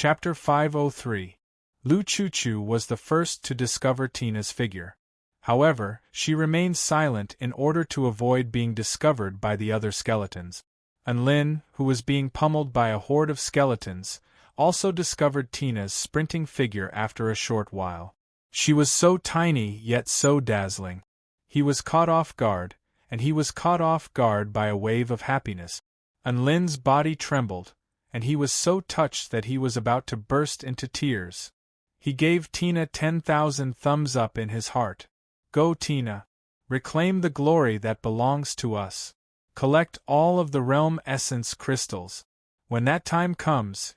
Chapter 503. Lu Chuchu was the first to discover Tina's figure. However, she remained silent in order to avoid being discovered by the other skeletons. Lin, who was being pummeled by a horde of skeletons, also discovered Tina's sprinting figure after a short while. She was so tiny yet so dazzling. He was caught off guard, and he was caught off guard by a wave of happiness. Lin's body trembled, and he was so touched that he was about to burst into tears. He gave Tina 10,000 thumbs up in his heart. Go, Tina! Reclaim the glory that belongs to us. Collect all of the realm essence crystals. When that time comes,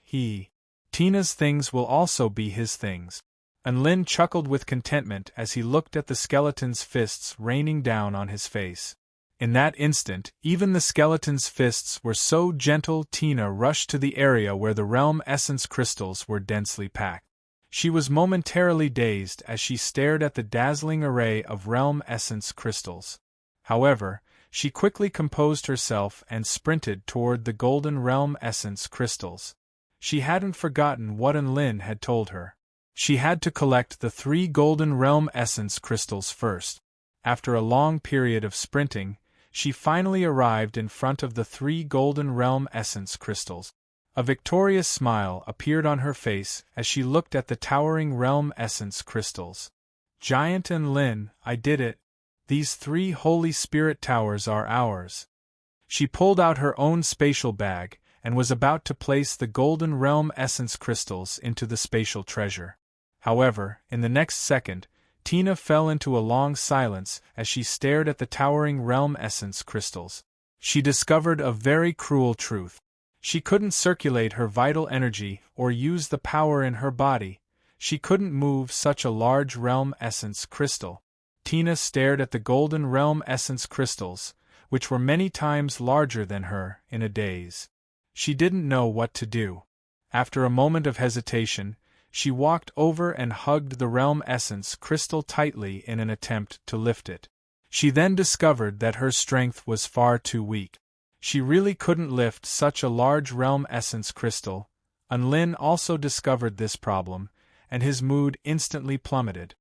Tina's things will also be his things. Lin chuckled with contentment as he looked at the skeleton's fists raining down on his face. In that instant, even the skeleton's fists were so gentle. Tina rushed to the area where the realm essence crystals were densely packed. She was momentarily dazed as she stared at the dazzling array of realm essence crystals. However, she quickly composed herself and sprinted toward the golden realm essence crystals. She hadn't forgotten what Lin had told her. She had to collect the 3 golden realm essence crystals first. After a long period of sprinting, she finally arrived in front of the 3 golden realm essence crystals. A victorious smile appeared on her face as she looked at the towering realm essence crystals. Giant Lin, I did it. These 3 holy spirit towers are ours. She pulled out her own spatial bag and was about to place the golden realm essence crystals into the spatial treasure. However, in the next second, Tina fell into a long silence as she stared at the towering realm essence crystals. She discovered a very cruel truth. She couldn't circulate her vital energy or use the power in her body. She couldn't move such a large realm essence crystal. Tina stared at the golden realm essence crystals, which were many times larger than her, in a daze. She didn't know what to do. After a moment of hesitation, she walked over and hugged the realm essence crystal tightly in an attempt to lift it. She then discovered that her strength was far too weak. She really couldn't lift such a large realm essence crystal. Lin also discovered this problem, and his mood instantly plummeted.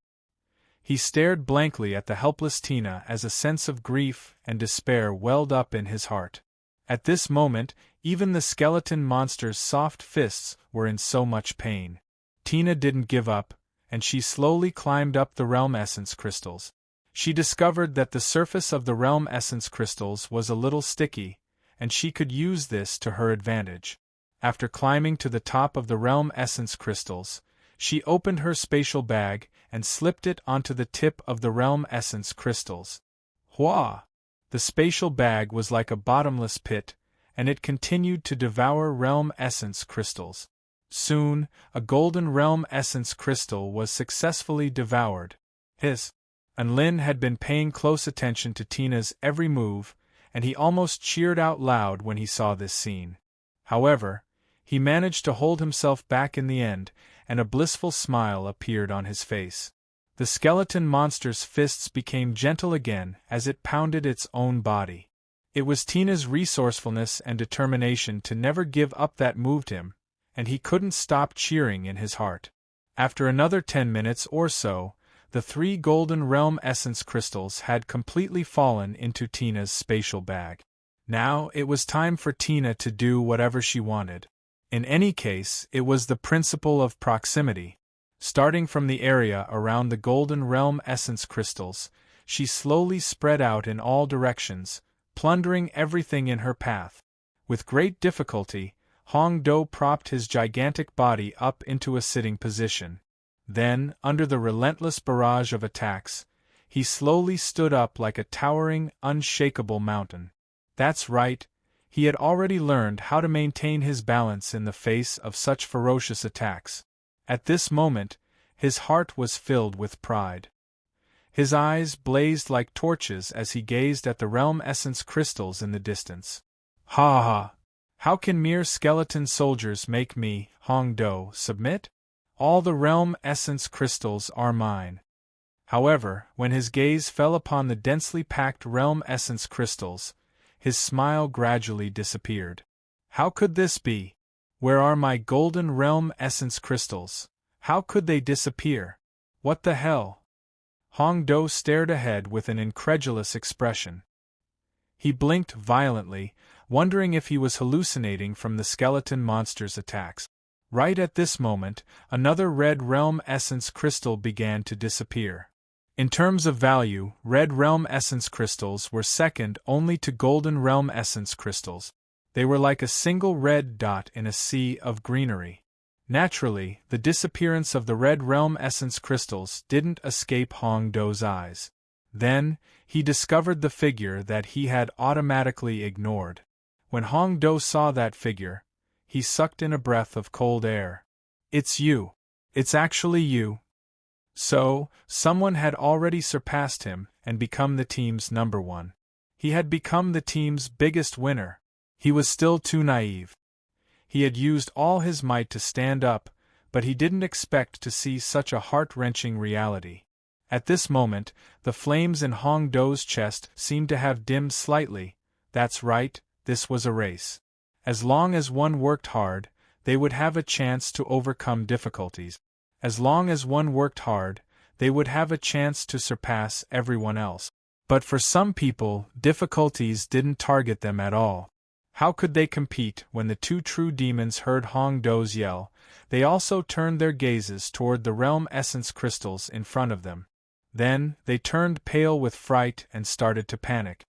He stared blankly at the helpless Tina as a sense of grief and despair welled up in his heart. At this moment, even the skeleton monster's soft fists were in so much pain. Tina didn't give up, and she slowly climbed up the realm essence crystals. She discovered that the surface of the realm essence crystals was a little sticky, and she could use this to her advantage. After climbing to the top of the realm essence crystals, she opened her spatial bag and slipped it onto the tip of the realm essence crystals. Hua! The spatial bag was like a bottomless pit, and it continued to devour realm essence crystals. Soon, a golden realm essence crystal was successfully devoured. Lin had been paying close attention to Tina's every move, and he almost cheered out loud when he saw this scene. However, he managed to hold himself back in the end, and a blissful smile appeared on his face. The skeleton monster's fists became gentle again as it pounded its own body. It was Tina's resourcefulness and determination to never give up that moved him, and he couldn't stop cheering in his heart. After another 10 minutes or so, the 3 golden realm essence crystals had completely fallen into Tina's spatial bag. Now it was time for Tina to do whatever she wanted. In any case, it was the principle of proximity. Starting from the area around the golden realm essence crystals, she slowly spread out in all directions, plundering everything in her path. With great difficulty, Hong Do propped his gigantic body up into a sitting position. Then, under the relentless barrage of attacks, he slowly stood up like a towering, unshakable mountain. That's right, he had already learned how to maintain his balance in the face of such ferocious attacks. At this moment, his heart was filled with pride. His eyes blazed like torches as he gazed at the realm essence crystals in the distance. Ha ha! How can mere skeleton soldiers make me, Hong Do, submit? All the realm essence crystals are mine. However, when his gaze fell upon the densely packed realm essence crystals, his smile gradually disappeared. How could this be? Where are my Golden Realm Essence crystals? How could they disappear? What the hell? Hongdo stared ahead with an incredulous expression. He blinked violently, wondering if he was hallucinating from the skeleton monster's attacks. Right at this moment, another Red Realm Essence crystal began to disappear. In terms of value, Red Realm Essence crystals were second only to Golden Realm Essence crystals. They were like a single red dot in a sea of greenery. Naturally, the disappearance of the Red Realm Essence crystals didn't escape Hongdo's eyes. Then, he discovered the figure that he had automatically ignored. When Hongdo saw that figure, he sucked in a breath of cold air. It's you. It's actually you. So, someone had already surpassed him and become the team's number one. He had become the team's biggest winner. He was still too naive. He had used all his might to stand up, but he didn't expect to see such a heart-wrenching reality. At this moment, the flames in Hongdo's chest seemed to have dimmed slightly. That's right, this was a race. As long as one worked hard, they would have a chance to overcome difficulties. As long as one worked hard, they would have a chance to surpass everyone else. But for some people, difficulties didn't target them at all. How could they compete when the two true demons heard Hongdo's yell? They also turned their gazes toward the realm essence crystals in front of them. Then, they turned pale with fright and started to panic.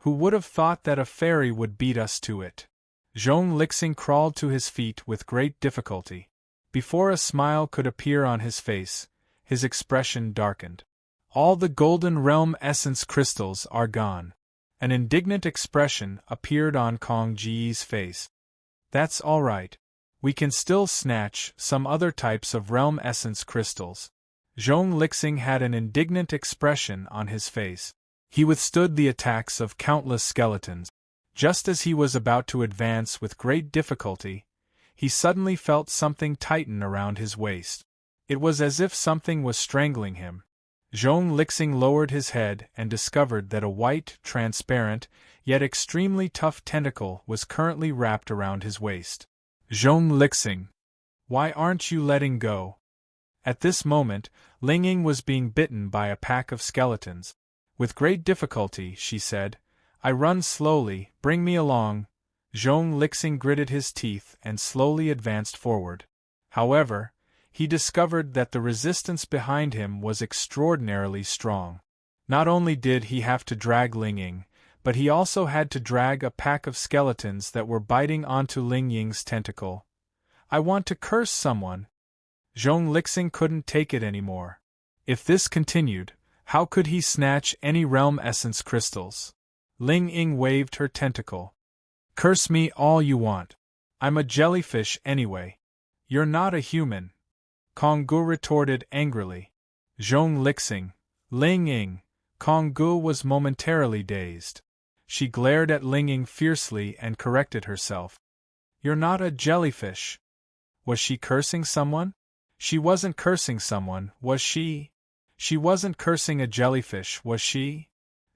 Who would have thought that a fairy would beat us to it? Zhong Lixing crawled to his feet with great difficulty. Before a smile could appear on his face, his expression darkened. All the Golden Realm Essence crystals are gone. An indignant expression appeared on Kong Ji's face. That's all right. We can still snatch some other types of Realm Essence crystals. Zhong Lixing had an indignant expression on his face. He withstood the attacks of countless skeletons. Just as he was about to advance with great difficulty, he suddenly felt something tighten around his waist. It was as if something was strangling him. Zhong Lixing lowered his head and discovered that a white, transparent, yet extremely tough tentacle was currently wrapped around his waist. Zhong Lixing, why aren't you letting go? At this moment, Lingying was being bitten by a pack of skeletons. With great difficulty, she said, I run slowly, bring me along. Zhong Lixing gritted his teeth and slowly advanced forward. However, he discovered that the resistance behind him was extraordinarily strong. Not only did he have to drag Lingying, but he also had to drag a pack of skeletons that were biting onto Lingying's tentacle. I want to curse someone. Zhong Lixing couldn't take it anymore. If this continued, how could he snatch any realm essence crystals? Lingying waved her tentacle. Curse me all you want. I'm a jellyfish anyway. You're not a human. Konggu retorted angrily. Zhong Lixing, Lingying. Konggu was momentarily dazed. She glared at Lingying fiercely and corrected herself. You're not a jellyfish. Was she cursing someone? She wasn't cursing someone, was she? She wasn't cursing a jellyfish, was she?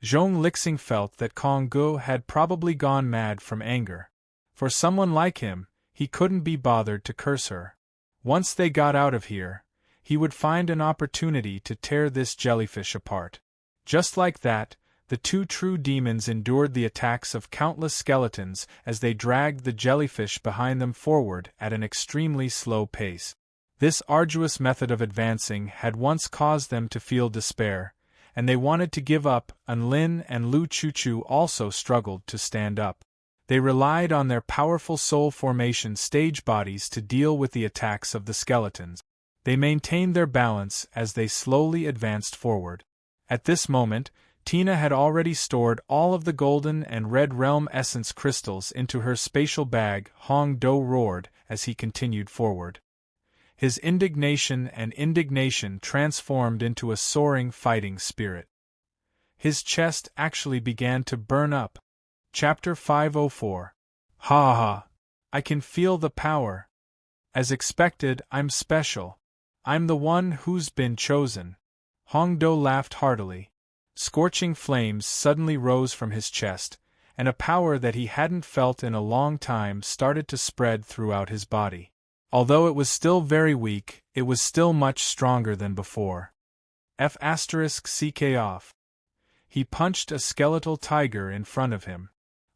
Zhong Lixing felt that Konggu had probably gone mad from anger. For someone like him, he couldn't be bothered to curse her. Once they got out of here, he would find an opportunity to tear this jellyfish apart. Just like that, the two true demons endured the attacks of countless skeletons as they dragged the jellyfish behind them forward at an extremely slow pace. This arduous method of advancing had once caused them to feel despair, and they wanted to give up, and Lin and Lu Chuchu also struggled to stand up. They relied on their powerful soul formation stage bodies to deal with the attacks of the skeletons. They maintained their balance as they slowly advanced forward. At this moment, Tina had already stored all of the golden and red realm essence crystals into her spatial bag. Hongdo roared as he continued forward. His indignation transformed into a soaring fighting spirit. His chest actually began to burn up. Chapter 504. Ha ha! I can feel the power. As expected, I'm special. I'm the one who's been chosen. Hongdo laughed heartily. Scorching flames suddenly rose from his chest, and a power that he hadn't felt in a long time started to spread throughout his body. Although it was still very weak, it was still much stronger than before. F***ck off. He punched a skeletal tiger in front of him.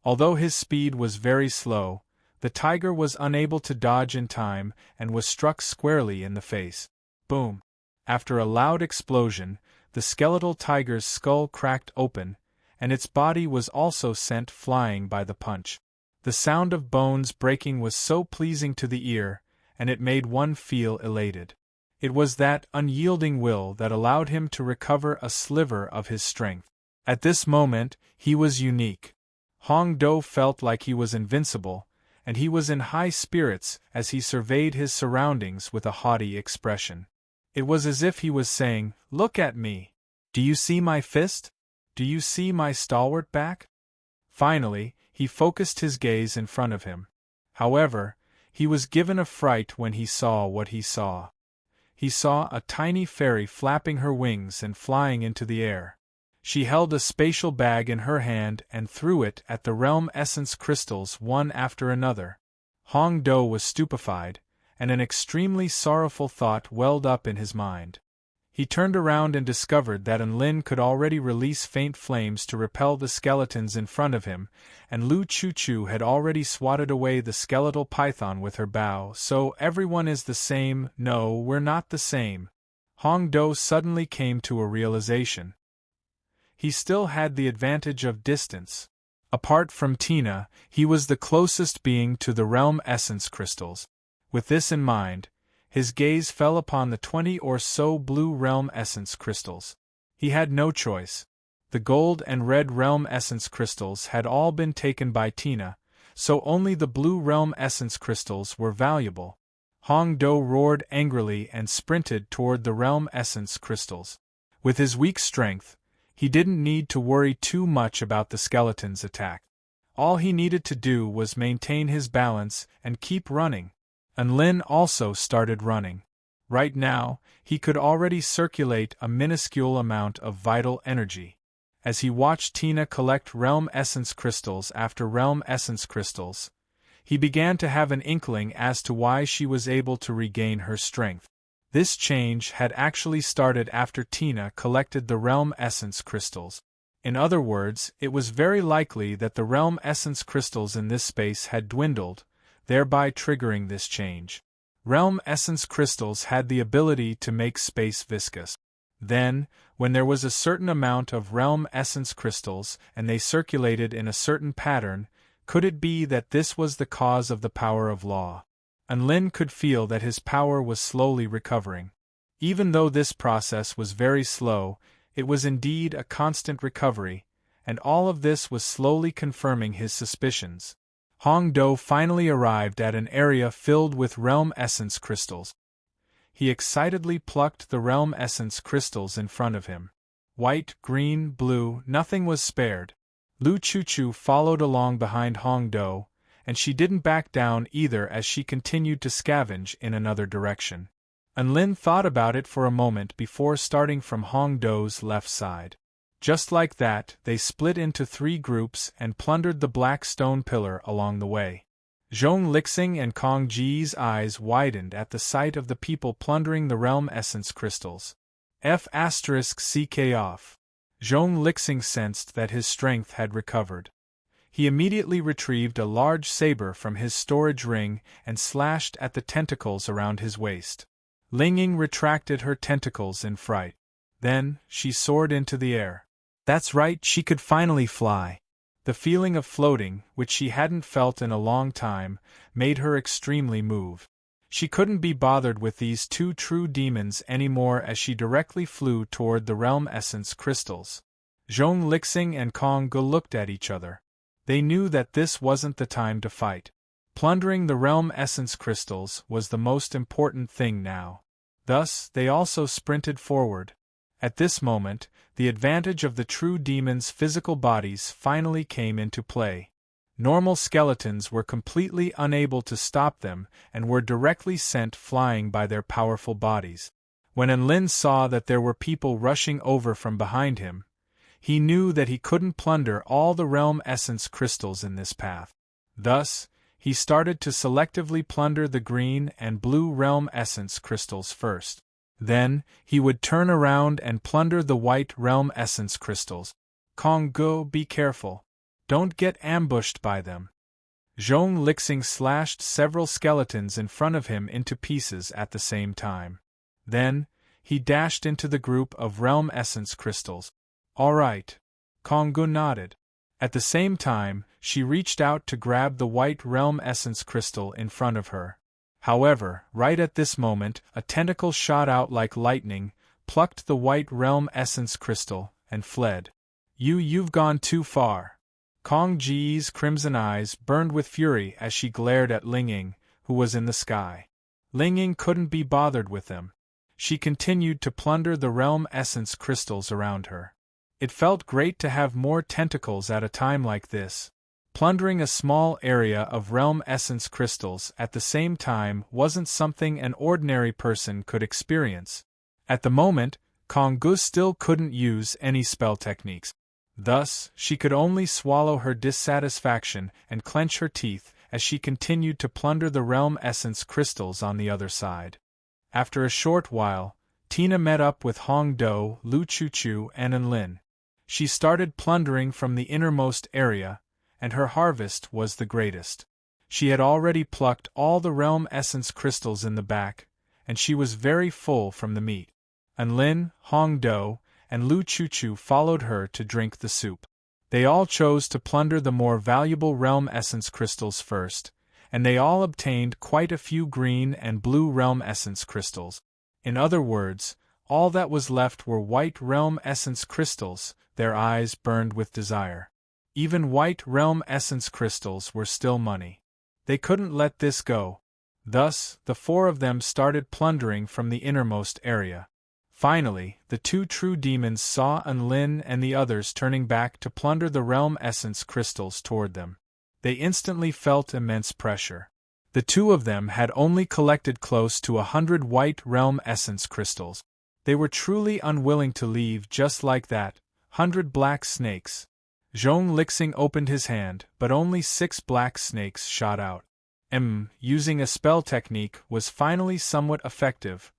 Although his speed was very slow, the tiger was unable to dodge in time and was struck squarely in the face. Boom! After a loud explosion, the skeletal tiger's skull cracked open, and its body was also sent flying by the punch. The sound of bones breaking was so pleasing to the ear, and it made one feel elated. It was that unyielding will that allowed him to recover a sliver of his strength. At this moment, he was unique. Hong Do felt like he was invincible, and he was in high spirits as he surveyed his surroundings with a haughty expression. It was as if he was saying, "Look at me! Do you see my fist? Do you see my stalwart back?" Finally, he focused his gaze in front of him. However, he was given a fright when he saw what he saw. He saw a tiny fairy flapping her wings and flying into the air. She held a spatial bag in her hand and threw it at the realm essence crystals one after another. Hong Do was stupefied, and an extremely sorrowful thought welled up in his mind. He turned around and discovered that Enlin could already release faint flames to repel the skeletons in front of him, and Lu Chu had already swatted away the skeletal python with her bow. So everyone is the same. No, we're not the same. Hong Do suddenly came to a realization. He still had the advantage of distance. Apart from Tina, he was the closest being to the realm essence crystals. With this in mind, his gaze fell upon the 20 or so blue realm essence crystals. He had no choice. The gold and red realm essence crystals had all been taken by Tina, so only the blue realm essence crystals were valuable. Hong Do roared angrily and sprinted toward the realm essence crystals. With his weak strength, he didn't need to worry too much about the skeleton's attack. All he needed to do was maintain his balance and keep running. Enlin also started running. Right now, he could already circulate a minuscule amount of vital energy. As he watched Tina collect realm essence crystals after realm essence crystals, he began to have an inkling as to why she was able to regain her strength. This change had actually started after Tina collected the realm essence crystals. In other words, it was very likely that the realm essence crystals in this space had dwindled, thereby triggering this change. Realm essence crystals had the ability to make space viscous. Then, when there was a certain amount of realm essence crystals and they circulated in a certain pattern, could it be that this was the cause of the power of law? Enlin could feel that his power was slowly recovering. Even though this process was very slow, it was indeed a constant recovery, and all of this was slowly confirming his suspicions. Hong Do finally arrived at an area filled with realm essence crystals. He excitedly plucked the realm essence crystals in front of him. White, green, blue, nothing was spared. Lu Chu followed along behind Hong Do, and she didn't back down either as she continued to scavenge in another direction. Enlin thought about it for a moment before starting from Hong Do's left side. Just like that, they split into 3 groups and plundered the black stone pillar along the way. Zhong Lixing and Kong Ji's eyes widened at the sight of the people plundering the realm essence crystals. F***ck off. Zhong Lixing sensed that his strength had recovered. He immediately retrieved a large saber from his storage ring and slashed at the tentacles around his waist. Linging retracted her tentacles in fright. Then, she soared into the air. That's right, she could finally fly. The feeling of floating, which she hadn't felt in a long time, made her extremely moved. She couldn't be bothered with these 2 true demons anymore as she directly flew toward the realm essence crystals. Zhong Lixing and Kong Ge looked at each other. They knew that this wasn't the time to fight. Plundering the realm essence crystals was the most important thing now. Thus, they also sprinted forward. At this moment, the advantage of the true demons' physical bodies finally came into play. Normal skeletons were completely unable to stop them and were directly sent flying by their powerful bodies. When Enlin saw that there were people rushing over from behind him, He knew that he couldn't plunder all the realm essence crystals in this path. Thus, he started to selectively plunder the green and blue realm essence crystals first. Then, he would turn around and plunder the white realm essence crystals. Kong-go, be careful. Don't get ambushed by them. Zhong Lixing slashed several skeletons in front of him into pieces at the same time. Then, he dashed into the group of realm essence crystals. All right. Kong-go nodded. At the same time, she reached out to grab the white realm essence crystal in front of her. However, right at this moment, a tentacle shot out like lightning, plucked the white realm essence crystal, and fled. You've gone too far. Kong Ji's crimson eyes burned with fury as she glared at Ling Ying, who was in the sky. Ling Ying couldn't be bothered with them. She continued to plunder the realm essence crystals around her. It felt great to have more tentacles at a time like this. Plundering a small area of realm essence crystals at the same time wasn't something an ordinary person could experience. At the moment, Kong-go still couldn't use any spell techniques. Thus, she could only swallow her dissatisfaction and clench her teeth as she continued to plunder the realm essence crystals on the other side. After a short while, Tina met up with Hong Do, Lu Chuchu, and Enlin. She started plundering from the innermost area, and her harvest was the greatest. She had already plucked all the realm essence crystals in the back, and she was very full from the meat. Enlin, Hong Do, and Lu Chuchu followed her to drink the soup. They all chose to plunder the more valuable realm essence crystals first, and they all obtained quite a few green and blue realm essence crystals. In other words, all that was left were white realm essence crystals. Their eyes burned with desire. Even white realm essence crystals were still money. They couldn't let this go. Thus, the four of them started plundering from the innermost area. Finally, the two true demons saw Enlin and the others turning back to plunder the realm essence crystals toward them. They instantly felt immense pressure. The two of them had only collected close to 100 white realm essence crystals. They were truly unwilling to leave just like that. 100 black snakes. Zhong Lixing opened his hand, but only 6 black snakes shot out. Using a spell technique was finally somewhat effective.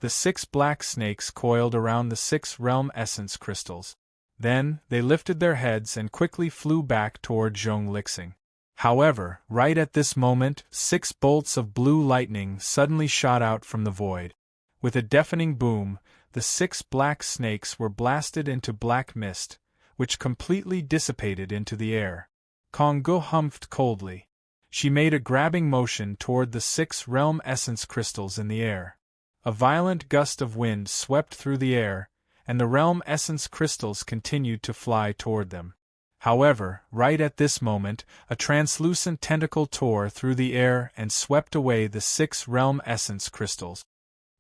The 6 black snakes coiled around the 6 realm essence crystals. Then, they lifted their heads and quickly flew back toward Zhong Lixing. However, right at this moment, 6 bolts of blue lightning suddenly shot out from the void. With a deafening boom, the 6 black snakes were blasted into black mist, which completely dissipated into the air. Kong-go humphed coldly. She made a grabbing motion toward the 6 realm essence crystals in the air. A violent gust of wind swept through the air, and the realm essence crystals continued to fly toward them. However, right at this moment, a translucent tentacle tore through the air and swept away the 6 realm essence crystals.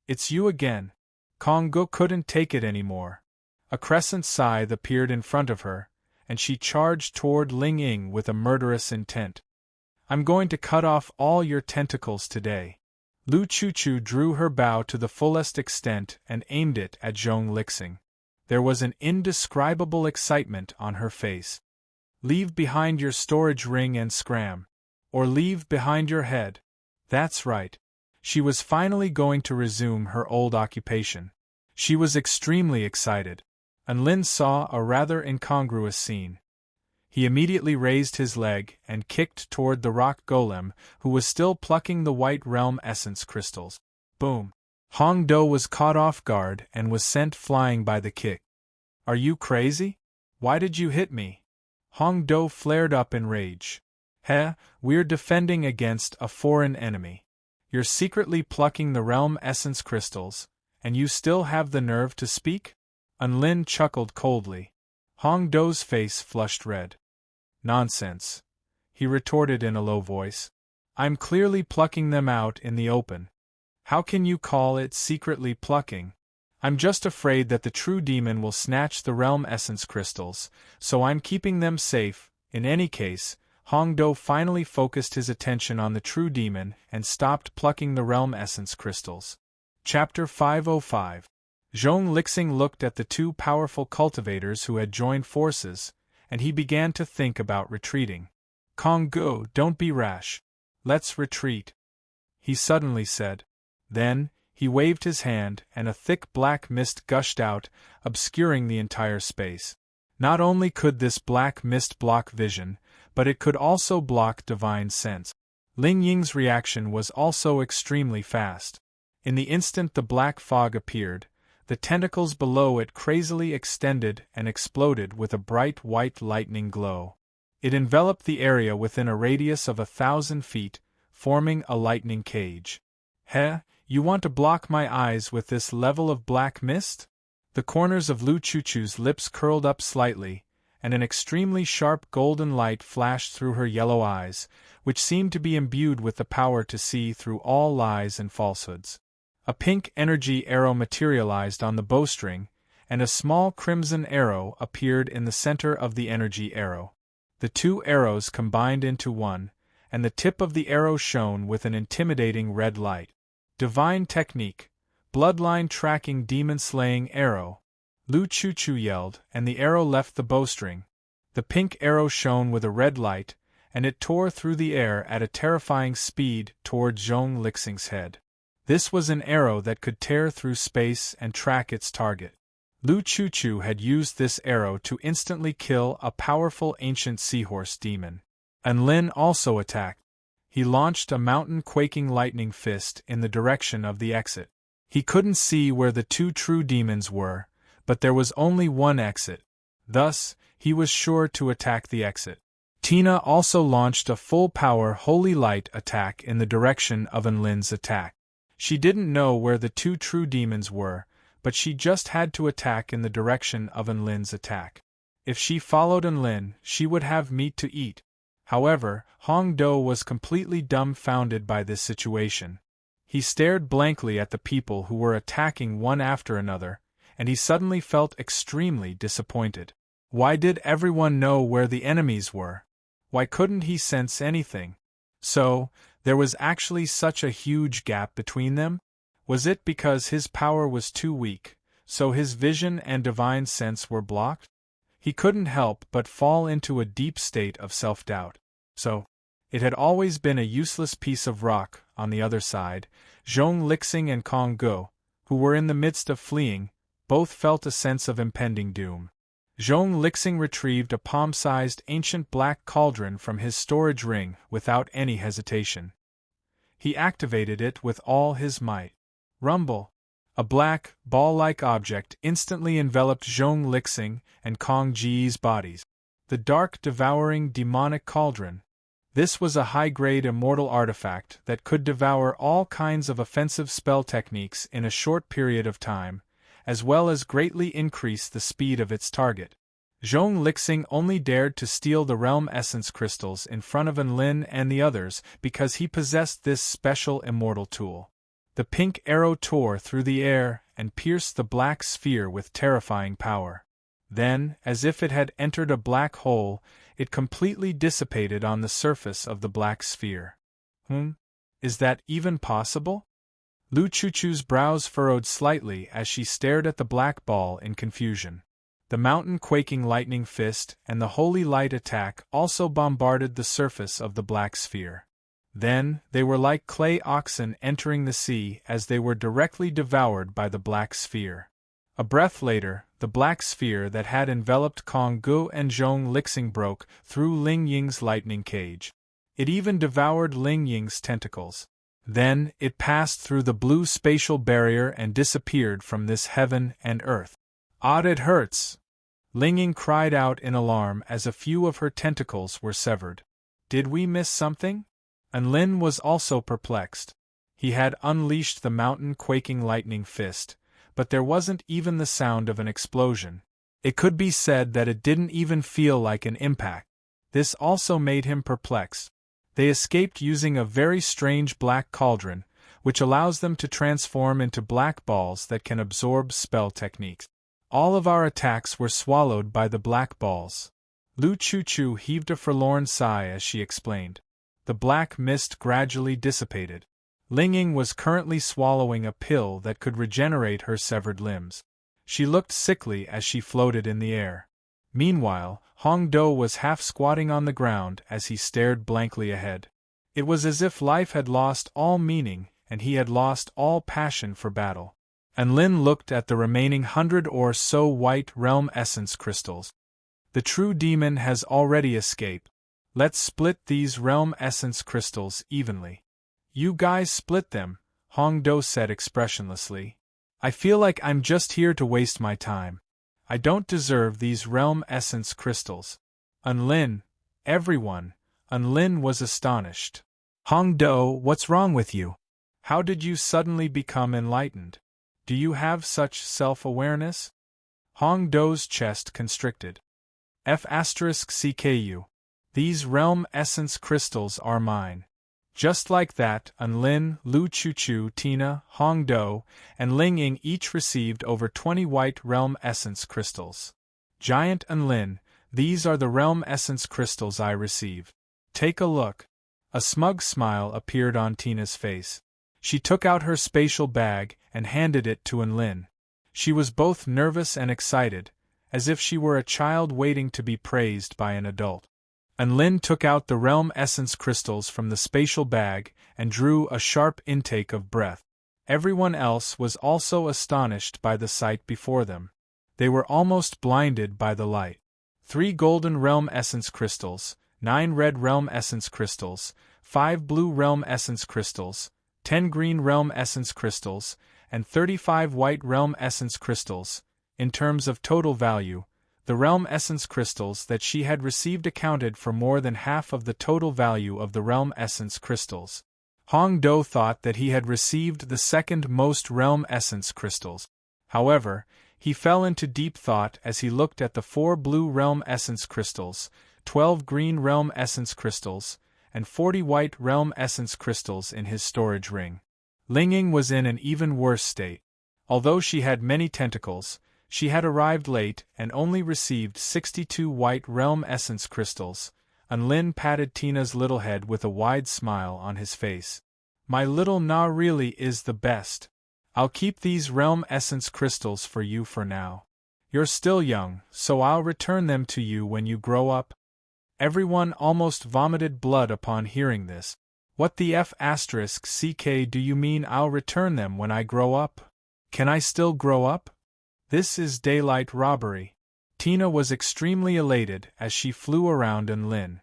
It's you again. Kong-go couldn't take it anymore. A crescent scythe appeared in front of her, and she charged toward Ling Ying with a murderous intent. I'm going to cut off all your tentacles today. Lu Chuchu drew her bow to the fullest extent and aimed it at Zhong Lixing. There was an indescribable excitement on her face. Leave behind your storage ring and scram. Or leave behind your head. That's right. She was finally going to resume her old occupation. She was extremely excited. Enlin saw a rather incongruous scene. He immediately raised his leg and kicked toward the rock golem, who was still plucking the white realm essence crystals. Boom! Hong Do was caught off guard and was sent flying by the kick. Are you crazy? Why did you hit me? Hong Do flared up in rage. We're defending against a foreign enemy. You're secretly plucking the realm essence crystals, and you still have the nerve to speak? Enlin chuckled coldly. Hong Do's face flushed red. Nonsense, he retorted in a low voice. I'm clearly plucking them out in the open. How can you call it secretly plucking? I'm just afraid that the true demon will snatch the realm essence crystals, so I'm keeping them safe. In any case, Hong Do finally focused his attention on the true demon and stopped plucking the realm essence crystals. Chapter 505. Zhong Lixing looked at the two powerful cultivators who had joined forces, and he began to think about retreating. Kong Go, don't be rash. Let's retreat, he suddenly said. Then, he waved his hand, and a thick black mist gushed out, obscuring the entire space. Not only could this black mist block vision, but it could also block divine sense. Ling Ying's reaction was also extremely fast. In the instant the black fog appeared, the tentacles below it crazily extended and exploded with a bright white lightning glow. It enveloped the area within a radius of 1,000 feet, forming a lightning cage. Heh, you want to block my eyes with this level of black mist? The corners of Lu Chuchu's lips curled up slightly, and an extremely sharp golden light flashed through her yellow eyes, which seemed to be imbued with the power to see through all lies and falsehoods. A pink energy arrow materialized on the bowstring, and a small crimson arrow appeared in the center of the energy arrow. The two arrows combined into one, and the tip of the arrow shone with an intimidating red light. Divine technique, bloodline tracking demon-slaying arrow. Lu Chuchu yelled, and the arrow left the bowstring. The pink arrow shone with a red light, and it tore through the air at a terrifying speed toward Zhong Lixing's head. This was an arrow that could tear through space and track its target. Lu Chuchu had used this arrow to instantly kill a powerful ancient seahorse demon. Lin also attacked. He launched a mountain-quaking lightning fist in the direction of the exit. He couldn't see where the two true demons were, but there was only one exit. Thus, he was sure to attack the exit. Tina also launched a full-power Holy Light attack in the direction of Lin's attack. She didn't know where the two true demons were, but she just had to attack in the direction of Lin's attack. If she followed Lin, she would have meat to eat. However, Hong Do was completely dumbfounded by this situation. He stared blankly at the people who were attacking one after another, and he suddenly felt extremely disappointed. Why did everyone know where the enemies were? Why couldn't he sense anything? So, there was actually such a huge gap between them? Was it because his power was too weak, so his vision and divine sense were blocked? He couldn't help but fall into a deep state of self-doubt. So, it had always been a useless piece of rock. On the other side, Zhong Lixing and Kong Go, who were in the midst of fleeing, both felt a sense of impending doom. Zhong Lixing retrieved a palm-sized ancient black cauldron from his storage ring without any hesitation. He activated it with all his might. Rumble! A black, ball-like object instantly enveloped Zhong Lixing and Kong Ji's bodies. The dark, devouring demonic cauldron. This was a high-grade immortal artifact that could devour all kinds of offensive spell techniques in a short period of time, as well as greatly increase the speed of its target. Zhong Lixing only dared to steal the realm essence crystals in front of Lin and the others because he possessed this special immortal tool. The pink arrow tore through the air and pierced the black sphere with terrifying power. Then, as if it had entered a black hole, it completely dissipated on the surface of the black sphere. Is that even possible? Lu Chuchu's brows furrowed slightly as she stared at the black ball in confusion. The mountain-quaking lightning fist and the holy light attack also bombarded the surface of the black sphere. Then, they were like clay oxen entering the sea as they were directly devoured by the black sphere. A breath later, the black sphere that had enveloped Kong Gu and Zhong Lixing broke through Ling Ying's lightning cage. It even devoured Ling Ying's tentacles. Then, it passed through the blue spatial barrier and disappeared from this heaven and earth. "Odd, it hurts!" Ling Ying cried out in alarm as a few of her tentacles were severed. "Did we miss something?" And Lin was also perplexed. He had unleashed the mountain-quaking lightning fist, but there wasn't even the sound of an explosion. It could be said that it didn't even feel like an impact. This also made him perplexed. They escaped using a very strange black cauldron, which allows them to transform into black balls that can absorb spell techniques. All of our attacks were swallowed by the black balls. Lu Chuchu heaved a forlorn sigh as she explained. The black mist gradually dissipated. Linging was currently swallowing a pill that could regenerate her severed limbs. She looked sickly as she floated in the air. Meanwhile, Hongdo was half squatting on the ground as he stared blankly ahead. It was as if life had lost all meaning and he had lost all passion for battle. Anlin looked at the remaining 100 or so white realm essence crystals. The true demon has already escaped. Let's split these realm essence crystals evenly. You guys split them, Hongdo said expressionlessly. I feel like I'm just here to waste my time. I don't deserve these realm essence crystals. Anlin, everyone, Anlin was astonished. Hongdo, what's wrong with you? How did you suddenly become enlightened? Do you have such self-awareness? Hongdo's chest constricted. F*CKU. These realm essence crystals are mine. Just like that, Anlin, Lu Chuchu, Tina, Hongdo, and Linging each received over 20 white realm essence crystals. Giant Anlin, these are the realm essence crystals I receive. Take a look. A smug smile appeared on Tina's face. She took out her spatial bag and handed it to Anlin. She was both nervous and excited, as if she were a child waiting to be praised by an adult. Anlin took out the realm essence crystals from the spatial bag and drew a sharp intake of breath. Everyone else was also astonished by the sight before them. They were almost blinded by the light. 3 golden realm essence crystals, 9 red realm essence crystals, 5 blue realm essence crystals, 10 green realm essence crystals, and 35 white realm essence crystals. In terms of total value, the realm essence crystals that she had received accounted for more than half of the total value of the realm essence crystals. Hongdo thought that he had received the second most realm essence crystals. However, he fell into deep thought as he looked at the 4 blue realm essence crystals, 12 green realm essence crystals, and 40 white realm essence crystals in his storage ring. Linging was in an even worse state. Although she had many tentacles, she had arrived late and only received 62 white realm essence crystals. Anlin patted Tina's little head with a wide smile on his face. My little Na really is the best. I'll keep these realm essence crystals for you for now. You're still young, so I'll return them to you when you grow up. Everyone almost vomited blood upon hearing this. What the F***CK do you mean I'll return them when I grow up? Can I still grow up? This is daylight robbery. Tina was extremely elated as she flew around Anlin.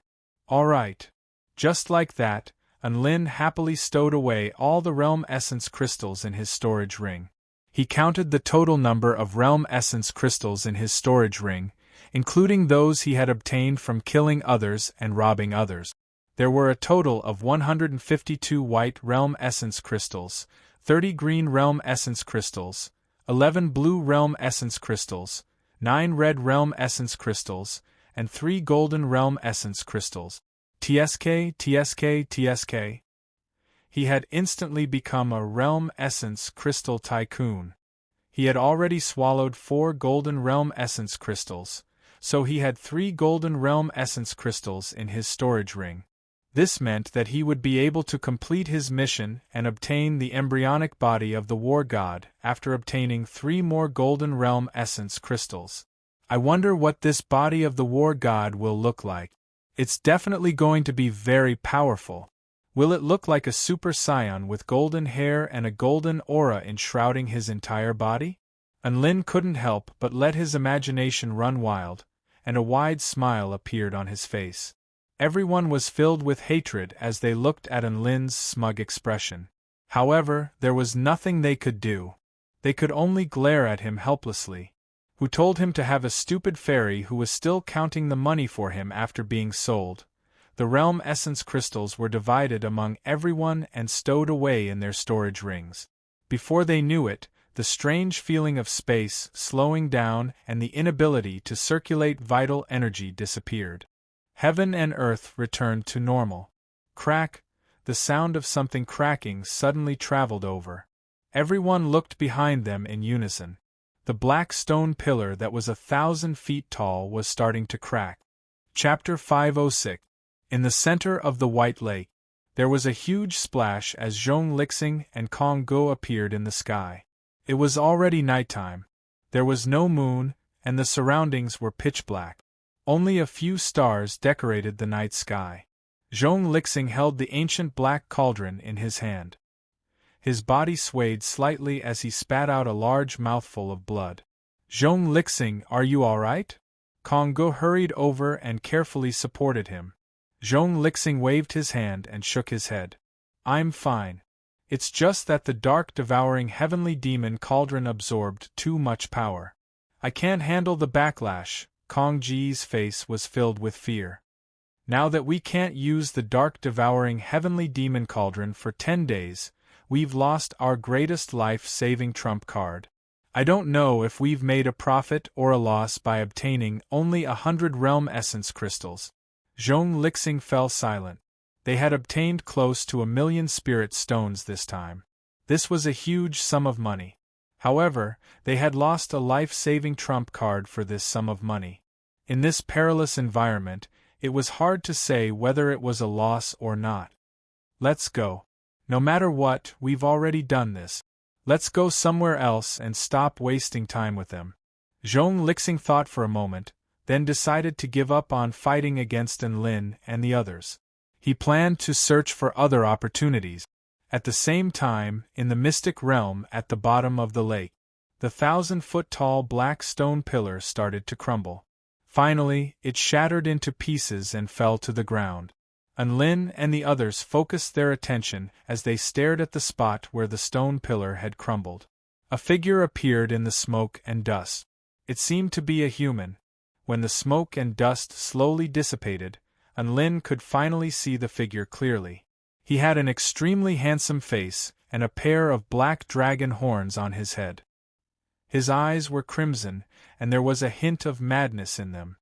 All right. Just like that, Anlin happily stowed away all the realm essence crystals in his storage ring. He counted the total number of realm essence crystals in his storage ring, including those he had obtained from killing others and robbing others. There were a total of 152 white realm essence crystals, 30 green realm essence crystals, 11 blue realm essence crystals, 9 red realm essence crystals, and 3 golden realm essence crystals. TSK. He had instantly become a realm essence crystal tycoon. He had already swallowed 4 golden realm essence crystals, so he had 3 golden realm essence crystals in his storage ring. This meant that he would be able to complete his mission and obtain the embryonic body of the war god after obtaining 3 more golden realm essence crystals. I wonder what this body of the war god will look like. It's definitely going to be very powerful. Will it look like a super scion with golden hair and a golden aura enshrouding his entire body? Anlin couldn't help but let his imagination run wild, and a wide smile appeared on his face. Everyone was filled with hatred as they looked at Anlin's smug expression. However, there was nothing they could do. They could only glare at him helplessly. Who told him to have a stupid fairy who was still counting the money for him after being sold? The realm essence crystals were divided among everyone and stowed away in their storage rings. Before they knew it, the strange feeling of space slowing down and the inability to circulate vital energy disappeared. Heaven and earth returned to normal. Crack, the sound of something cracking suddenly traveled over. Everyone looked behind them in unison. The black stone pillar that was 1,000 feet tall was starting to crack. Chapter 506. In the center of the White Lake, There was a huge splash as Zhong Lixing and Kong Go appeared in the sky. It was already nighttime. There was no moon, and the surroundings were pitch black. Only a few stars decorated the night sky. Zhong Lixing held the ancient black cauldron in his hand. His body swayed slightly as he spat out a large mouthful of blood. Zhong Lixing, are you all right? Kong Go hurried over and carefully supported him. Zhong Lixing waved his hand and shook his head. I'm fine. It's just that the dark devouring heavenly demon cauldron absorbed too much power. I can't handle the backlash. Kong Ji's face was filled with fear. Now that we can't use the dark devouring heavenly demon cauldron for 10 days, we've lost our greatest life-saving trump card. I don't know if we've made a profit or a loss by obtaining only 100 realm essence crystals. Zhong Lixing fell silent. They had obtained close to 1,000,000 spirit stones this time. This was a huge sum of money. However, they had lost a life-saving trump card for this sum of money. In this perilous environment, it was hard to say whether it was a loss or not. Let's go. No matter what, we've already done this. Let's go somewhere else and stop wasting time with them. Zhong Lixing thought for a moment, then decided to give up on fighting against Enlin and the others. He planned to search for other opportunities. At the same time, in the mystic realm at the bottom of the lake, the 1,000-foot-tall black stone pillar started to crumble. Finally, it shattered into pieces and fell to the ground. Enlin and the others focused their attention as they stared at the spot where the stone pillar had crumbled. A figure appeared in the smoke and dust. It seemed to be a human. When the smoke and dust slowly dissipated, Enlin could finally see the figure clearly. He had an extremely handsome face and a pair of black dragon horns on his head. His eyes were crimson, and there was a hint of madness in them.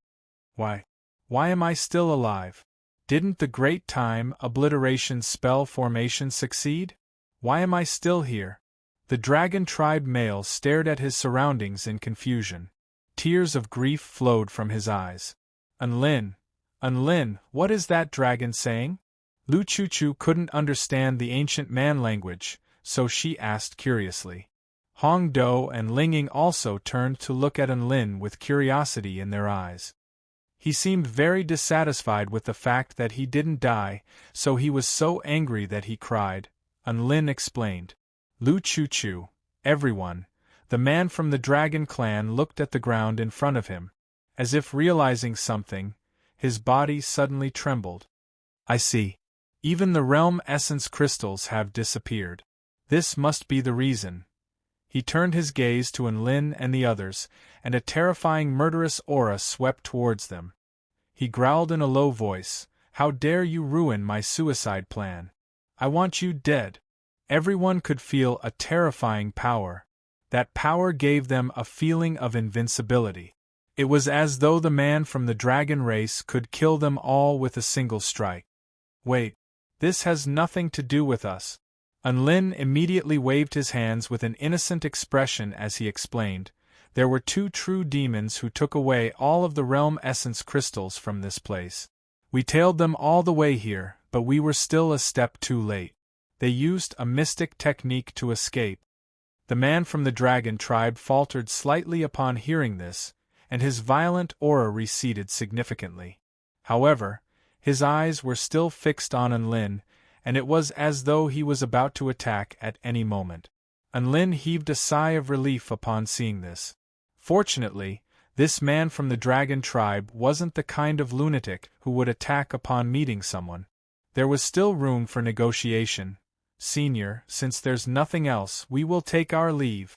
Why am I still alive? Didn't the great time obliteration spell formation succeed? Why am I still here? The dragon tribe male stared at his surroundings in confusion. Tears of grief flowed from his eyes. Enlin, what is that dragon saying? Lu Chuchu couldn't understand the ancient man language, so she asked curiously. Hong Do and Linging also turned to look at Enlin with curiosity in their eyes. He seemed very dissatisfied with the fact that he didn't die, so he was so angry that he cried. Enlin explained. Lu Chuchu, everyone, the man from the dragon clan looked at the ground in front of him. As if realizing something, his body suddenly trembled. I see. Even the realm essence crystals have disappeared. This must be the reason. He turned his gaze to Enlin and the others, and a terrifying murderous aura swept towards them. He growled in a low voice, "How dare you ruin my suicide plan? I want you dead." Everyone could feel a terrifying power. That power gave them a feeling of invincibility. It was as though the man from the dragon race could kill them all with a single strike. Wait, this has nothing to do with us. Enlin immediately waved his hands with an innocent expression as he explained. There were 2 true demons who took away all of the realm essence crystals from this place. We tailed them all the way here, but we were still a step too late. They used a mystic technique to escape. The man from the dragon tribe faltered slightly upon hearing this, and his violent aura receded significantly. However, his eyes were still fixed on Enlin, and it was as though he was about to attack at any moment. Enlin heaved a sigh of relief upon seeing this. Fortunately, this man from the dragon tribe wasn't the kind of lunatic who would attack upon meeting someone. There was still room for negotiation. Senior, since there's nothing else, we will take our leave.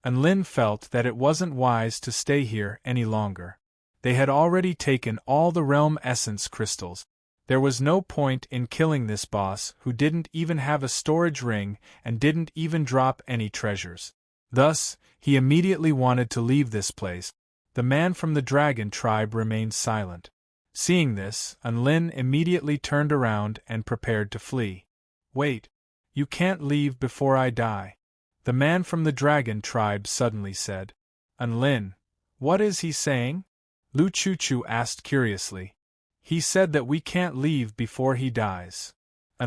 Enlin felt that it wasn't wise to stay here any longer. They had already taken all the realm essence crystals. There was no point in killing this boss who didn't even have a storage ring and didn't even drop any treasures. Thus, he immediately wanted to leave this place. The man from the dragon tribe remained silent. Seeing this, Enlin immediately turned around and prepared to flee. Wait. You can't leave before I die. The man from the dragon tribe suddenly said. Enlin, what is he saying? Lu Chuchu asked curiously. He said that we can't leave before he dies.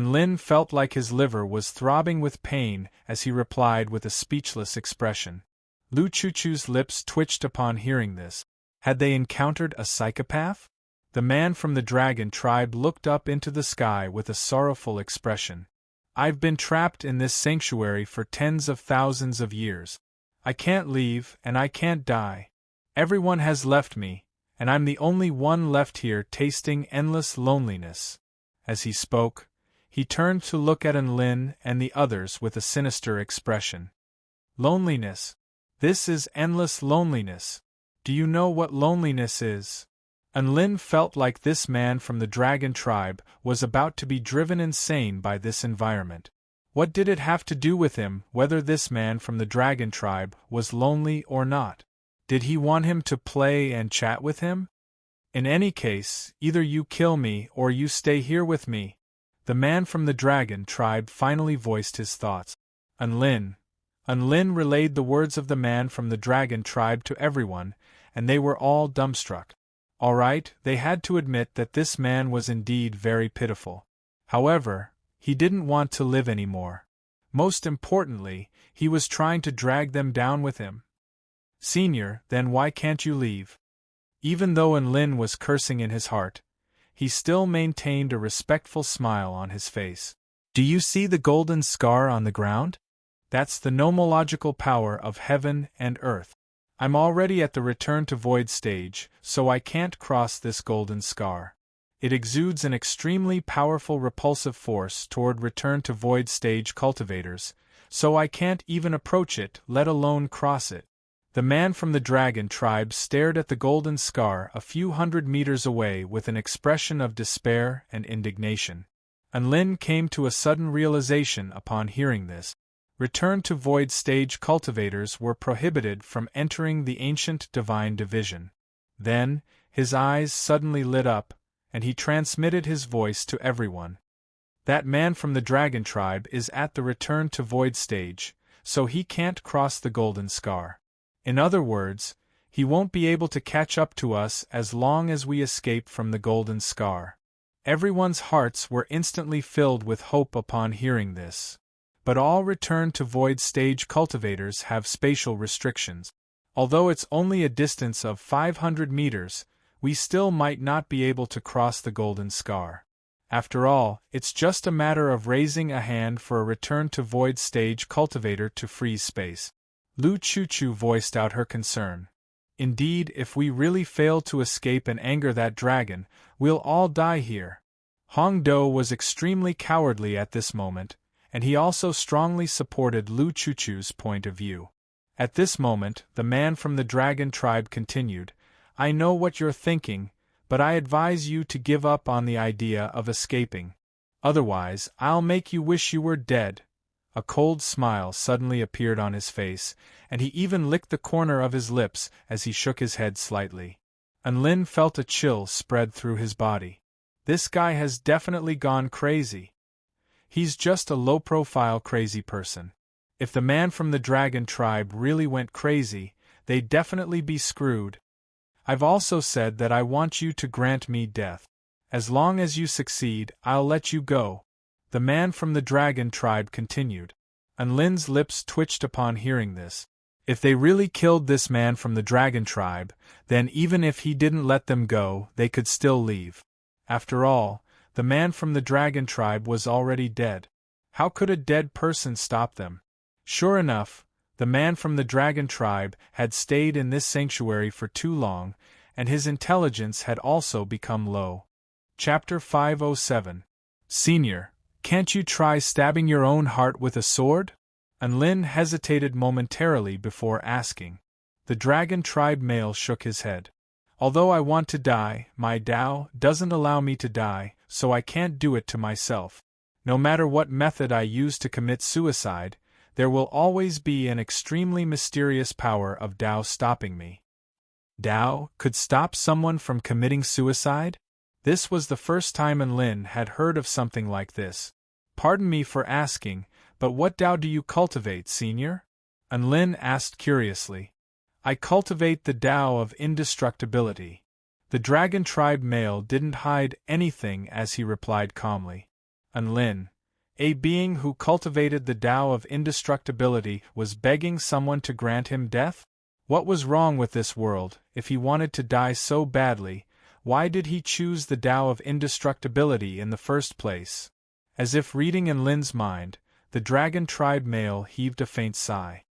Lin felt like his liver was throbbing with pain as he replied with a speechless expression. Lu Chuchu's lips twitched upon hearing this. Had they encountered a psychopath? The man from the dragon tribe looked up into the sky with a sorrowful expression. I've been trapped in this sanctuary for tens of thousands of years. I can't leave, and I can't die. Everyone has left me, and I'm the only one left here tasting endless loneliness. As he spoke, he turned to look at Lin and the others with a sinister expression. Loneliness. This is endless loneliness. Do you know what loneliness is? Lin felt like this man from the dragon tribe was about to be driven insane by this environment. What did it have to do with him whether this man from the dragon tribe was lonely or not? Did he want him to play and chat with him? In any case, either you kill me or you stay here with me. The man from the dragon tribe finally voiced his thoughts. Lin relayed the words of the man from the dragon tribe to everyone, and they were all dumbstruck. All right, they had to admit that this man was indeed very pitiful. However, he didn't want to live anymore. Most importantly, he was trying to drag them down with him. Senior, then why can't you leave? Even though Lin was cursing in his heart, he still maintained a respectful smile on his face. Do you see the golden scar on the ground? That's the nomological power of heaven and earth. I'm already at the return to void stage, so I can't cross this golden scar. It exudes an extremely powerful repulsive force toward return to void stage cultivators, so I can't even approach it, let alone cross it. The man from the dragon tribe stared at the golden scar a few hundred meters away with an expression of despair and indignation. Lin came to a sudden realization upon hearing this. Return to void stage cultivators were prohibited from entering the ancient divine division. Then, his eyes suddenly lit up, and he transmitted his voice to everyone. That man from the dragon tribe is at the return to void stage, so he can't cross the golden scar. In other words, he won't be able to catch up to us as long as we escape from the golden scar. Everyone's hearts were instantly filled with hope upon hearing this. But all return to void stage cultivators have spatial restrictions. Although it's only a distance of 500 meters, we still might not be able to cross the golden scar. After all, it's just a matter of raising a hand for a return to void stage cultivator to freeze space. Lu Chuchu voiced out her concern. Indeed, if we really fail to escape and anger that dragon, we'll all die here. Hong Do was extremely cowardly at this moment, and he also strongly supported Lu Chuchu's point of view. At this moment, the man from the dragon tribe continued, I know what you're thinking, but I advise you to give up on the idea of escaping. Otherwise, I'll make you wish you were dead. A cold smile suddenly appeared on his face, and he even licked the corner of his lips as he shook his head slightly. Lin felt a chill spread through his body. This guy has definitely gone crazy. He's just a low-profile crazy person. If the man from the dragon tribe really went crazy, they'd definitely be screwed. I've also said that I want you to grant me death. As long as you succeed, I'll let you go. The man from the dragon tribe continued. Lin's lips twitched upon hearing this. If they really killed this man from the dragon tribe, then even if he didn't let them go, they could still leave. After all, the man from the dragon tribe was already dead. How could a dead person stop them? Sure enough, the man from the dragon tribe had stayed in this sanctuary for too long, and his intelligence had also become low. Chapter 507. Senior, can't you try stabbing your own heart with a sword? Lin hesitated momentarily before asking. The dragon tribe male shook his head. Although I want to die, my Tao doesn't allow me to die, so I can't do it to myself. No matter what method I use to commit suicide, there will always be an extremely mysterious power of Tao stopping me. Tao could stop someone from committing suicide? This was the first time Lin had heard of something like this. Pardon me for asking, but what Tao do you cultivate, Senior? Lin asked curiously. I cultivate the Tao of indestructibility. The dragon tribe male didn't hide anything as he replied calmly. Unlin, a being who cultivated the Tao of indestructibility, was begging someone to grant him death? What was wrong with this world? If he wanted to die so badly, why did he choose the Tao of indestructibility in the first place? As if reading in Lin's mind, the dragon tribe male heaved a faint sigh.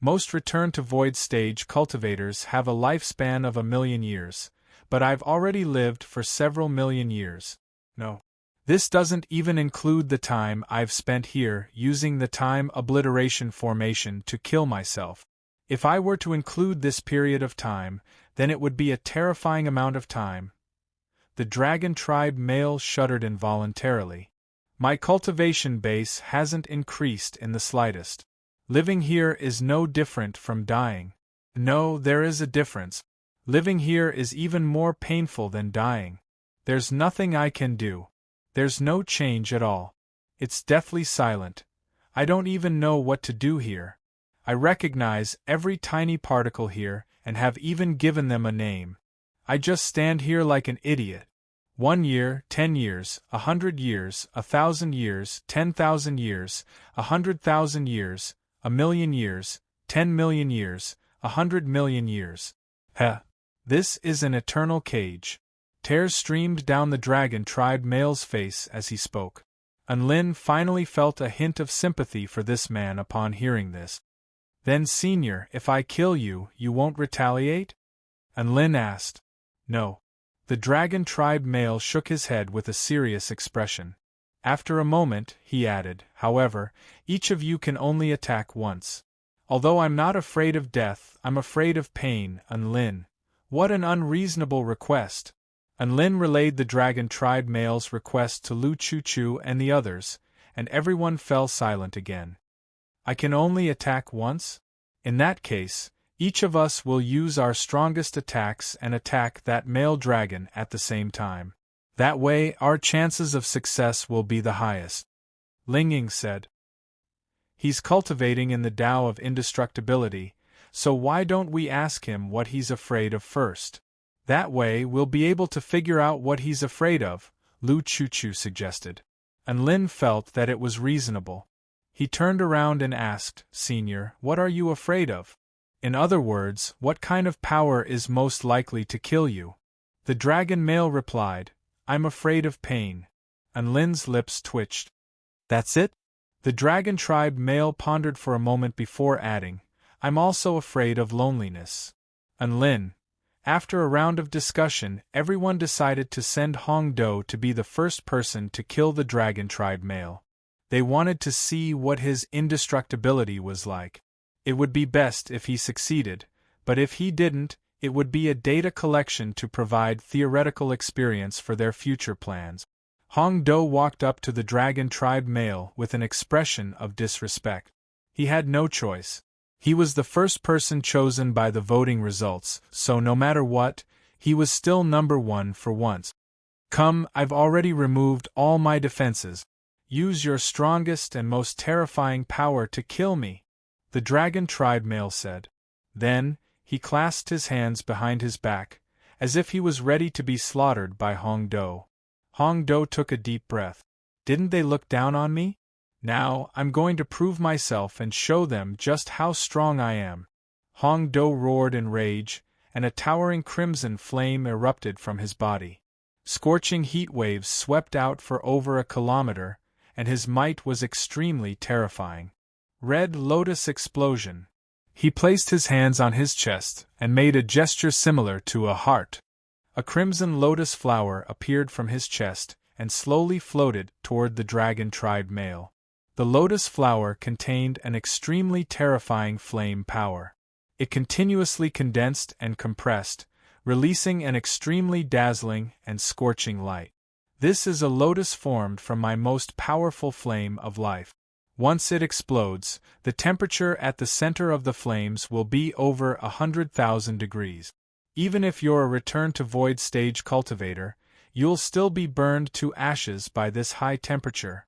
Most return to void stage cultivators have a lifespan of 1,000,000 years, but I've already lived for several million years. No. This doesn't even include the time I've spent here using the time obliteration formation to kill myself. If I were to include this period of time, then it would be a terrifying amount of time. The dragon tribe male shuddered involuntarily. My cultivation base hasn't increased in the slightest. Living here is no different from dying. No, there is a difference. Living here is even more painful than dying. There's nothing I can do. There's no change at all. It's deathly silent. I don't even know what to do here. I recognize every tiny particle here and have even given them a name. I just stand here like an idiot. 1 year, 10 years, 100 years, 1,000 years, 10,000 years, 100,000 years, 1,000,000 years, 10,000,000 years, 100,000,000 years. Heh. This is an eternal cage. Tears streamed down the dragon tribe male's face as he spoke. Unlin finally felt a hint of sympathy for this man upon hearing this. Then, Senior, if I kill you, you won't retaliate? Unlin asked. No. The dragon tribe male shook his head with a serious expression. After a moment, he added, however, each of you can only attack once. Although I'm not afraid of death, I'm afraid of pain, Unlin. What an unreasonable request. Unlin relayed the dragon tribe male's request to Lu Chu and the others, and everyone fell silent again. I can only attack once? In that case, each of us will use our strongest attacks and attack that male dragon at the same time. That way, our chances of success will be the highest. Ling Ying said. He's cultivating in the Tao of indestructibility, so why don't we ask him what he's afraid of first? That way, we'll be able to figure out what he's afraid of, Lu Chu suggested. And Lin felt that it was reasonable. He turned around and asked, Senior, what are you afraid of? In other words, what kind of power is most likely to kill you? The dragon male replied, I'm afraid of pain. And Lin's lips twitched. That's it? The dragon tribe male pondered for a moment before adding, I'm also afraid of loneliness. And Lin. After a round of discussion, everyone decided to send Hong Do to be the first person to kill the dragon tribe male. They wanted to see what his indestructibility was like. It would be best if he succeeded, but if he didn't, it would be a data collection to provide theoretical experience for their future plans. Hong Do walked up to the dragon tribe male with an expression of disrespect. He had no choice. He was the first person chosen by the voting results, so no matter what, he was still number one for once. Come, I've already removed all my defenses. Use your strongest and most terrifying power to kill me, the dragon tribe male said. Then, he clasped his hands behind his back, as if he was ready to be slaughtered by Hong Do. Hong Do took a deep breath. Didn't they look down on me? Now, I'm going to prove myself and show them just how strong I am. Hong Do roared in rage, and a towering crimson flame erupted from his body. Scorching heat waves swept out for over a kilometer, and his might was extremely terrifying. Red Lotus explosion. He placed his hands on his chest and made a gesture similar to a heart. A crimson lotus flower appeared from his chest and slowly floated toward the dragon tribe male. The lotus flower contained an extremely terrifying flame power. It continuously condensed and compressed, releasing an extremely dazzling and scorching light. This is a lotus formed from my most powerful flame of life. Once it explodes, the temperature at the center of the flames will be over 100,000 degrees. Even if you're a return to void stage cultivator, you'll still be burned to ashes by this high temperature,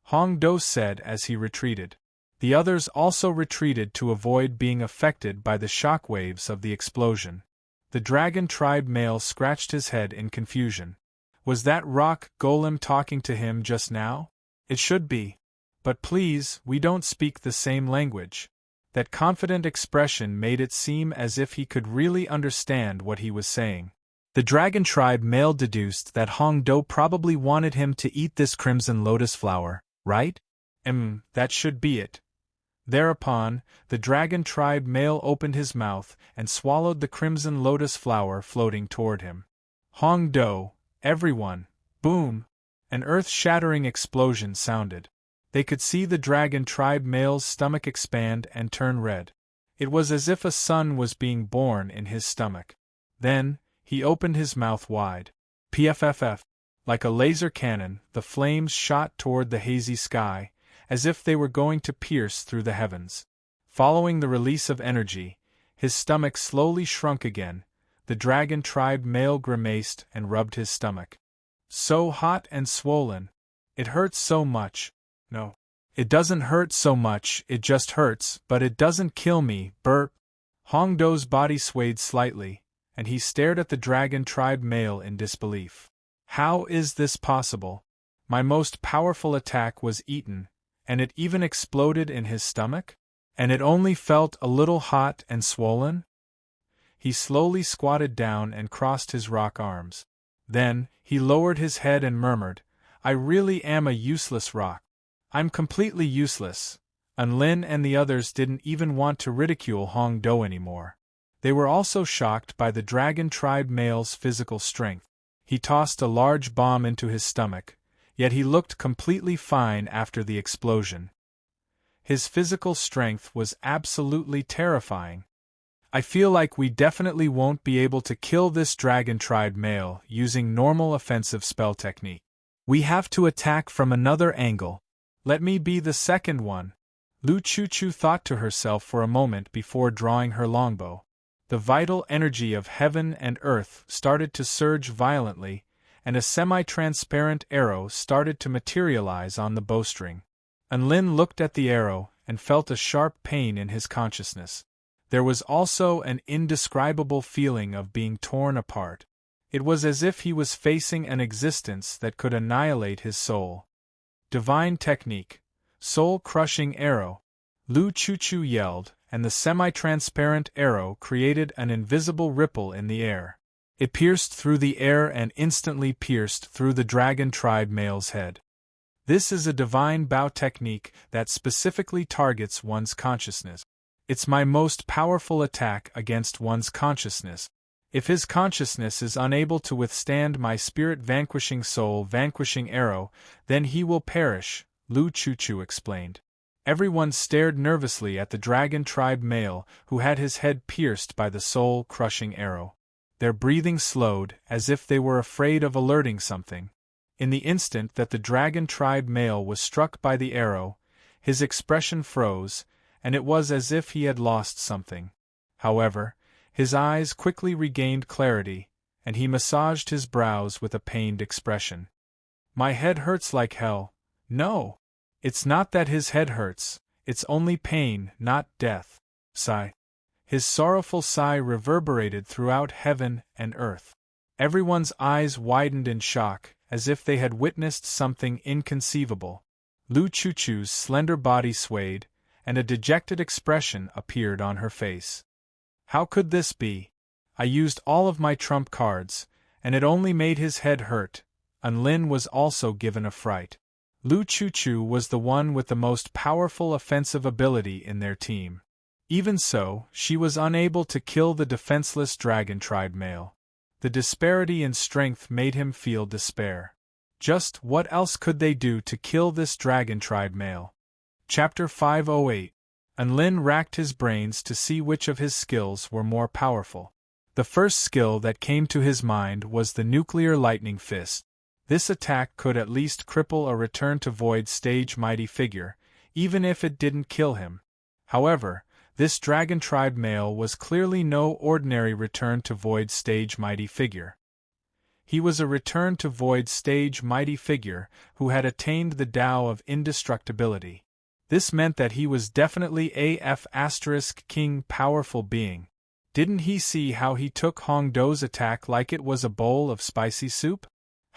Hong Do said as he retreated. The others also retreated to avoid being affected by the shock waves of the explosion. The dragon tribe male scratched his head in confusion. Was that rock golem talking to him just now? It should be. But please, we don't speak the same language. That confident expression made it seem as if he could really understand what he was saying. The dragon tribe male deduced that Hong Do probably wanted him to eat this crimson lotus flower, right? That should be it. Thereupon, the dragon tribe male opened his mouth and swallowed the crimson lotus flower floating toward him. Hong Do, everyone, boom! An earth-shattering explosion sounded. They could see the dragon tribe male's stomach expand and turn red. It was as if a son was being born in his stomach. Then, he opened his mouth wide. Pfff. Like a laser cannon, the flames shot toward the hazy sky, as if they were going to pierce through the heavens. Following the release of energy, his stomach slowly shrunk again. The dragon tribe male grimaced and rubbed his stomach. So hot and swollen. It hurts so much. No. It doesn't hurt so much, it just hurts, but it doesn't kill me, burp. Hong Do's body swayed slightly, and he stared at the dragon tribe male in disbelief. How is this possible? My most powerful attack was eaten, and it even exploded in his stomach? And it only felt a little hot and swollen? He slowly squatted down and crossed his rock arms. Then, he lowered his head and murmured, I really am a useless rock. I'm completely useless. Unlin and the others didn't even want to ridicule Hong Do anymore. They were also shocked by the dragon tribe male's physical strength. He tossed a large bomb into his stomach, yet he looked completely fine after the explosion. His physical strength was absolutely terrifying. I feel like we definitely won't be able to kill this dragon tribe male using normal offensive spell technique. We have to attack from another angle. Let me be the second one. Lu Chuchu thought to herself for a moment before drawing her longbow. The vital energy of heaven and earth started to surge violently, and a semi-transparent arrow started to materialize on the bowstring. Unlin looked at the arrow and felt a sharp pain in his consciousness. There was also an indescribable feeling of being torn apart. It was as if he was facing an existence that could annihilate his soul. Divine technique, soul-crushing arrow. Lu Chuchu yelled, and the semi-transparent arrow created an invisible ripple in the air. It pierced through the air and instantly pierced through the dragon tribe male's head. This is a divine bow technique that specifically targets one's consciousness. It's my most powerful attack against one's consciousness. If his consciousness is unable to withstand my spirit-vanquishing soul-vanquishing arrow, then he will perish, Lu Chuchu explained. Everyone stared nervously at the dragon tribe male who had his head pierced by the soul-crushing arrow. Their breathing slowed, as if they were afraid of alerting something. In the instant that the dragon tribe male was struck by the arrow, his expression froze, and it was as if he had lost something. However, his eyes quickly regained clarity, and he massaged his brows with a pained expression. My head hurts like hell. No! It's not that his head hurts, it's only pain, not death. Sigh. His sorrowful sigh reverberated throughout heaven and earth. Everyone's eyes widened in shock, as if they had witnessed something inconceivable. Lu Chuchu's slender body swayed, and a dejected expression appeared on her face. How could this be? I used all of my trump cards, and it only made his head hurt. Unlin was also given a fright. Lu Chuchu was the one with the most powerful offensive ability in their team. Even so, she was unable to kill the defenseless dragon tribe male. The disparity in strength made him feel despair. Just what else could they do to kill this dragon tribe male? Chapter 508. Unlin racked his brains to see which of his skills were more powerful. The first skill that came to his mind was the nuclear lightning fist. This attack could at least cripple a return-to-void stage mighty figure, even if it didn't kill him. However, this dragon tribe male was clearly no ordinary return-to-void stage mighty figure. He was a return-to-void stage mighty figure who had attained the Tao of indestructibility. This meant that he was definitely king powerful being. Didn't he see how he took Hong Do's attack like it was a bowl of spicy soup?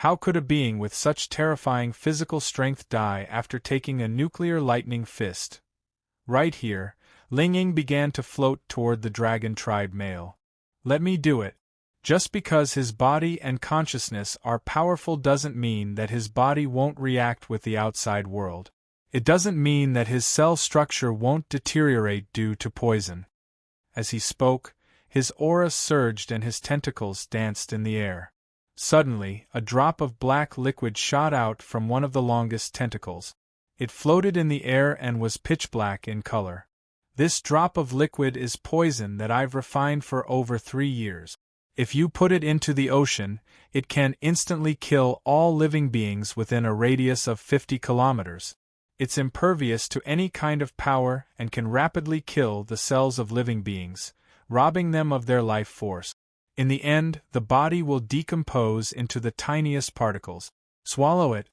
How could a being with such terrifying physical strength die after taking a nuclear lightning fist? Right here, Ling Ying began to float toward the dragon tribe male. Let me do it. Just because his body and consciousness are powerful doesn't mean that his body won't react with the outside world. It doesn't mean that his cell structure won't deteriorate due to poison. As he spoke, his aura surged and his tentacles danced in the air. Suddenly, a drop of black liquid shot out from one of the longest tentacles. It floated in the air and was pitch black in color. This drop of liquid is poison that I've refined for over 3 years. If you put it into the ocean, it can instantly kill all living beings within a radius of 50 kilometers. It's impervious to any kind of power and can rapidly kill the cells of living beings, robbing them of their life force. In the end, the body will decompose into the tiniest particles. Swallow it.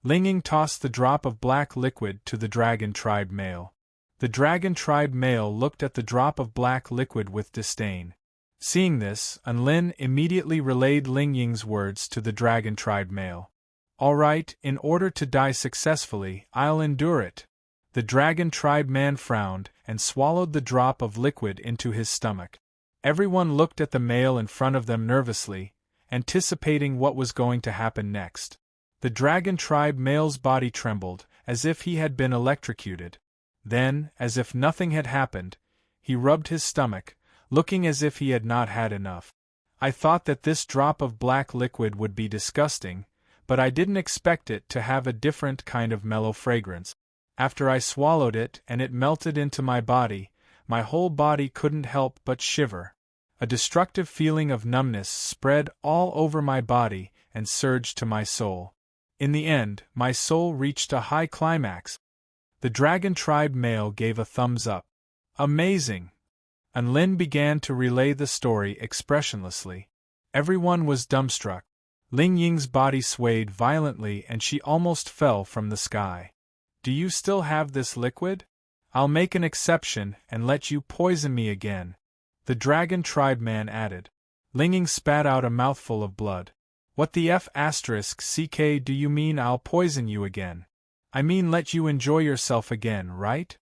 Ling Ying tossed the drop of black liquid to the dragon tribe male. The dragon tribe male looked at the drop of black liquid with disdain. Seeing this, Anlin immediately relayed Ling Ying's words to the dragon tribe male. All right, in order to die successfully, I'll endure it. The dragon tribe man frowned and swallowed the drop of liquid into his stomach. Everyone looked at the male in front of them nervously, anticipating what was going to happen next. The dragon tribe male's body trembled, as if he had been electrocuted. Then, as if nothing had happened, he rubbed his stomach, looking as if he had not had enough. I thought that this drop of black liquid would be disgusting, but I didn't expect it to have a different kind of mellow fragrance. After I swallowed it and it melted into my body, my whole body couldn't help but shiver. A destructive feeling of numbness spread all over my body and surged to my soul. In the end, my soul reached a high climax. The dragon tribe male gave a thumbs up. Amazing! Anlin began to relay the story expressionlessly. Everyone was dumbstruck. Ling Ying's body swayed violently and she almost fell from the sky. Do you still have this liquid? I'll make an exception and let you poison me again, the dragon tribe man added. Ling Ying spat out a mouthful of blood. What the F***ck do you mean I'll poison you again? I mean let you enjoy yourself again, right?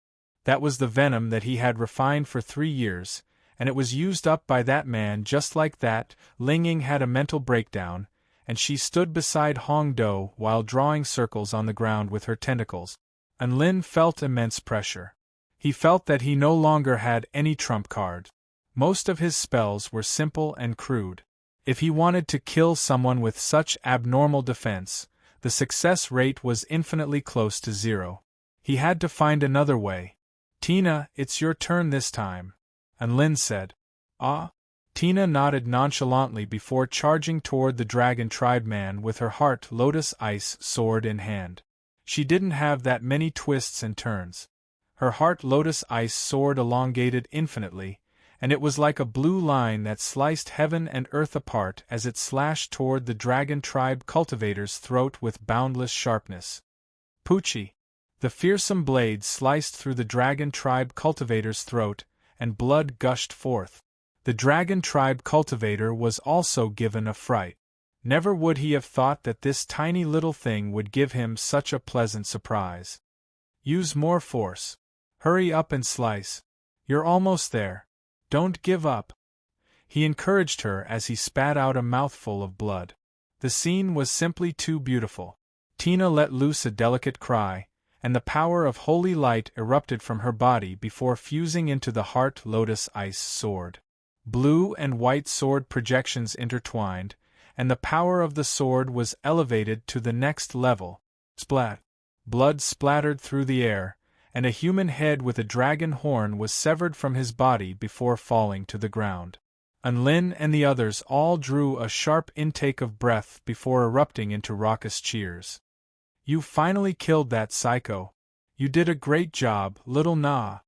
That was the venom that he had refined for 3 years, and it was used up by that man just like that. Ling Ying had a mental breakdown, and she stood beside Hong Do while drawing circles on the ground with her tentacles. Anlin felt immense pressure. He felt that he no longer had any trump card. Most of his spells were simple and crude. If he wanted to kill someone with such abnormal defense, the success rate was infinitely close to 0. He had to find another way. Tina, it's your turn this time, Anlin said. Ah? Tina nodded nonchalantly before charging toward the dragon tribe man with her heart lotus ice sword in hand. She didn't have that many twists and turns. Her heart lotus ice sword elongated infinitely, and it was like a blue line that sliced heaven and earth apart as it slashed toward the dragon tribe cultivator's throat with boundless sharpness. Poochie! The fearsome blade sliced through the dragon tribe cultivator's throat, and blood gushed forth. The dragon tribe cultivator was also given a fright. Never would he have thought that this tiny little thing would give him such a pleasant surprise. Use more force. Hurry up and slice. You're almost there. Don't give up. He encouraged her as he spat out a mouthful of blood. The scene was simply too beautiful. Tina let loose a delicate cry, and the power of holy light erupted from her body before fusing into the heart lotus ice sword. Blue and white sword projections intertwined, and the power of the sword was elevated to the next level. Splat! Blood splattered through the air, and a human head with a dragon horn was severed from his body before falling to the ground. Anlin and the others all drew a sharp intake of breath before erupting into raucous cheers. You finally killed that psycho. You did a great job, little Na.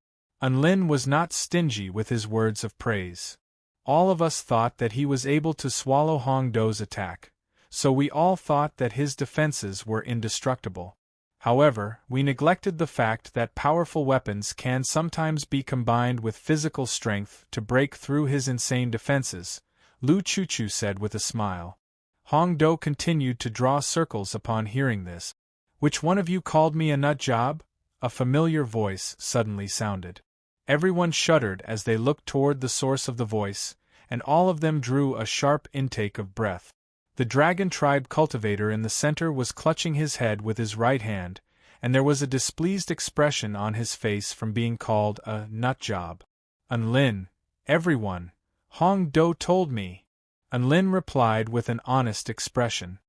Anlin was not stingy with his words of praise. All of us thought that he was able to swallow Hong Do's attack, so we all thought that his defenses were indestructible. However, we neglected the fact that powerful weapons can sometimes be combined with physical strength to break through his insane defenses, Lu Chuchu said with a smile. Hong Do continued to draw circles upon hearing this. Which one of you called me a nut job? A familiar voice suddenly sounded. Everyone shuddered as they looked toward the source of the voice, and all of them drew a sharp intake of breath. The dragon tribe cultivator in the center was clutching his head with his right hand, and there was a displeased expression on his face from being called a nut job. Unlin, everyone, Hong Do told me. Unlin replied with an honest expression.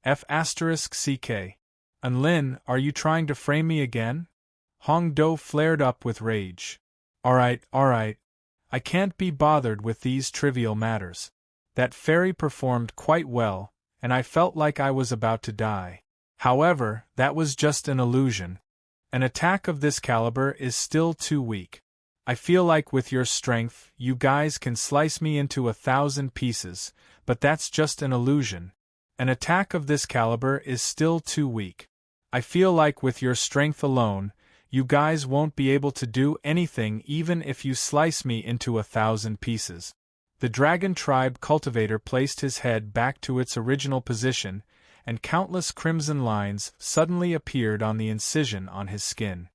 F***ck. Unlin, are you trying to frame me again? Hong Do flared up with rage. Alright. I can't be bothered with these trivial matters. That fairy performed quite well, and I felt like I was about to die. However, that was just an illusion. An attack of this caliber is still too weak. I feel like with your strength, you guys can slice me into 1,000 pieces, but that's just an illusion. An attack of this caliber is still too weak. I feel like with your strength alone, you guys won't be able to do anything even if you slice me into 1,000 pieces. The dragon tribe cultivator placed his head back to its original position, and countless crimson lines suddenly appeared on the incision on his skin.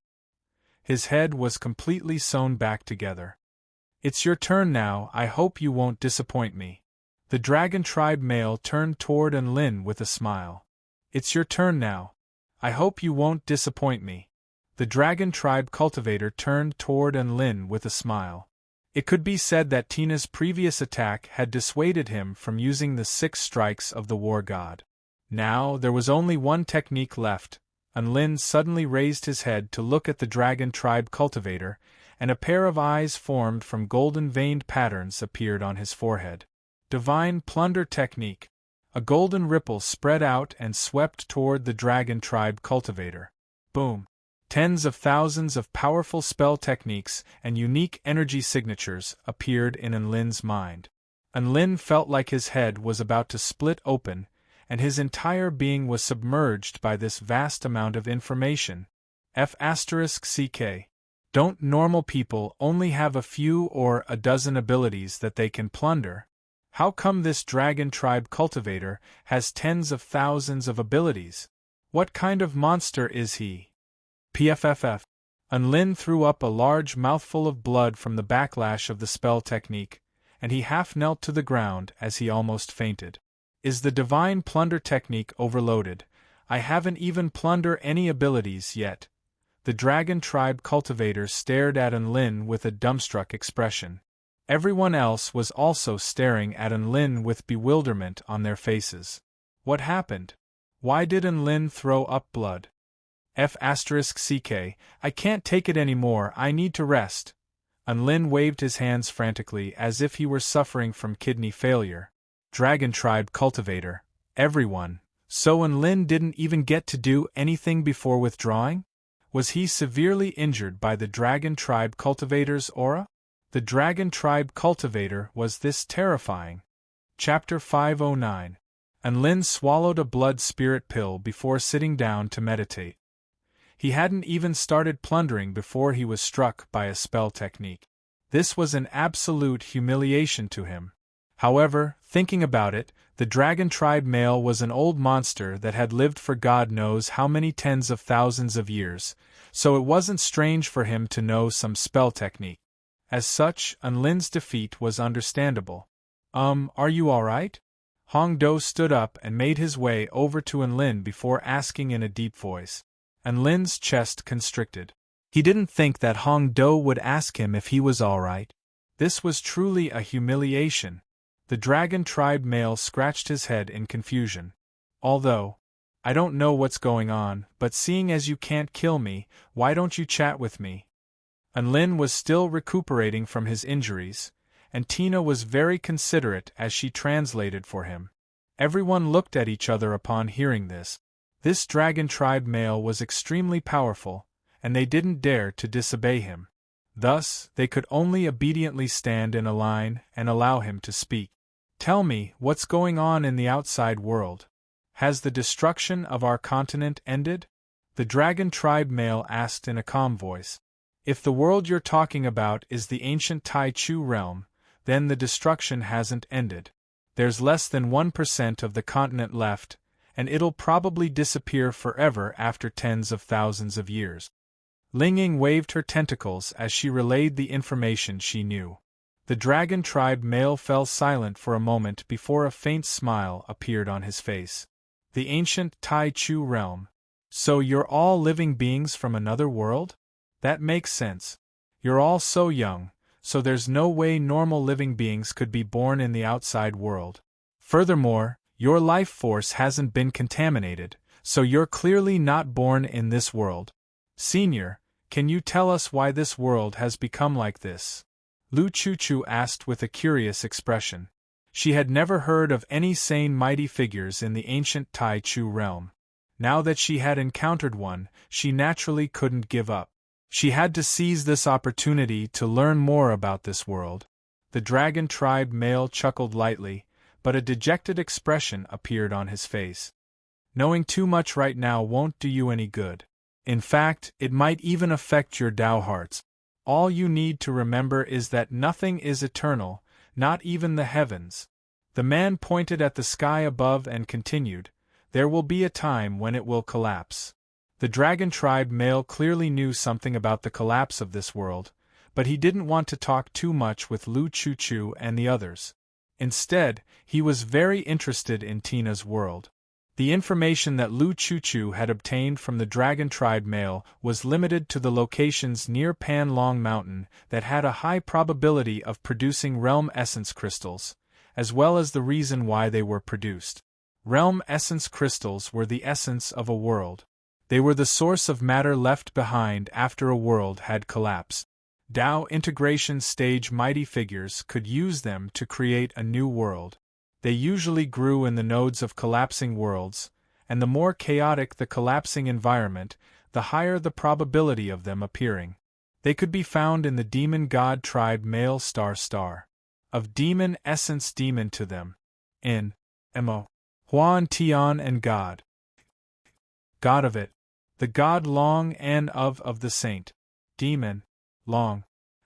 His head was completely sewn back together. It's your turn now, I hope you won't disappoint me. The dragon tribe male turned toward Enlin with a smile. It's your turn now. I hope you won't disappoint me. The dragon tribe cultivator turned toward Enlin with a smile. It could be said that Tina's previous attack had dissuaded him from using the 6 strikes of the war god. Now, there was only one technique left. Enlin suddenly raised his head to look at the dragon tribe cultivator, and a pair of eyes formed from golden-veined patterns appeared on his forehead. Divine Plunder Technique. A golden ripple spread out and swept toward the dragon tribe cultivator. Boom. Tens of thousands of powerful spell techniques and unique energy signatures appeared in Enlin's mind. Enlin felt like his head was about to split open, and his entire being was submerged by this vast amount of information. F***ck. Don't normal people only have a few or a dozen abilities that they can plunder? How come this dragon tribe cultivator has tens of thousands of abilities? What kind of monster is he? PFFF. Enlin threw up a large mouthful of blood from the backlash of the spell technique, and he half knelt to the ground as he almost fainted. Is the Divine Plunder Technique overloaded? I haven't even plundered any abilities yet. The dragon tribe cultivator stared at Enlin with a dumbstruck expression. Everyone else was also staring at Enlin with bewilderment on their faces. What happened? Why did Enlin throw up blood? F***ck. I can't take it anymore, I need to rest. Enlin waved his hands frantically as if he were suffering from kidney failure. Dragon tribe cultivator. Everyone. So Enlin didn't even get to do anything before withdrawing? Was he severely injured by the dragon tribe cultivator's aura? The dragon tribe cultivator was this terrifying. Chapter 509. Enlin swallowed a blood spirit pill before sitting down to meditate. He hadn't even started plundering before he was struck by a spell technique. This was an absolute humiliation to him. However, thinking about it, the dragon tribe male was an old monster that had lived for God knows how many tens of thousands of years, so it wasn't strange for him to know some spell technique. As such, Enlin's defeat was understandable. Are you alright? Hong Do stood up and made his way over to Enlin before asking in a deep voice. Enlin's chest constricted. He didn't think that Hong Do would ask him if he was alright. This was truly a humiliation. The dragon tribe male scratched his head in confusion. Although, I don't know what's going on, but seeing as you can't kill me, why don't you chat with me? Enlin was still recuperating from his injuries, and Tina was very considerate as she translated for him. Everyone looked at each other upon hearing this. This dragon tribe male was extremely powerful, and they didn't dare to disobey him. Thus, they could only obediently stand in a line and allow him to speak. Tell me, what's going on in the outside world? Has the destruction of our continent ended? The dragon tribe male asked in a calm voice. If the world you're talking about is the ancient Tai Chu realm, then the destruction hasn't ended. There's less than 1% of the continent left, and it'll probably disappear forever after tens of thousands of years. Ling Ying waved her tentacles as she relayed the information she knew. The dragon tribe male fell silent for a moment before a faint smile appeared on his face. The ancient Tai Chu realm. So you're all living beings from another world? That makes sense. You're all so young, so there's no way normal living beings could be born in the outside world. Furthermore, your life force hasn't been contaminated, so you're clearly not born in this world. Senior, can you tell us why this world has become like this? Lu Chuchu asked with a curious expression. She had never heard of any sane mighty figures in the ancient Tai Chu realm. Now that she had encountered one, she naturally couldn't give up. She had to seize this opportunity to learn more about this world. The dragon tribe male chuckled lightly, but a dejected expression appeared on his face. Knowing too much right now won't do you any good. In fact, it might even affect your Tao hearts. All you need to remember is that nothing is eternal, not even the heavens. The man pointed at the sky above and continued, there will be a time when it will collapse. The dragon tribe male clearly knew something about the collapse of this world, but he didn't want to talk too much with Lu Chuchu and the others. Instead, he was very interested in Tina's world. The information that Lu Chuchu had obtained from the dragon tribe male was limited to the locations near Pan Long Mountain that had a high probability of producing realm essence crystals, as well as the reason why they were produced. Realm essence crystals were the essence of a world. They were the source of matter left behind after a world had collapsed. Tao integration stage mighty figures could use them to create a new world. They usually grew in the nodes of collapsing worlds, and the more chaotic the collapsing environment, the higher the probability of them appearing. They could be found in the demon god tribe male star. Of demon essence demon to them. In Mo. Huan Tian and God. God of it. The god long and of the saint. Demon. Long.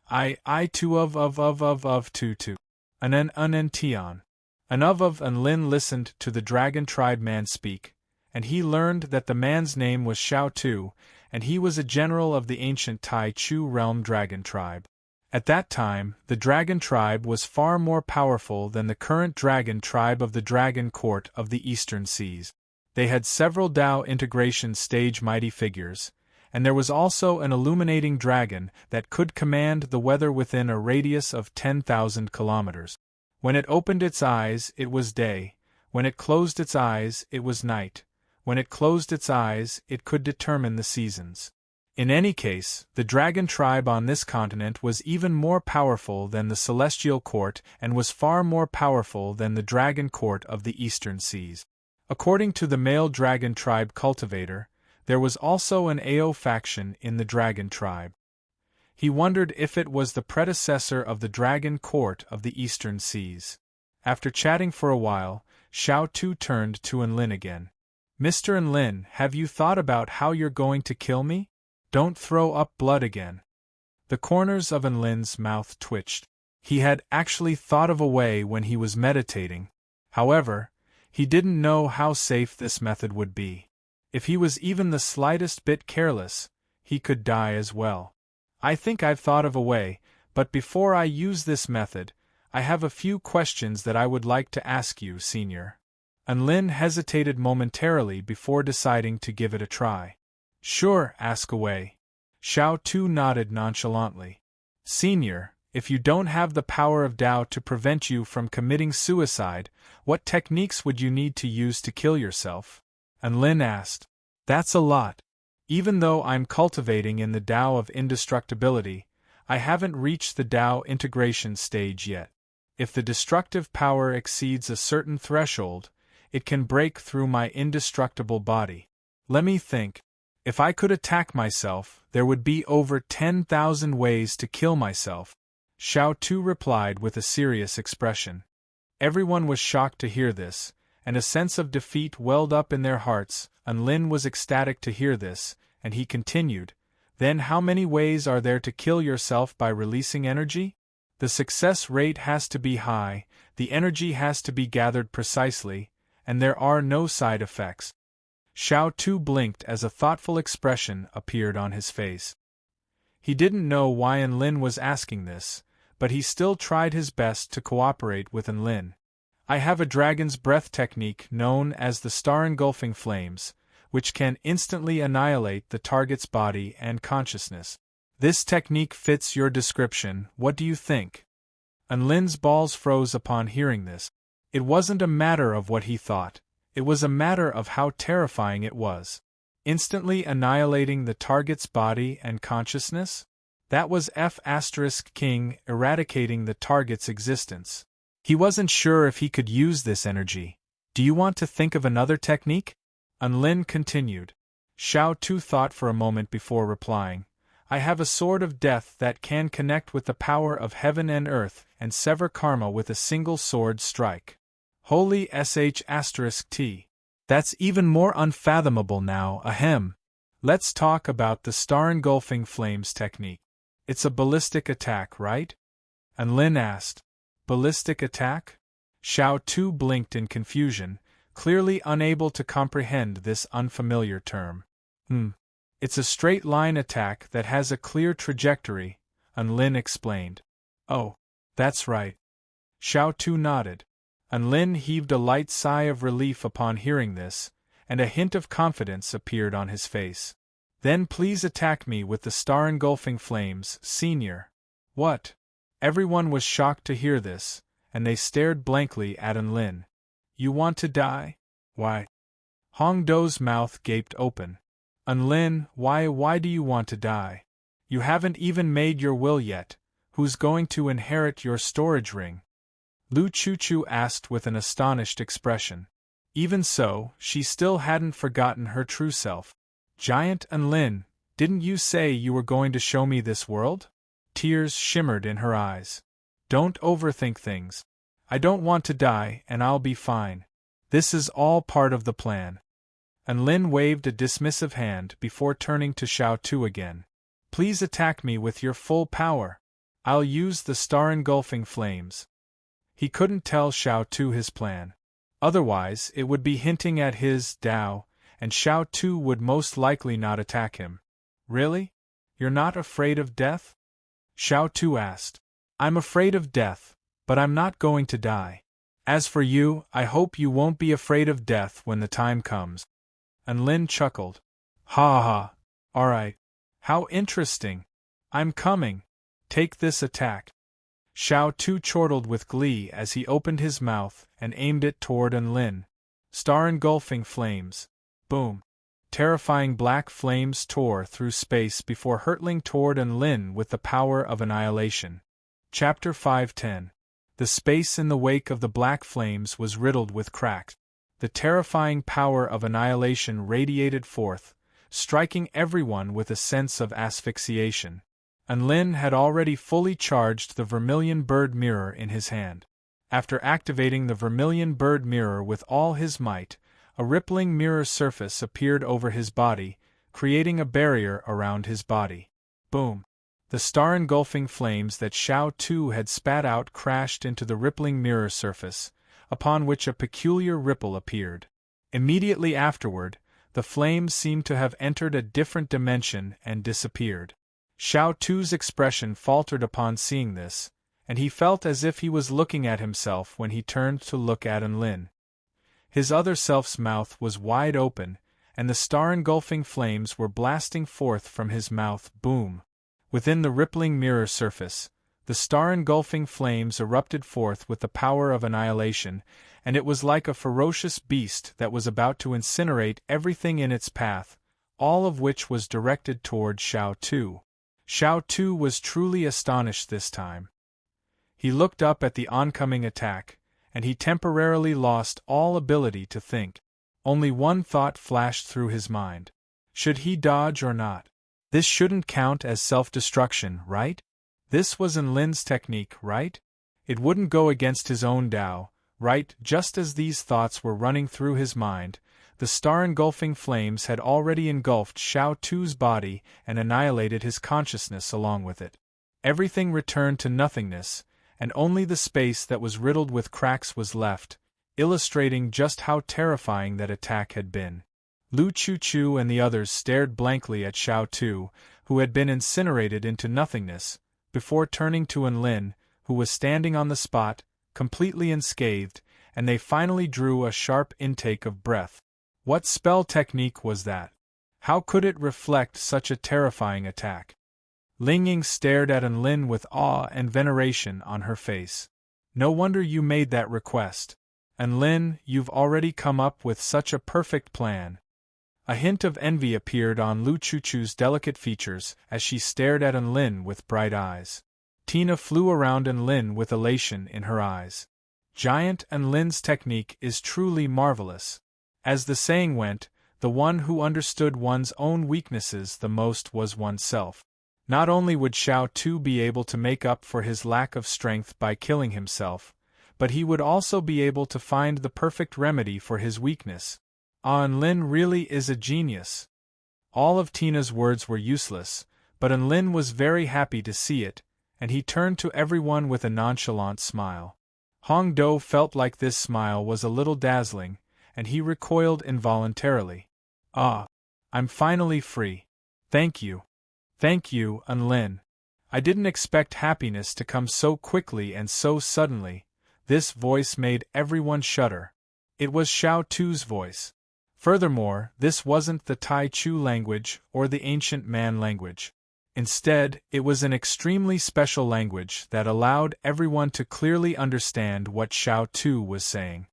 I two of two. An Tian. An of and Lin listened to the dragon tribe man speak, and he learned that the man's name was Xiao Tu, and he was a general of the ancient Tai Chu realm dragon tribe. At that time, the dragon tribe was far more powerful than the current dragon tribe of the dragon court of the eastern seas. They had several Tao integration stage mighty figures, and there was also an illuminating dragon that could command the weather within a radius of 10,000 kilometers. When it opened its eyes, it was day. When it closed its eyes, it was night. When it closed its eyes, it could determine the seasons. In any case, the dragon tribe on this continent was even more powerful than the celestial court and was far more powerful than the dragon court of the eastern seas. According to the male dragon tribe Cultivator, there was also an Ao faction in the dragon tribe. He wondered if it was the predecessor of the dragon court of the eastern seas. After chatting for a while, Xiao Tu turned to Enlin again. Mr. Enlin, have you thought about how you're going to kill me? Don't throw up blood again. The corners of Enlin's mouth twitched. He had actually thought of a way when he was meditating. However, he didn't know how safe this method would be. If he was even the slightest bit careless, he could die as well. I think I've thought of a way, but before I use this method, I have a few questions that I would like to ask you, Senior. Enlin hesitated momentarily before deciding to give it a try. Sure, ask away. Xiao Tu nodded nonchalantly. Senior, if you don't have the power of Tao to prevent you from committing suicide, what techniques would you need to use to kill yourself? Enlin asked. That's a lot. Even though I'm cultivating in the Tao of indestructibility, I haven't reached the Tao integration stage yet. If the destructive power exceeds a certain threshold, it can break through my indestructible body. Let me think. If I could attack myself, there would be over 10,000 ways to kill myself. Xiao Tu replied with a serious expression. Everyone was shocked to hear this, and a sense of defeat welled up in their hearts. Enlin was ecstatic to hear this, and he continued, Then how many ways are there to kill yourself by releasing energy? The success rate has to be high, the energy has to be gathered precisely, and there are no side effects. Xiao Tu blinked as a thoughtful expression appeared on his face. He didn't know why Enlin was asking this, but he still tried his best to cooperate with Enlin. I have a dragon's breath technique known as the star-engulfing flames, which can instantly annihilate the target's body and consciousness. This technique fits your description, what do you think? Enlin's balls froze upon hearing this. It wasn't a matter of what he thought, it was a matter of how terrifying it was. Instantly annihilating the target's body and consciousness? That was F*King eradicating the target's existence. He wasn't sure if he could use this energy. Do you want to think of another technique? Enlin continued. Xiao Tu thought for a moment before replying. I have a sword of death that can connect with the power of heaven and earth and sever karma with a single sword strike. Holy sh*t. That's even more unfathomable now, ahem. Let's talk about the star-engulfing flames technique. It's a ballistic attack, right? Enlin asked. Ballistic attack? Xiao Tu blinked in confusion, clearly unable to comprehend this unfamiliar term. It's a straight-line attack that has a clear trajectory, Enlin explained. Oh, that's right. Xiao Tu nodded. Enlin heaved a light sigh of relief upon hearing this, and a hint of confidence appeared on his face. Then please attack me with the star-engulfing flames, senior. What? Everyone was shocked to hear this, and they stared blankly at Enlin. You want to die? Why? Hong Do's mouth gaped open. Enlin, why do you want to die? You haven't even made your will yet. Who's going to inherit your storage ring? Lu Chuchu asked with an astonished expression. Even so, she still hadn't forgotten her true self. Giant Enlin, didn't you say you were going to show me this world? Tears shimmered in her eyes. Don't overthink things. I don't want to die, and I'll be fine. This is all part of the plan. Enlin waved a dismissive hand before turning to Xiao Tu again. Please attack me with your full power. I'll use the star-engulfing flames. He couldn't tell Xiao Tu his plan. Otherwise, it would be hinting at his Dao, and Xiao Tu would most likely not attack him. Really? You're not afraid of death? Xiao Tu asked. I'm afraid of death, but I'm not going to die. As for you, I hope you won't be afraid of death when the time comes. Enlin chuckled. Ha ha. All right. How interesting. I'm coming. Take this attack. Xiao Tu chortled with glee as he opened his mouth and aimed it toward Enlin. Star-engulfing flames. Boom. Terrifying black flames tore through space before hurtling toward Enlin with the power of annihilation. Chapter 510. The space in the wake of the black flames was riddled with cracks. The terrifying power of annihilation radiated forth, striking everyone with a sense of asphyxiation. Enlin had already fully charged the vermilion bird mirror in his hand. After activating the vermilion bird mirror with all his might, a rippling mirror surface appeared over his body, creating a barrier around his body. Boom! The star-engulfing flames that Xiao Tu had spat out crashed into the rippling mirror surface, upon which a peculiar ripple appeared. Immediately afterward, the flames seemed to have entered a different dimension and disappeared. Xiao Tu's expression faltered upon seeing this, and he felt as if he was looking at himself when he turned to look at Enlin. His other self's mouth was wide open, and the star-engulfing flames were blasting forth from his mouth. Boom! Within the rippling mirror surface, the star-engulfing flames erupted forth with the power of annihilation, and it was like a ferocious beast that was about to incinerate everything in its path, all of which was directed toward Xiao Tu. Xiao Tu was truly astonished this time. He looked up at the oncoming attack, and he temporarily lost all ability to think. Only one thought flashed through his mind. Should he dodge or not? This shouldn't count as self-destruction, right? This was Enlin's technique, right? It wouldn't go against his own Dao, right? Just as these thoughts were running through his mind, the star-engulfing flames had already engulfed Xiao Tu's body and annihilated his consciousness along with it. Everything returned to nothingness, and only the space that was riddled with cracks was left, illustrating just how terrifying that attack had been. Lu Chu and the others stared blankly at Xiao Tu, who had been incinerated into nothingness, before turning to Enlin, who was standing on the spot, completely unscathed, and they finally drew a sharp intake of breath. What spell technique was that? How could it reflect such a terrifying attack? Ling Ying stared at Enlin with awe and veneration on her face. No wonder you made that request. Enlin, you've already come up with such a perfect plan. A hint of envy appeared on Lu Chuchu's delicate features as she stared at Enlin with bright eyes. Tina flew around Enlin with elation in her eyes. Giant Enlin's technique is truly marvelous. As the saying went, the one who understood one's own weaknesses the most was oneself. Not only would Xiao Tu be able to make up for his lack of strength by killing himself, but he would also be able to find the perfect remedy for his weakness. Enlin really is a genius. All of Tina's words were useless, but Enlin was very happy to see it, and he turned to everyone with a nonchalant smile. Hong Do felt like this smile was a little dazzling, and he recoiled involuntarily. Ah, I'm finally free. Thank you. Thank you, Enlin. I didn't expect happiness to come so quickly and so suddenly. This voice made everyone shudder. It was Xiao Tu's voice. Furthermore, this wasn't the Tai Chu language or the ancient man language. Instead, it was an extremely special language that allowed everyone to clearly understand what Xiao Tu was saying.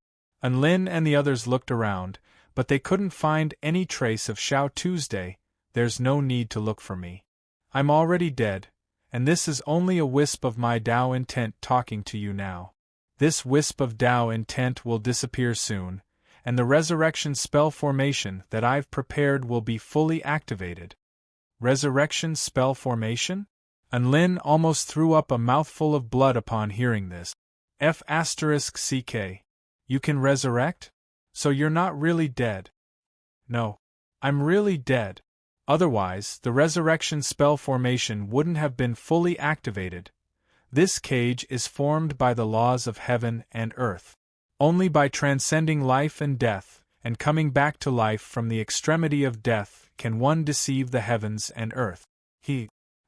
Enlin and the others looked around, but they couldn't find any trace of Xiao Tu's day. There's no need to look for me. I'm already dead, and this is only a wisp of my Tao intent talking to you now. This wisp of Tao intent will disappear soon, and the resurrection spell formation that I've prepared will be fully activated. Resurrection spell formation? Enlin almost threw up a mouthful of blood upon hearing this. F***CK. You can resurrect? So you're not really dead? No. I'm really dead. Otherwise, the resurrection spell formation wouldn't have been fully activated. This cage is formed by the laws of heaven and earth. Only by transcending life and death, and coming back to life from the extremity of death, can one deceive the heavens and earth.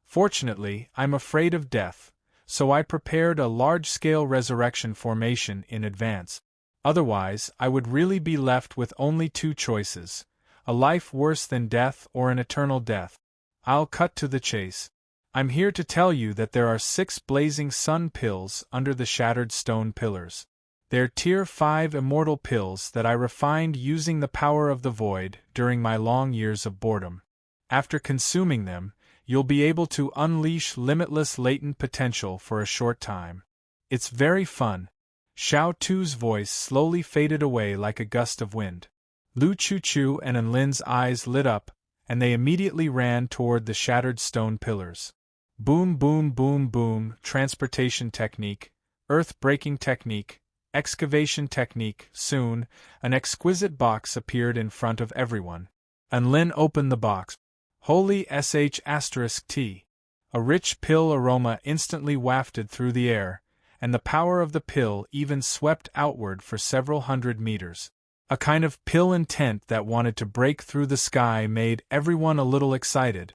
Fortunately, I'm afraid of death, so I prepared a large-scale resurrection formation in advance. Otherwise, I would really be left with only two choices: a life worse than death or an eternal death. I'll cut to the chase. I'm here to tell you that there are 6 blazing sun pills under the shattered stone pillars. They're Tier 5 immortal pills that I refined using the power of the void during my long years of boredom. After consuming them, you'll be able to unleash limitless latent potential for a short time. It's very fun. Xiao Tu's voice slowly faded away like a gust of wind. Lu Chu and Enlin's eyes lit up, and they immediately ran toward the shattered stone pillars. Boom boom boom boom, transportation technique, earth-breaking technique, excavation technique. Soon, an exquisite box appeared in front of everyone. Enlin opened the box. Holy sh**t. A rich pill aroma instantly wafted through the air, and the power of the pill even swept outward for several hundred meters. A kind of pill intent that wanted to break through the sky made everyone a little excited.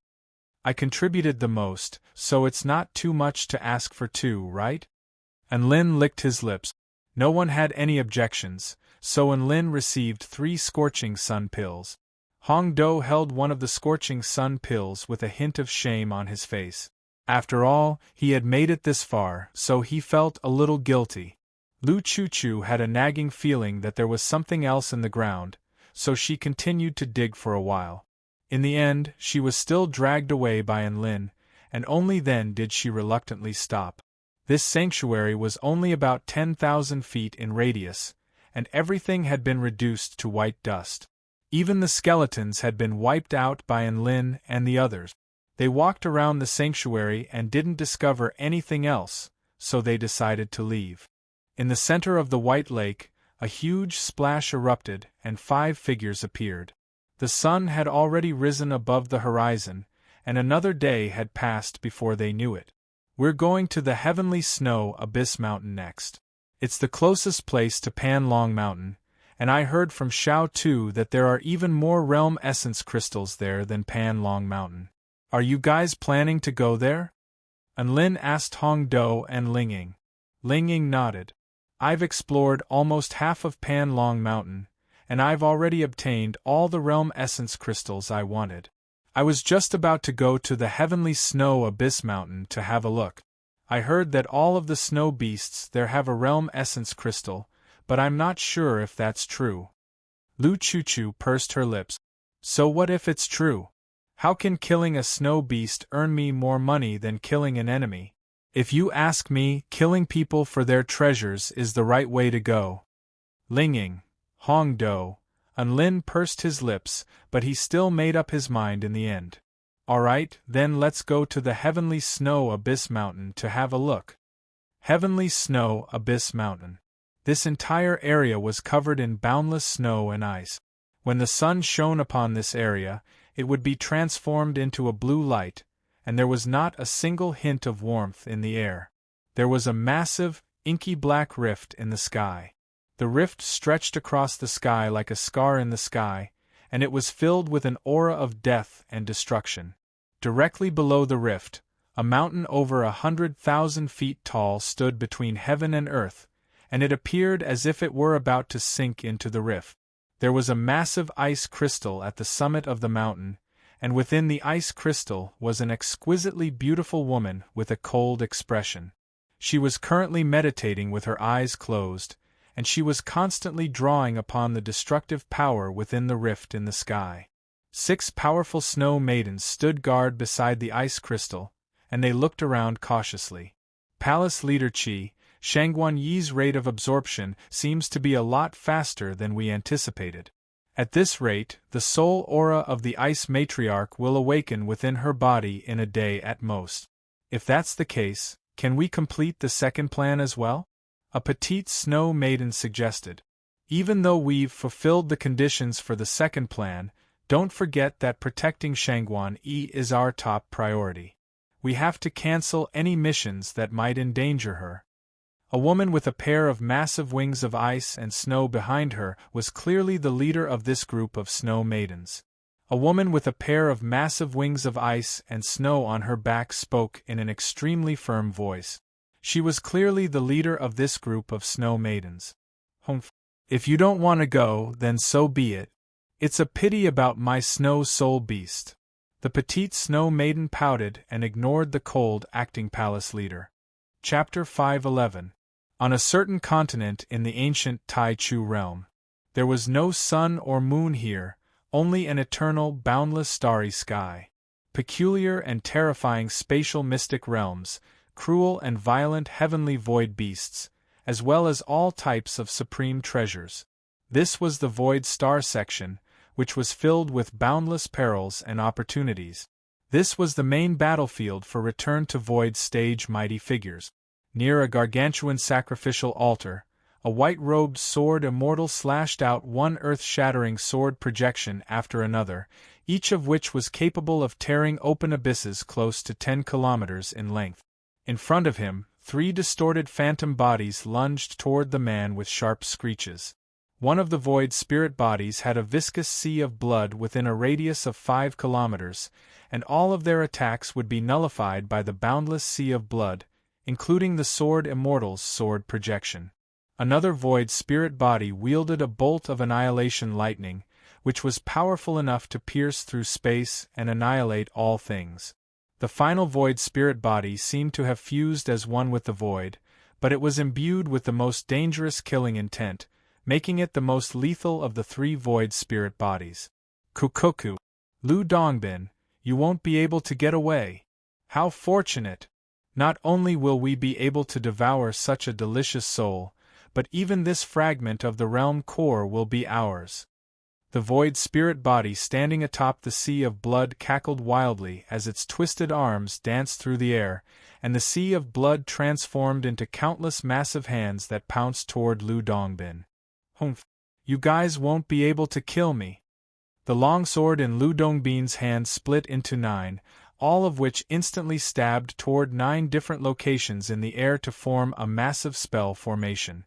I contributed the most, so it's not too much to ask for two, right? Enlin licked his lips. No one had any objections, so Enlin received 3 scorching sun pills. Hong Do held one of the scorching sun pills with a hint of shame on his face. After all, he had made it this far, so he felt a little guilty. Lu Chu had a nagging feeling that there was something else in the ground, so she continued to dig for a while. In the end, she was still dragged away by Enlin, and only then did she reluctantly stop. This sanctuary was only about 10,000 feet in radius, and everything had been reduced to white dust. Even the skeletons had been wiped out by Enlin and the others. They walked around the sanctuary and didn't discover anything else, so they decided to leave. In the center of the white lake, a huge splash erupted and 5 figures appeared. The sun had already risen above the horizon, and another day had passed before they knew it. We're going to the Heavenly Snow Abyss Mountain next. It's the closest place to Panlong Mountain, and I heard from Xiao Tu that there are even more realm essence crystals there than Panlong Mountain. Are you guys planning to go there? Anlin asked Hong Do and Linging. Linging nodded. I've explored almost half of Panlong Mountain, and I've already obtained all the realm essence crystals I wanted. I was just about to go to the Heavenly Snow Abyss Mountain to have a look. I heard that all of the snow beasts there have a realm essence crystal, but I'm not sure if that's true. Lu Chuchu pursed her lips. So what if it's true? How can killing a snow beast earn me more money than killing an enemy? If you ask me, killing people for their treasures is the right way to go. Linging, Hong Do, and Lin pursed his lips, but he still made up his mind in the end. Alright, then let's go to the Heavenly Snow Abyss Mountain to have a look. Heavenly Snow Abyss Mountain. This entire area was covered in boundless snow and ice. When the sun shone upon this area, it would be transformed into a blue light, and there was not a single hint of warmth in the air. There was a massive, inky black rift in the sky. The rift stretched across the sky like a scar in the sky, and it was filled with an aura of death and destruction. Directly below the rift, a mountain over 100,000 feet tall stood between heaven and earth, and it appeared as if it were about to sink into the rift. There was a massive ice crystal at the summit of the mountain, and within the ice crystal was an exquisitely beautiful woman with a cold expression. She was currently meditating with her eyes closed, and she was constantly drawing upon the destructive power within the rift in the sky. 6 powerful snow maidens stood guard beside the ice crystal, and they looked around cautiously. Palace leader Qi, Shangguan Yi's rate of absorption seems to be a lot faster than we anticipated. At this rate, the soul aura of the ice matriarch will awaken within her body in a day at most. If that's the case, can we complete the second plan as well? A petite snow maiden suggested. Even though we've fulfilled the conditions for the second plan, don't forget that protecting Shangguan Yi is our top priority. We have to cancel any missions that might endanger her. A woman with a pair of massive wings of ice and snow behind her was clearly the leader of this group of snow maidens. A woman with a pair of massive wings of ice and snow on her back spoke in an extremely firm voice. She was clearly the leader of this group of snow maidens. Humph. If you don't want to go, then so be it. It's a pity about my snow soul beast. The petite snow maiden pouted and ignored the cold acting palace leader. Chapter 511. On a certain continent in the ancient Tai Chu realm. There was no sun or moon here, only an eternal, boundless starry sky. Peculiar and terrifying spatial mystic realms, cruel and violent heavenly void beasts, as well as all types of supreme treasures. This was the void star section, which was filled with boundless perils and opportunities. This was the main battlefield for Return to Void stage mighty figures. Near a gargantuan sacrificial altar, a white-robed sword immortal slashed out one earth-shattering sword projection after another, each of which was capable of tearing open abysses close to 10 kilometers in length. In front of him, 3 distorted phantom bodies lunged toward the man with sharp screeches. One of the void spirit bodies had a viscous sea of blood within a radius of 5 kilometers, and all of their attacks would be nullified by the boundless sea of blood, including the Sword Immortal's sword projection. Another void spirit body wielded a bolt of annihilation lightning, which was powerful enough to pierce through space and annihilate all things. The final void spirit body seemed to have fused as one with the void, but it was imbued with the most dangerous killing intent, making it the most lethal of the 3 void spirit bodies. Kukoku, Lu Dongbin, you won't be able to get away. How fortunate! Not only will we be able to devour such a delicious soul, but even this fragment of the realm core will be ours. The void spirit body standing atop the sea of blood cackled wildly as its twisted arms danced through the air, and the sea of blood transformed into countless massive hands that pounced toward Lu Dongbin. Humph! You guys won't be able to kill me. The longsword in Lu Dongbin's hand split into 9, all of which instantly stabbed toward 9 different locations in the air to form a massive spell formation.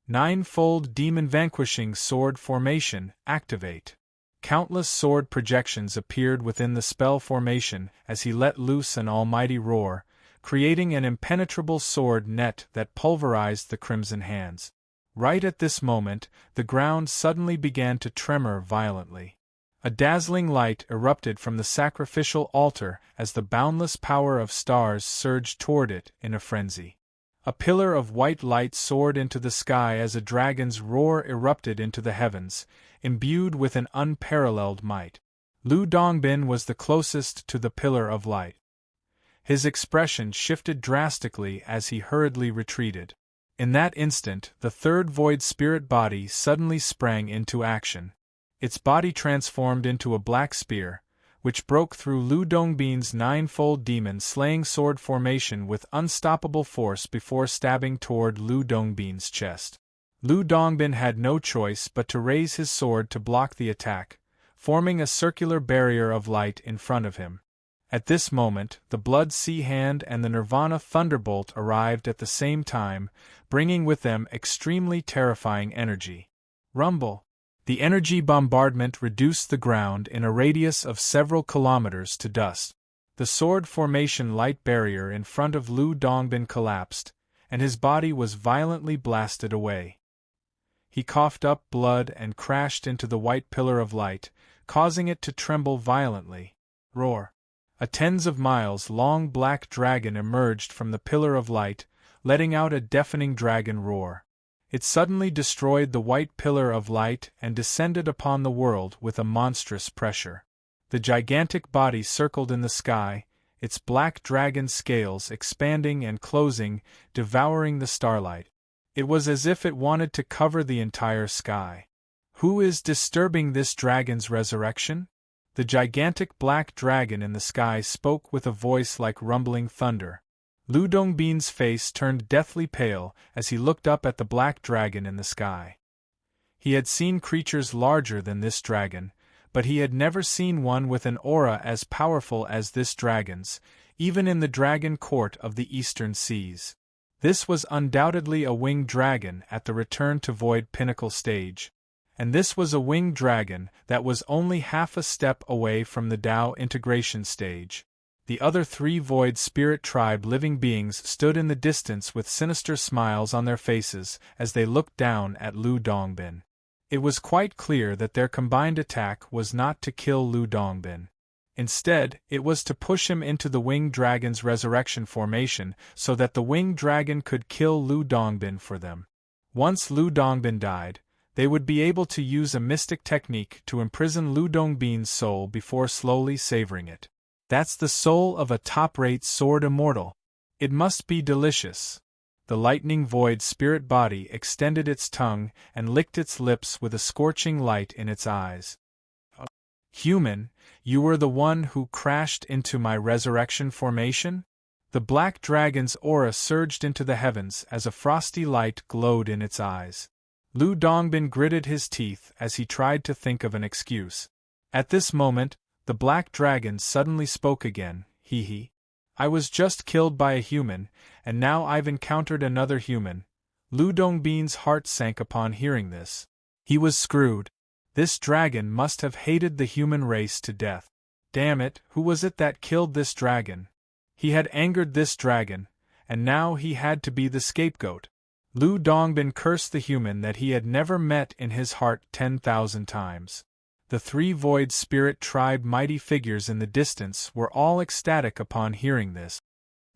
9-fold demon vanquishing sword formation, activate. Countless sword projections appeared within the spell formation as he let loose an almighty roar, creating an impenetrable sword net that pulverized the crimson hands. Right at this moment, the ground suddenly began to tremor violently. A dazzling light erupted from the sacrificial altar as the boundless power of stars surged toward it in a frenzy. A pillar of white light soared into the sky as a dragon's roar erupted into the heavens, imbued with an unparalleled might. Lu Dongbin was the closest to the pillar of light. His expression shifted drastically as he hurriedly retreated. In that instant, the third void spirit body suddenly sprang into action. Its body transformed into a black spear, which broke through Lu Dongbin's 9-fold demon-slaying sword formation with unstoppable force before stabbing toward Lu Dongbin's chest. Lu Dongbin had no choice but to raise his sword to block the attack, forming a circular barrier of light in front of him. At this moment, the Blood Sea Hand and the Nirvana Thunderbolt arrived at the same time, bringing with them extremely terrifying energy. Rumble! The energy bombardment reduced the ground in a radius of several kilometers to dust. The sword formation light barrier in front of Lu Dongbin collapsed, and his body was violently blasted away. He coughed up blood and crashed into the white pillar of light, causing it to tremble violently. Roar! A tens of miles long black dragon emerged from the pillar of light, letting out a deafening dragon roar. It suddenly destroyed the white pillar of light and descended upon the world with a monstrous pressure. The gigantic body circled in the sky, its black dragon scales expanding and closing, devouring the starlight. It was as if it wanted to cover the entire sky. Who is disturbing this dragon's resurrection? The gigantic black dragon in the sky spoke with a voice like rumbling thunder. Lu Dongbin's face turned deathly pale as he looked up at the black dragon in the sky. He had seen creatures larger than this dragon, but he had never seen one with an aura as powerful as this dragon's, even in the dragon court of the eastern seas. This was undoubtedly a winged dragon at the return to Void Pinnacle stage. And this was a winged dragon that was only half a step away from the Tao integration stage. The other 3 Void Spirit Tribe living beings stood in the distance with sinister smiles on their faces as they looked down at Lu Dongbin. It was quite clear that their combined attack was not to kill Lu Dongbin. Instead, it was to push him into the Winged Dragon's resurrection formation so that the Winged Dragon could kill Lu Dongbin for them. Once Lu Dongbin died, they would be able to use a mystic technique to imprison Lu Dongbin's soul before slowly savoring it. That's the soul of a top-rate sword immortal. It must be delicious. The lightning void spirit body extended its tongue and licked its lips with a scorching light in its eyes. Human, you were the one who crashed into my resurrection formation? The black dragon's aura surged into the heavens as a frosty light glowed in its eyes. Lu Dongbin gritted his teeth as he tried to think of an excuse. At this moment, the black dragon suddenly spoke again. Hee. I was just killed by a human, and now I've encountered another human. Lu Dongbin's heart sank upon hearing this. He was screwed. This dragon must have hated the human race to death. Damn it, who was it that killed this dragon? He had angered this dragon, and now he had to be the scapegoat. Lu Dongbin cursed the human that he had never met in his heart 10,000 times. The 3 Void Spirit Tribe mighty figures in the distance were all ecstatic upon hearing this.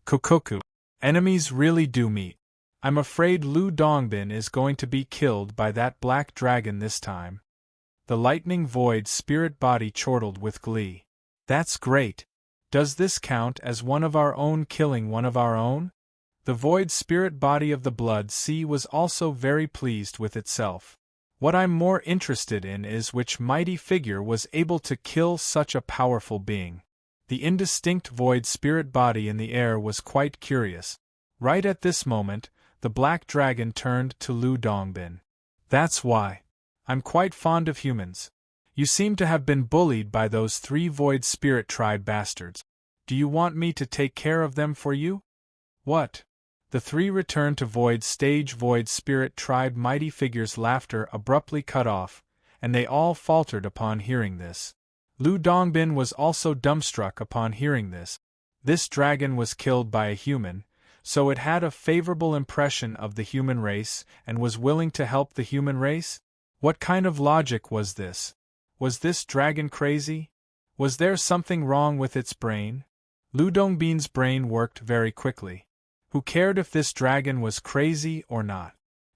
Kokoku. Enemies really do meet. I'm afraid Lu Dongbin is going to be killed by that black dragon this time. The lightning void spirit body chortled with glee. That's great. Does this count as one of our own killing one of our own? The void spirit body of the Blood Sea was also very pleased with itself. What I'm more interested in is which mighty figure was able to kill such a powerful being. The indistinct void spirit body in the air was quite curious. Right at this moment, the black dragon turned to Lu Dongbin. That's why. I'm quite fond of humans. You seem to have been bullied by those 3 Void Spirit Tribe bastards. Do you want me to take care of them for you? What? The three return to Void Stage Void Spirit Tribe mighty figures' laughter abruptly cut off, and they all faltered upon hearing this. Lu Dongbin was also dumbstruck upon hearing this. This dragon was killed by a human, so it had a favorable impression of the human race and was willing to help the human race? What kind of logic was this? Was this dragon crazy? Was there something wrong with its brain? Lu Dongbin's brain worked very quickly. Who cared if this dragon was crazy or not?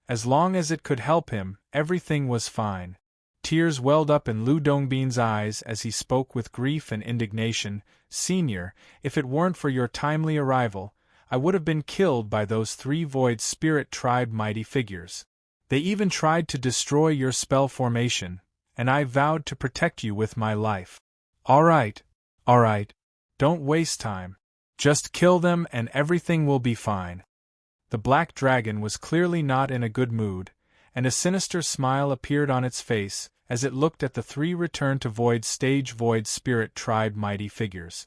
As long as it could help him, everything was fine. Tears welled up in Lu Dongbin's eyes as he spoke with grief and indignation. Senior, if it weren't for your timely arrival, I would have been killed by those three Void Spirit Tribe mighty figures. They even tried to destroy your spell formation, and I vowed to protect you with my life. All right. Don't waste time. Just kill them and everything will be fine. The black dragon was clearly not in a good mood, and a sinister smile appeared on its face as it looked at the three return to Void Stage Void Spirit Tribe mighty figures.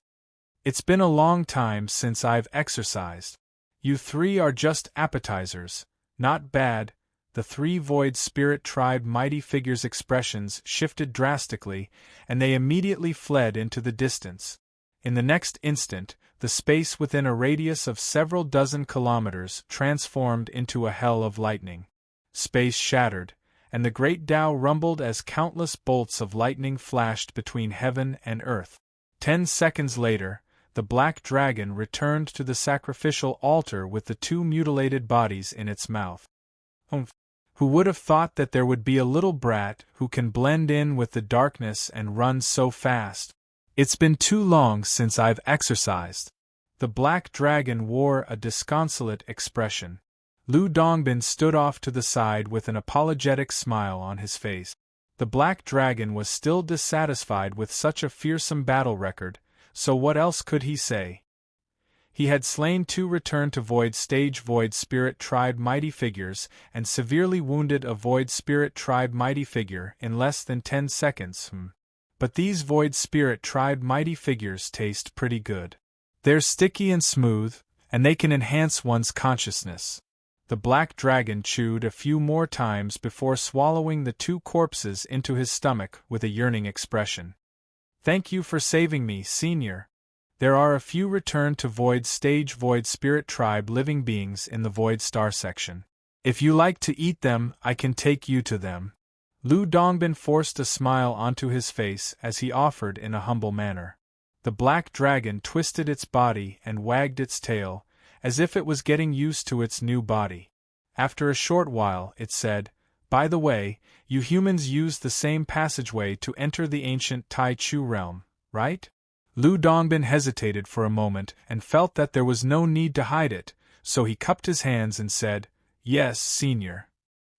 It's been a long time since I've exercised. You three are just appetizers. Not bad. The three Void Spirit Tribe mighty figures' expressions shifted drastically, and they immediately fled into the distance. In the next instant, the space within a radius of several dozen kilometers transformed into a hell of lightning. Space shattered, and the great Tao rumbled as countless bolts of lightning flashed between heaven and earth. 10 seconds later, the black dragon returned to the sacrificial altar with the two mutilated bodies in its mouth. Who would have thought that there would be a little brat who can blend in with the darkness and run so fast? It's been too long since I've exercised. The black dragon wore a disconsolate expression. Lu Dongbin stood off to the side with an apologetic smile on his face. The black dragon was still dissatisfied with such a fearsome battle record, so what else could he say? He had slain 2 return to Void Stage Void Spirit Tribe mighty figures and severely wounded a Void Spirit Tribe mighty figure in less than 10 seconds. But these Void Spirit Tribe mighty figures taste pretty good. They're sticky and smooth, and they can enhance one's consciousness. The black dragon chewed a few more times before swallowing the 2 corpses into his stomach with a yearning expression. Thank you for saving me, Senior. There are a few return to Void Stage Void Spirit Tribe living beings in the Void Star section. If you like to eat them, I can take you to them. Lu Dongbin forced a smile onto his face as he offered in a humble manner. The black dragon twisted its body and wagged its tail, as if it was getting used to its new body. After a short while, it said, "By the way, you humans use the same passageway to enter the ancient Tai Chu realm, right?" Lu Dongbin hesitated for a moment and felt that there was no need to hide it, so he cupped his hands and said, "Yes, Senior."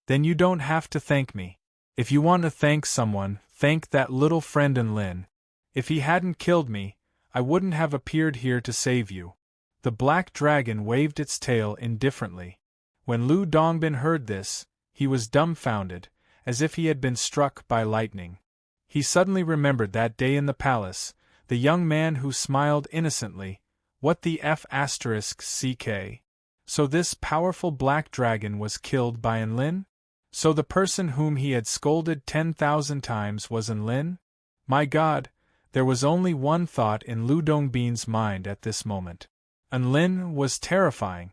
"Then you don't have to thank me. If you want to thank someone, thank that little friend Enlin. If he hadn't killed me, I wouldn't have appeared here to save you." The black dragon waved its tail indifferently. When Lu Dongbin heard this, he was dumbfounded, as if he had been struck by lightning. He suddenly remembered that day in the palace, the young man who smiled innocently. What the F***ck? So this powerful black dragon was killed by Enlin? So the person whom he had scolded 10,000 times was Enlin? My God, there was only one thought in Lu Dongbin's mind at this moment. Enlin was terrifying.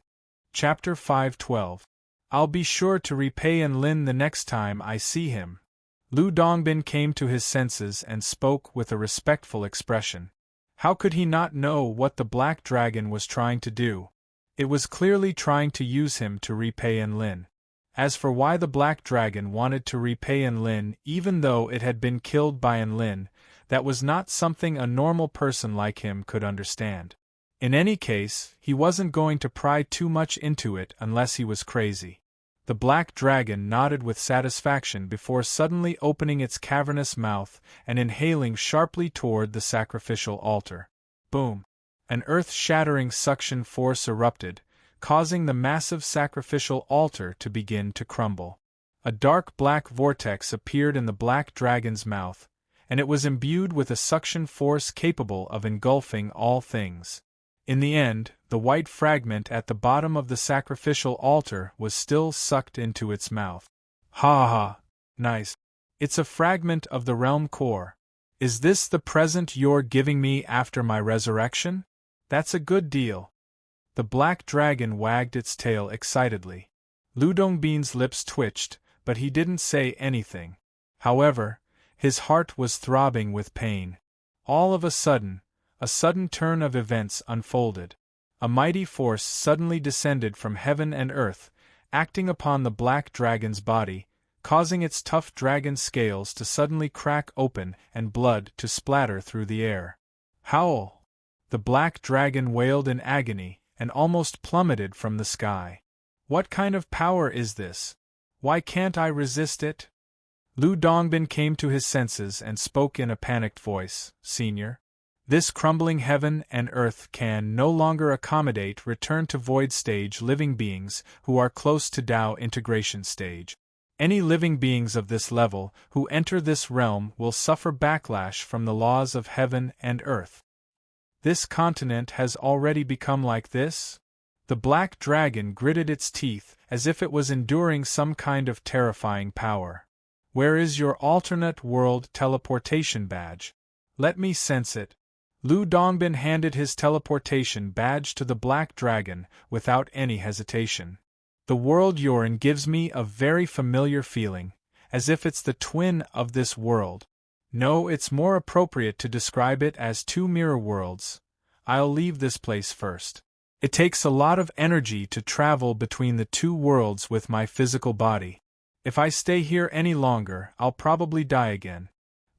Chapter 512. I'll be sure to repay Enlin the next time I see him. Lu Dongbin came to his senses and spoke with a respectful expression. How could he not know what the black dragon was trying to do? It was clearly trying to use him to repay Enlin. As for why the black dragon wanted to repay Enlin even though it had been killed by Enlin, that was not something a normal person like him could understand. In any case, he wasn't going to pry too much into it unless he was crazy. The black dragon nodded with satisfaction before suddenly opening its cavernous mouth and inhaling sharply toward the sacrificial altar. Boom! An earth-shattering suction force erupted, causing the massive sacrificial altar to begin to crumble. A dark black vortex appeared in the black dragon's mouth, and it was imbued with a suction force capable of engulfing all things. In the end, the white fragment at the bottom of the sacrificial altar was still sucked into its mouth. Ha ha! Nice. It's a fragment of the realm core. Is this the present you're giving me after my resurrection? That's a good deal. The black dragon wagged its tail excitedly. Lu Dongbin's lips twitched, but he didn't say anything. However, his heart was throbbing with pain. All of a sudden turn of events unfolded. A mighty force suddenly descended from heaven and earth, acting upon the black dragon's body, causing its tough dragon scales to suddenly crack open and blood to splatter through the air. Howl! The black dragon wailed in agony and almost plummeted from the sky. What kind of power is this? Why can't I resist it? Lu Dongbin came to his senses and spoke in a panicked voice. Senior, this crumbling heaven and earth can no longer accommodate return to void stage living beings who are close to Tao integration stage. Any living beings of this level who enter this realm will suffer backlash from the laws of heaven and earth. This continent has already become like this? The black dragon gritted its teeth as if it was enduring some kind of terrifying power. Where is your alternate world teleportation badge? Let me sense it. Lu Dongbin handed his teleportation badge to the black dragon without any hesitation. The world you're in gives me a very familiar feeling, as if it's the twin of this world. No, it's more appropriate to describe it as two mirror worlds. I'll leave this place first. It takes a lot of energy to travel between the two worlds with my physical body. If I stay here any longer, I'll probably die again.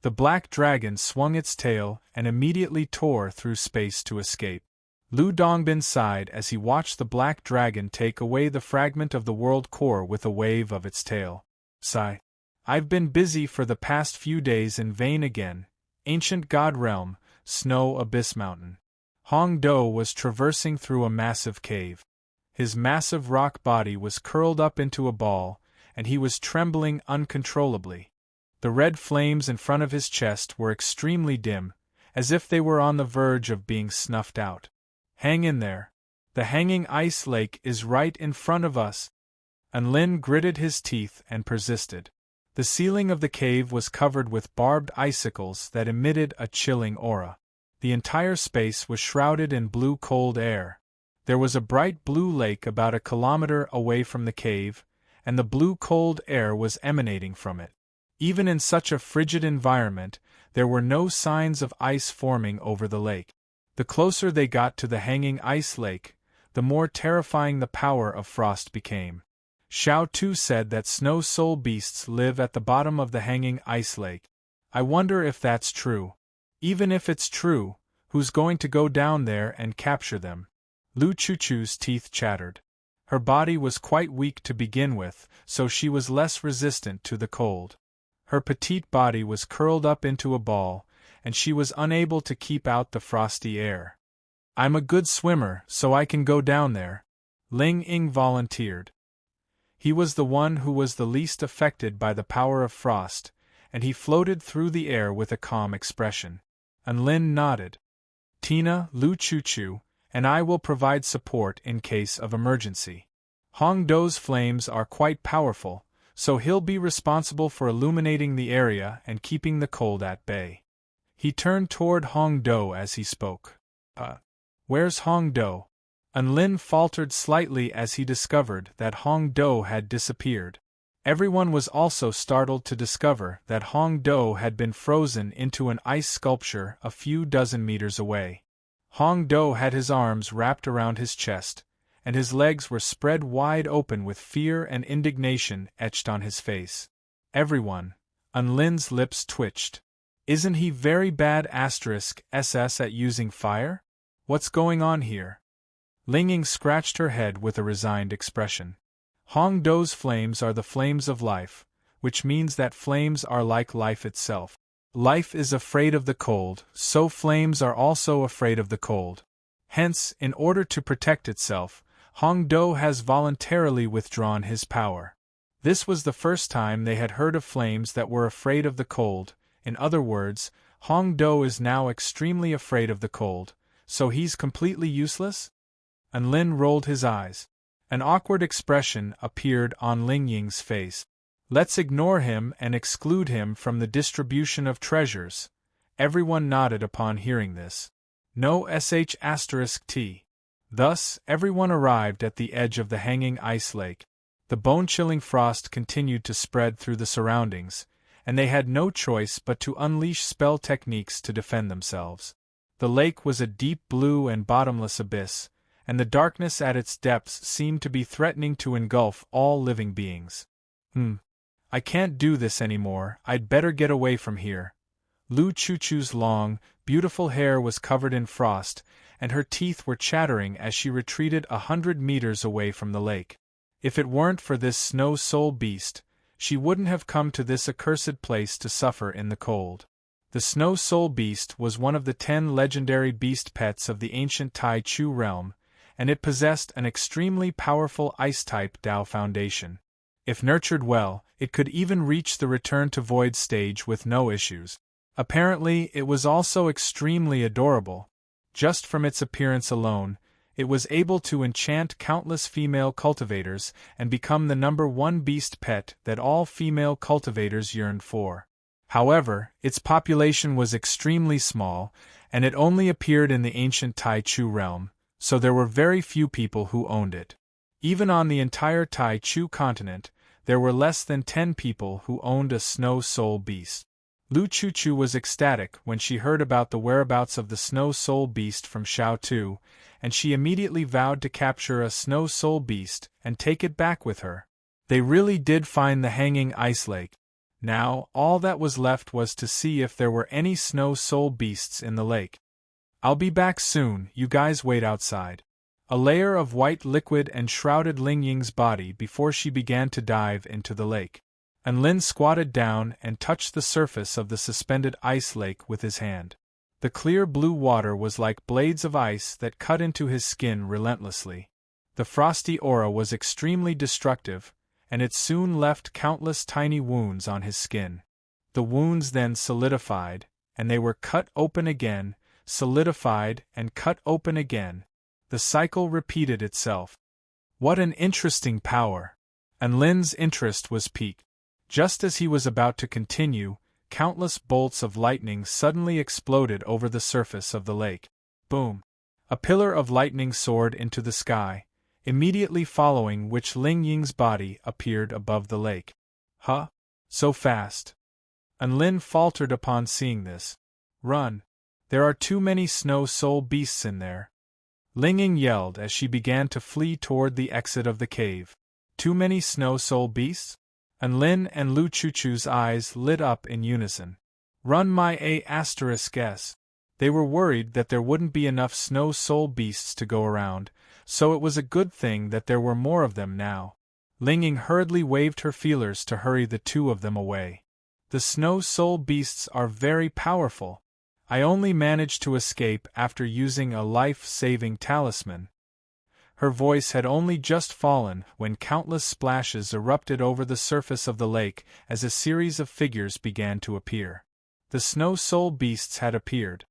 The black dragon swung its tail and immediately tore through space to escape. Lu Dongbin sighed as he watched the black dragon take away the fragment of the world core with a wave of its tail. Sigh. I've been busy for the past few days in vain again. Ancient God Realm, Snow Abyss Mountain. Hong Do was traversing through a massive cave. His massive rock body was curled up into a ball, and he was trembling uncontrollably. The red flames in front of his chest were extremely dim, as if they were on the verge of being snuffed out. Hang in there. The hanging ice lake is right in front of us. Anlin gritted his teeth and persisted. The ceiling of the cave was covered with barbed icicles that emitted a chilling aura. The entire space was shrouded in blue cold air. There was a bright blue lake about a kilometer away from the cave, and the blue cold air was emanating from it. Even in such a frigid environment, there were no signs of ice forming over the lake. The closer they got to the hanging ice lake, the more terrifying the power of frost became. Xiao Tu said that snow soul beasts live at the bottom of the hanging ice lake. I wonder if that's true. Even if it's true, who's going to go down there and capture them? Lu Chuchu's teeth chattered. Her body was quite weak to begin with, so she was less resistant to the cold. Her petite body was curled up into a ball, and she was unable to keep out the frosty air. I'm a good swimmer, so I can go down there. Ling Ying volunteered. He was the one who was the least affected by the power of frost, and he floated through the air with a calm expression. Anlin nodded. Tina, Lu Chuchu, and I will provide support in case of emergency. Hong Do's flames are quite powerful, so he'll be responsible for illuminating the area and keeping the cold at bay. He turned toward Hong Do as he spoke. Where's Hong Do? Anlin faltered slightly as he discovered that Hong Do had disappeared. Everyone was also startled to discover that Hong Do had been frozen into an ice sculpture a few dozen meters away. Hong Do had his arms wrapped around his chest, and his legs were spread wide open with fear and indignation etched on his face. Everyone, Anlin's lips twitched. Isn't he very bad *SS at using fire? What's going on here? Ling Ying scratched her head with a resigned expression. Hong Do's flames are the flames of life, which means that flames are like life itself. Life is afraid of the cold, so flames are also afraid of the cold. Hence, in order to protect itself, Hong Do has voluntarily withdrawn his power. This was the first time they had heard of flames that were afraid of the cold, In other words, Hong Do is now extremely afraid of the cold, so he's completely useless? And Lin rolled his eyes. An awkward expression appeared on Ling Ying's face. Let's ignore him and exclude him from the distribution of treasures. Everyone nodded upon hearing this. No sh*t. Thus, everyone arrived at the edge of the hanging ice lake. The bone-chilling frost continued to spread through the surroundings, and they had no choice but to unleash spell techniques to defend themselves. The lake was a deep blue and bottomless abyss, and the darkness at its depths seemed to be threatening to engulf all living beings. I can't do this anymore, I'd better get away from here. Lu Chuchu's long, beautiful hair was covered in frost, and her teeth were chattering as she retreated 100 meters away from the lake. If it weren't for this snow soul beast, she wouldn't have come to this accursed place to suffer in the cold. The snow soul beast was one of the 10 legendary beast pets of the ancient Tai Chu realm, and it possessed an extremely powerful ice-type Dao foundation. If nurtured well, it could even reach the return to void stage with no issues. Apparently, it was also extremely adorable. Just from its appearance alone, it was able to enchant countless female cultivators and become the #1 beast pet that all female cultivators yearned for. However, its population was extremely small, and it only appeared in the ancient Tai Chu realm, so there were very few people who owned it. Even on the entire Tai Chu continent, there were less than 10 people who owned a snow soul beast. Lu Chuchu was ecstatic when she heard about the whereabouts of the snow soul beast from Xiao Tu, and she immediately vowed to capture a snow soul beast and take it back with her. They really did find the hanging ice lake. Now, all that was left was to see if there were any snow soul beasts in the lake. I'll be back soon, you guys wait outside. A layer of white liquid enshrouded Ling Ying's body before she began to dive into the lake. And Lin squatted down and touched the surface of the suspended ice lake with his hand. The clear blue water was like blades of ice that cut into his skin relentlessly. The frosty aura was extremely destructive, and it soon left countless tiny wounds on his skin. The wounds then solidified, and they were cut open again, solidified and cut open again. The cycle repeated itself. What an interesting power! And Lin's interest was piqued. Just as he was about to continue, countless bolts of lightning suddenly exploded over the surface of the lake. Boom! A pillar of lightning soared into the sky, immediately following which Ling Ying's body appeared above the lake. Huh? So fast? And Lin faltered upon seeing this. Run! There are too many snow soul beasts in there. Ling Ying yelled as she began to flee toward the exit of the cave. Too many snow soul beasts? And Lin and Lu Chuchu's eyes lit up in unison. Run my *s. They were worried that there wouldn't be enough snow soul beasts to go around, so it was a good thing that there were more of them now. Ling Ying hurriedly waved her feelers to hurry the two of them away. The snow soul beasts are very powerful. I only managed to escape after using a life-saving talisman. Her voice had only just fallen when countless splashes erupted over the surface of the lake as a series of figures began to appear. The snow soul beasts had appeared.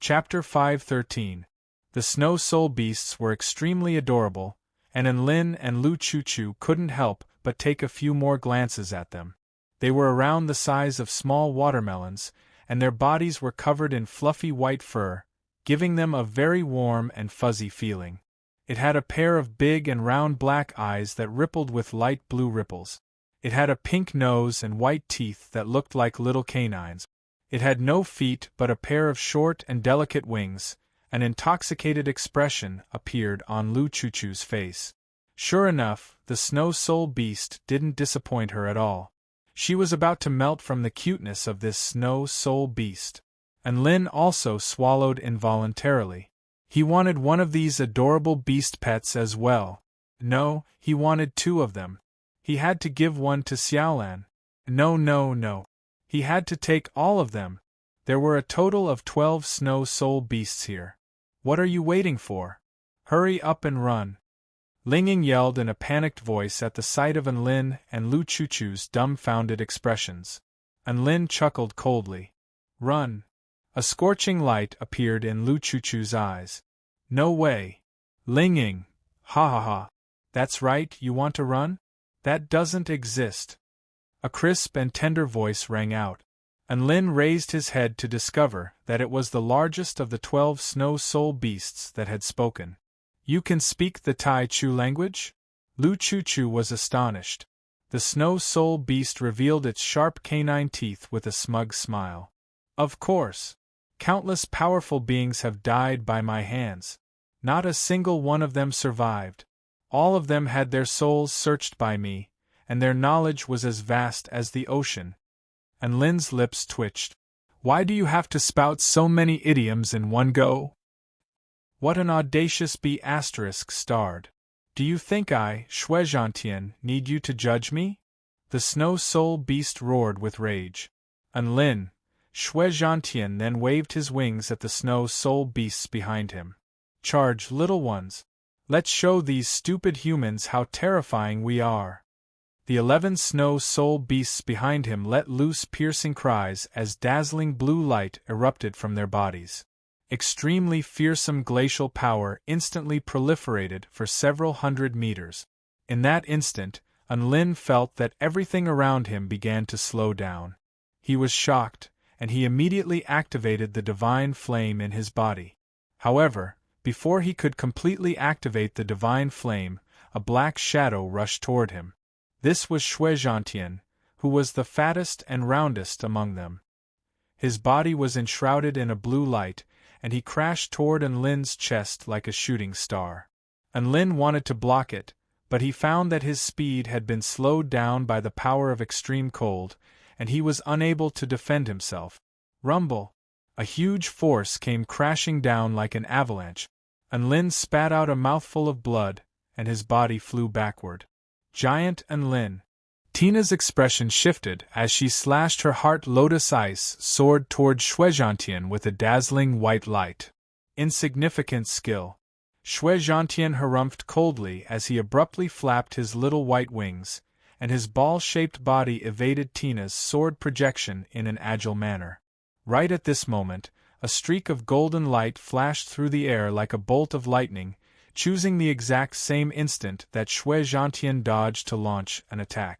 Chapter 5:13. The snow soul beasts were extremely adorable, and Lin and Lu Chuchu couldn't help but take a few more glances at them. They were around the size of small watermelons, and their bodies were covered in fluffy white fur, giving them a very warm and fuzzy feeling. It had a pair of big and round black eyes that rippled with light blue ripples. It had a pink nose and white teeth that looked like little canines. It had no feet but a pair of short and delicate wings. An intoxicated expression appeared on Lu Chuchu's face. Sure enough, the snow soul beast didn't disappoint her at all. She was about to melt from the cuteness of this snow soul beast. And Lin also swallowed involuntarily. He wanted one of these adorable beast pets as well. No, he wanted 2 of them. He had to give one to Xiaolan. No. He had to take all of them. There were a total of 12 snow soul beasts here. What are you waiting for? Hurry up and run. Ling Ying yelled in a panicked voice at the sight of Lin and Lu Chuchu's dumbfounded expressions. Lin chuckled coldly. Run! A scorching light appeared in Lu Chuchu's eyes. No way! Ling Ying! Ha ha ha! That's right, you want to run? That doesn't exist. A crisp and tender voice rang out. And Lin raised his head to discover that it was the largest of the 12 snow soul beasts that had spoken. You can speak the Tai Chu language? Lu Chuchu was astonished. The snow soul beast revealed its sharp canine teeth with a smug smile. Of course. Countless powerful beings have died by my hands. Not a single one of them survived. All of them had their souls searched by me, and their knowledge was as vast as the ocean. And Lin's lips twitched. Why do you have to spout so many idioms in one go? What an audacious B*****. Do you think I, Shuizhantian, need you to judge me? The snow soul beast roared with rage. And Lin, Shuizhantian then waved his wings at the snow soul beasts behind him. Charge, little ones. Let's show these stupid humans how terrifying we are. The 11 snow soul beasts behind him let loose piercing cries as dazzling blue light erupted from their bodies. Extremely fearsome glacial power instantly proliferated for several hundred meters. In that instant, Lin felt that everything around him began to slow down. He was shocked, and he immediately activated the divine flame in his body. However, before he could completely activate the divine flame, a black shadow rushed toward him. This was Shuizhantian, who was the fattest and roundest among them. His body was enshrouded in a blue light, and he crashed toward Lin's chest like a shooting star. Lin wanted to block it, but he found that his speed had been slowed down by the power of extreme cold, and he was unable to defend himself. Rumble! A huge force came crashing down like an avalanche. Lin spat out a mouthful of blood, and his body flew backward. Giant Lin. Tina's expression shifted as she slashed her heart lotus ice sword toward Shuizhantian with a dazzling white light. Insignificant skill. Shuizhantian harumphed coldly as he abruptly flapped his little white wings, and his ball-shaped body evaded Tina's sword projection in an agile manner. Right at this moment, a streak of golden light flashed through the air like a bolt of lightning, choosing the exact same instant that Shuizhantian dodged to launch an attack.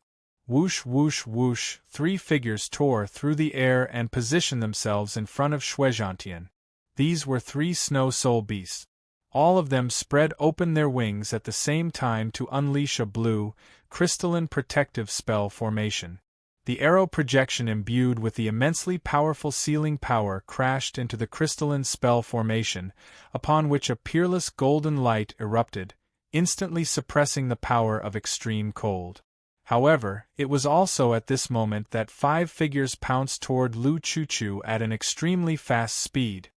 Whoosh whoosh whoosh, 3 figures tore through the air and positioned themselves in front of Shuizhantian. These were 3 snow soul beasts. All of them spread open their wings at the same time to unleash a blue, crystalline protective spell formation. The arrow projection imbued with the immensely powerful sealing power crashed into the crystalline spell formation, upon which a peerless golden light erupted, instantly suppressing the power of extreme cold. However, it was also at this moment that 5 figures pounced toward Lu Chuchu at an extremely fast speed.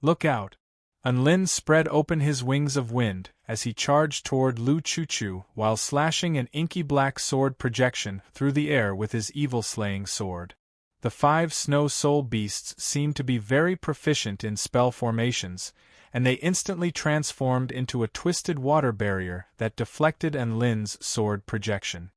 Look out! Lin spread open his wings of wind as he charged toward Lu Chuchu while slashing an inky black sword projection through the air with his evil-slaying sword. The 5 snow soul beasts seemed to be very proficient in spell formations, and they instantly transformed into a twisted water barrier that deflected Lin's sword projection.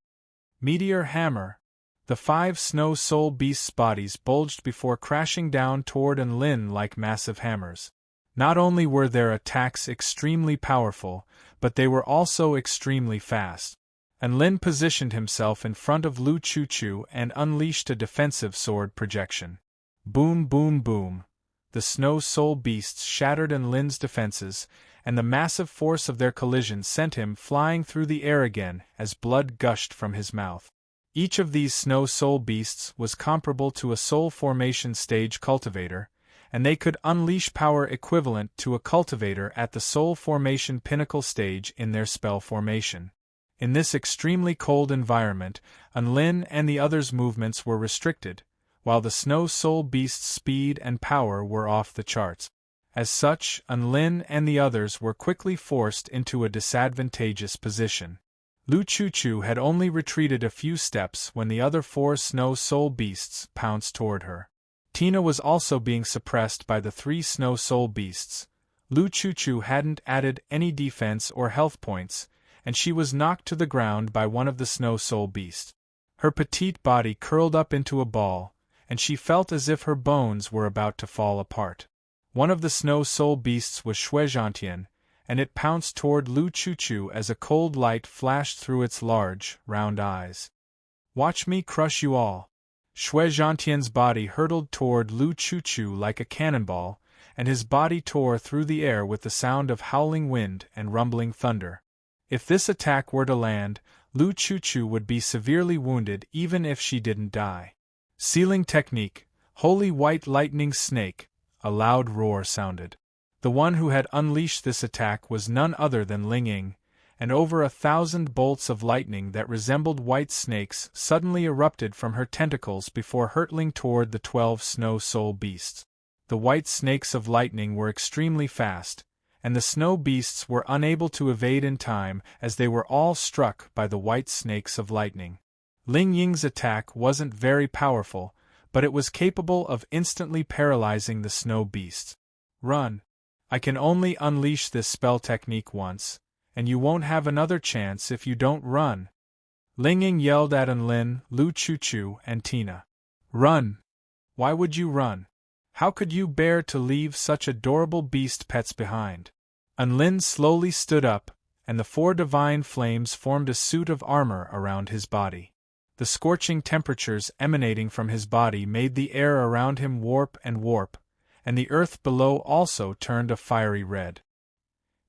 Meteor hammer! The 5 snow soul beasts' bodies bulged before crashing down toward Lin like massive hammers. Not only were their attacks extremely powerful, but they were also extremely fast. Lin positioned himself in front of Lu Chuchu and unleashed a defensive sword projection. Boom boom boom! The snow soul beasts shattered Lin's defenses, and the massive force of their collision sent him flying through the air again as blood gushed from his mouth. Each of these snow soul beasts was comparable to a soul formation stage cultivator, and they could unleash power equivalent to a cultivator at the soul formation pinnacle stage in their spell formation. In this extremely cold environment, Lin and the others' movements were restricted, while the snow soul beast's speed and power were off the charts. As such, Lin and the others were quickly forced into a disadvantageous position. Lu Chuchu had only retreated a few steps when the other 4 snow soul beasts pounced toward her. Tina was also being suppressed by the 3 snow soul beasts. Lu Chuchu hadn't added any defense or health points, and she was knocked to the ground by one of the snow soul beasts. Her petite body curled up into a ball, and she felt as if her bones were about to fall apart. One of the snow soul beasts was Shuizhantian, and it pounced toward Lu Chuchu as a cold light flashed through its large, round eyes. "Watch me crush you all!" Shuizhantian's body hurtled toward Lu Chuchu like a cannonball, and his body tore through the air with the sound of howling wind and rumbling thunder. If this attack were to land, Lu Chuchu would be severely wounded even if she didn't die. Sealing technique, Holy White Lightning Snake, a loud roar sounded. The one who had unleashed this attack was none other than Ling Ying, and over 1,000 bolts of lightning that resembled white snakes suddenly erupted from her tentacles before hurtling toward the 12 snow soul beasts. The white snakes of lightning were extremely fast, and the snow beasts were unable to evade in time as they were all struck by the white snakes of lightning. Ling Ying's attack wasn't very powerful, but it was capable of instantly paralyzing the snow beasts. "Run! I can only unleash this spell technique once, and you won't have another chance if you don't run!" Ling Ying yelled at Enlin, Lu Chuchu, and Tina. "Run! Why would you run? How could you bear to leave such adorable beast pets behind?" Enlin slowly stood up, and the 4 divine flames formed a suit of armor around his body. The scorching temperatures emanating from his body made the air around him warp, and the earth below also turned a fiery red.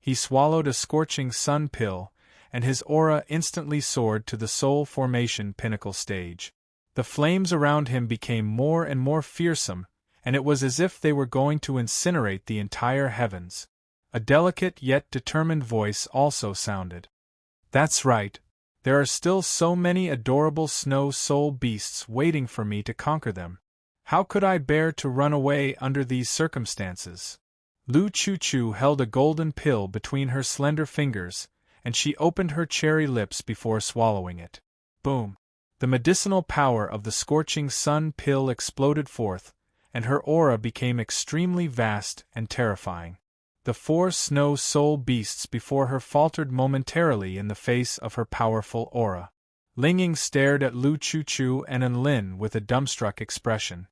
He swallowed a scorching sun pill, and his aura instantly soared to the soul formation pinnacle stage. The flames around him became more and more fearsome, and it was as if they were going to incinerate the entire heavens. A delicate yet determined voice also sounded. "That's right. There are still so many adorable snow soul beasts waiting for me to conquer them. How could I bear to run away under these circumstances?" Lu Chuchu held a golden pill between her slender fingers, and she opened her cherry lips before swallowing it. Boom! The medicinal power of the scorching sun pill exploded forth, and her aura became extremely vast and terrifying. The 4 snow soul beasts before her faltered momentarily in the face of her powerful aura. Ling Ying stared at Lu Chuchu and Enlin with a dumbstruck expression.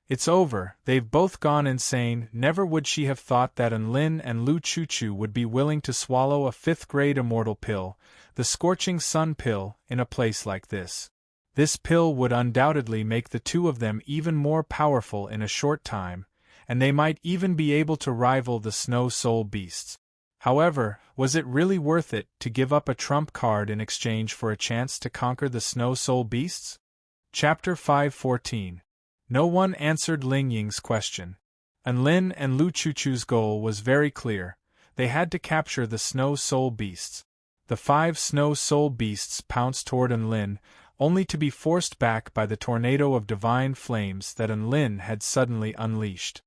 "It's over, they've both gone insane." Never would she have thought that Enlin and Lu Chuchu would be willing to swallow a 5th-grade immortal pill, the scorching sun pill, in a place like this. This pill would undoubtedly make the 2 of them even more powerful in a short time, and they might even be able to rival the snow soul beasts. However, was it really worth it to give up a trump card in exchange for a chance to conquer the snow soul beasts? Chapter 5:14. No one answered Ling Ying's question. Enlin and Lu Chuchu's goal was very clear. They had to capture the snow soul beasts. The 5 snow soul beasts pounced toward Enlin, only to be forced back by the tornado of divine flames that Enlin had suddenly unleashed.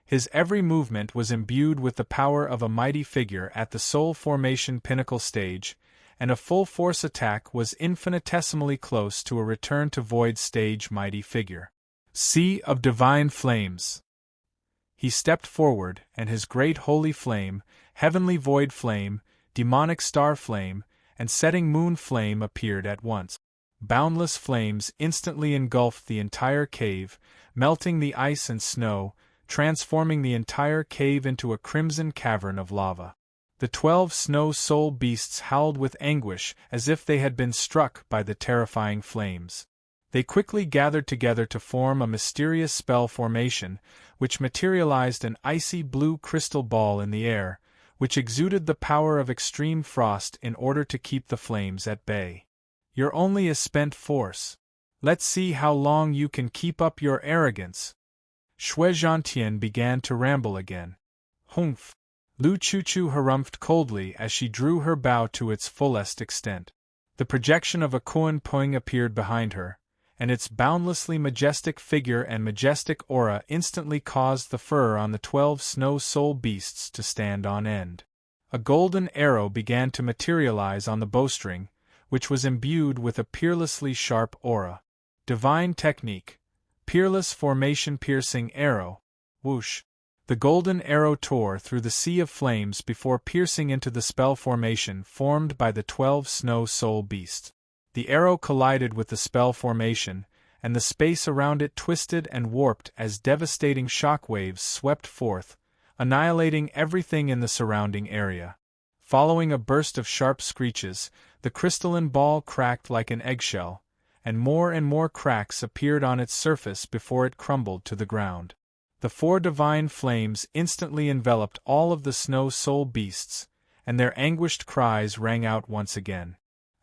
His every movement was imbued with the power of a mighty figure at the soul formation pinnacle stage, and a full-force attack was infinitesimally close to a return to void stage mighty figure. Sea of divine flames! He stepped forward, and his great holy flame, heavenly void flame, demonic star flame, and setting moon flame appeared at once. Boundless flames instantly engulfed the entire cave, melting the ice and snow, transforming the entire cave into a crimson cavern of lava. The 12 snow soul beasts howled with anguish as if they had been struck by the terrifying flames. They quickly gathered together to form a mysterious spell formation, which materialized an icy blue crystal ball in the air, which exuded the power of extreme frost in order to keep the flames at bay. "You're only a spent force. Let's see how long you can keep up your arrogance." Shuizhantian began to ramble again. "Humph!" Lu Chuchu harumphed coldly as she drew her bow to its fullest extent. The projection of a Kuan Ping appeared behind her, and its boundlessly majestic figure and majestic aura instantly caused the fur on the 12 snow soul beasts to stand on end. A golden arrow began to materialize on the bowstring, which was imbued with a peerlessly sharp aura. Divine technique. Peerless formation piercing arrow. Whoosh! The golden arrow tore through the sea of flames before piercing into the spell formation formed by the 12 snow soul beasts. The arrow collided with the spell formation, and the space around it twisted and warped as devastating shock waves swept forth, annihilating everything in the surrounding area. Following a burst of sharp screeches, the crystalline ball cracked like an eggshell, and more cracks appeared on its surface before it crumbled to the ground. The 4 divine flames instantly enveloped all of the snow soul beasts, and their anguished cries rang out once again.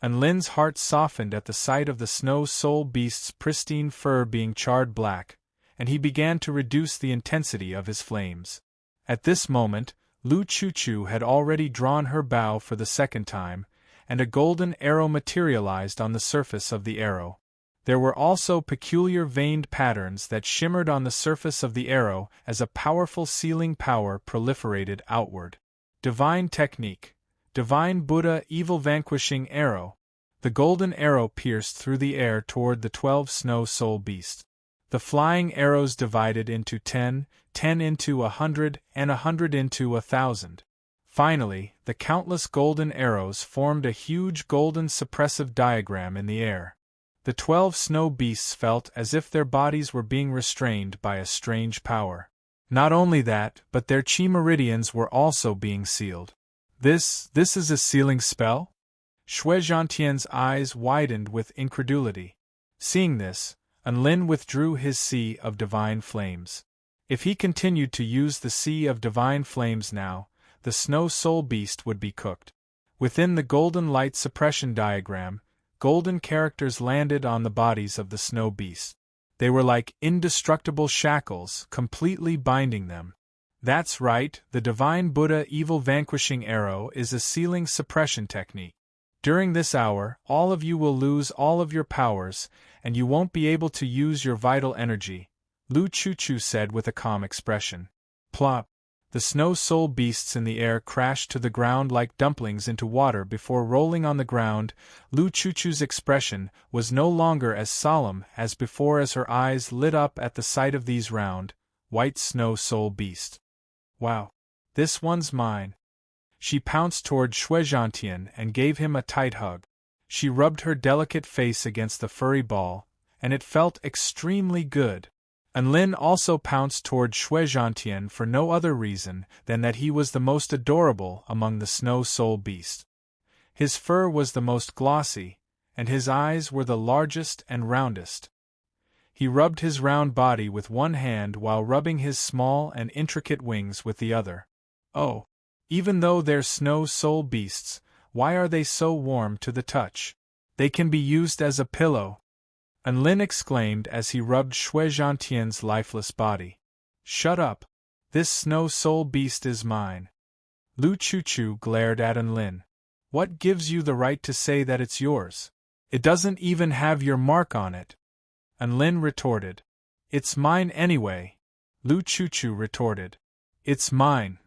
Unlin's heart softened at the sight of the snow soul beast's pristine fur being charred black, and he began to reduce the intensity of his flames. At this moment, Lu Chuchu had already drawn her bow for the second time, and a golden arrow materialized on the surface of the arrow. There were also peculiar veined patterns that shimmered on the surface of the arrow as a powerful sealing power proliferated outward. Divine Technique. Divine Buddha Evil Vanquishing Arrow. The golden arrow pierced through the air toward the 12 snow soul beasts. The flying arrows divided into 10, 10 into 100, and 100 into 1,000. Finally, the countless golden arrows formed a huge golden suppressive diagram in the air. The 12 snow beasts felt as if their bodies were being restrained by a strange power. Not only that, but their chi meridians were also being sealed. This is a sealing spell? Shui Zhantian's eyes widened with incredulity. Seeing this, Unlin withdrew his sea of divine flames. If he continued to use the sea of divine flames now, the snow soul beast would be cooked. Within the golden light suppression diagram, golden characters landed on the bodies of the snow beasts. They were like indestructible shackles, completely binding them. That's right, the Divine Buddha Evil Vanquishing Arrow is a sealing suppression technique. During this hour, all of you will lose all of your powers, and you won't be able to use your vital energy, Lu Chuchu said with a calm expression. Plop! The snow soul beasts in the air crashed to the ground like dumplings into water before rolling on the ground. Lu Chuchu's expression was no longer as solemn as before as her eyes lit up at the sight of these round, white snow soul beasts. Wow! This one's mine. She pounced toward Shui Zhantian and gave him a tight hug. She rubbed her delicate face against the furry ball, and it felt extremely good. Unlin also pounced toward Shui Zhantian for no other reason than that he was the most adorable among the snow soul beasts. His fur was the most glossy, and his eyes were the largest and roundest. He rubbed his round body with one hand while rubbing his small and intricate wings with the other. Oh! Even though they're snow soul beasts, why are they so warm to the touch? They can be used as a pillow. Unlin exclaimed as he rubbed Shui Zhantian's lifeless body. Shut up! This snow soul beast is mine. Lu Chuchu glared at Unlin. What gives you the right to say that it's yours? It doesn't even have your mark on it. Unlin retorted. It's mine anyway. Lu Chuchu retorted. It's mine.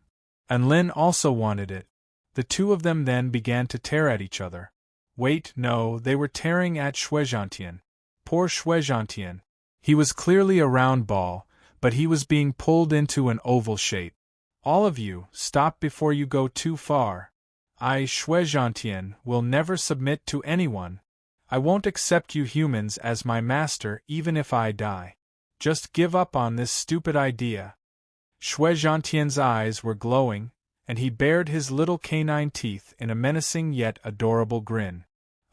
Unlin also wanted it. The two of them then began to tear at each other. Wait, no, they were tearing at Shui Zhantian. Poor Shui Zhantian. He was clearly a round ball, but he was being pulled into an oval shape. All of you, stop before you go too far. I, Shui Zhantian, will never submit to anyone. I won't accept you humans as my master even if I die. Just give up on this stupid idea. Shui Zhantian's eyes were glowing, and he bared his little canine teeth in a menacing yet adorable grin.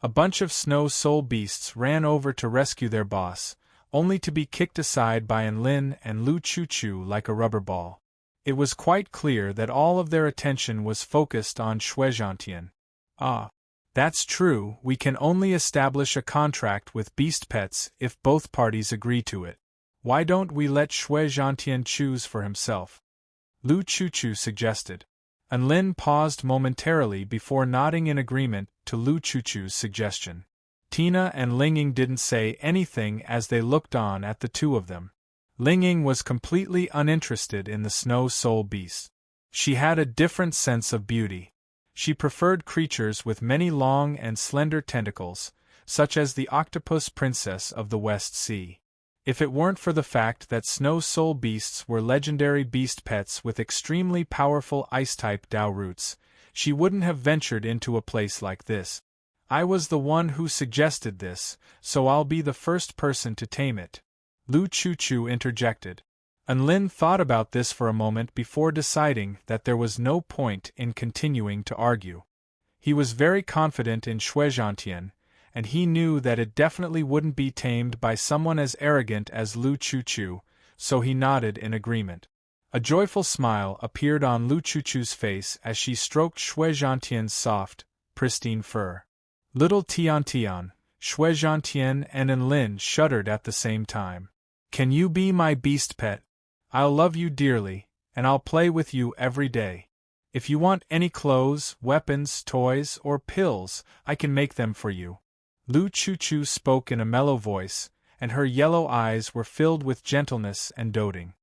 A bunch of snow soul beasts ran over to rescue their boss, only to be kicked aside by Unlin and Lu Chuchu like a rubber ball. It was quite clear that all of their attention was focused on Shui Zhantian. Ah, that's true, we can only establish a contract with beast pets if both parties agree to it. Why don't we let Shui Zhantian choose for himself? Lu Chuchu suggested. Unlin paused momentarily before nodding in agreement to Lu Chuchu's suggestion. Tina and Lingying didn't say anything as they looked on at the two of them. Lingying was completely uninterested in the snow soul beast. She had a different sense of beauty. She preferred creatures with many long and slender tentacles, such as the octopus princess of the West Sea. If it weren't for the fact that snow soul beasts were legendary beast pets with extremely powerful ice-type Dao roots, she wouldn't have ventured into a place like this. I was the one who suggested this, so I'll be the first person to tame it. Lu Chu interjected. Enlin thought about this for a moment before deciding that there was no point in continuing to argue. He was very confident in Shuizhantian, and he knew that it definitely wouldn't be tamed by someone as arrogant as Lu Chu, so he nodded in agreement. A joyful smile appeared on Lu Chu's face as she stroked Shuizhantian's soft, pristine fur. Little Tian, Shuizhantian and Enlin shuddered at the same time. Can you be my beast pet? I'll love you dearly, and I'll play with you every day. If you want any clothes, weapons, toys, or pills, I can make them for you. Lu Chu spoke in a mellow voice, and her yellow eyes were filled with gentleness and doting.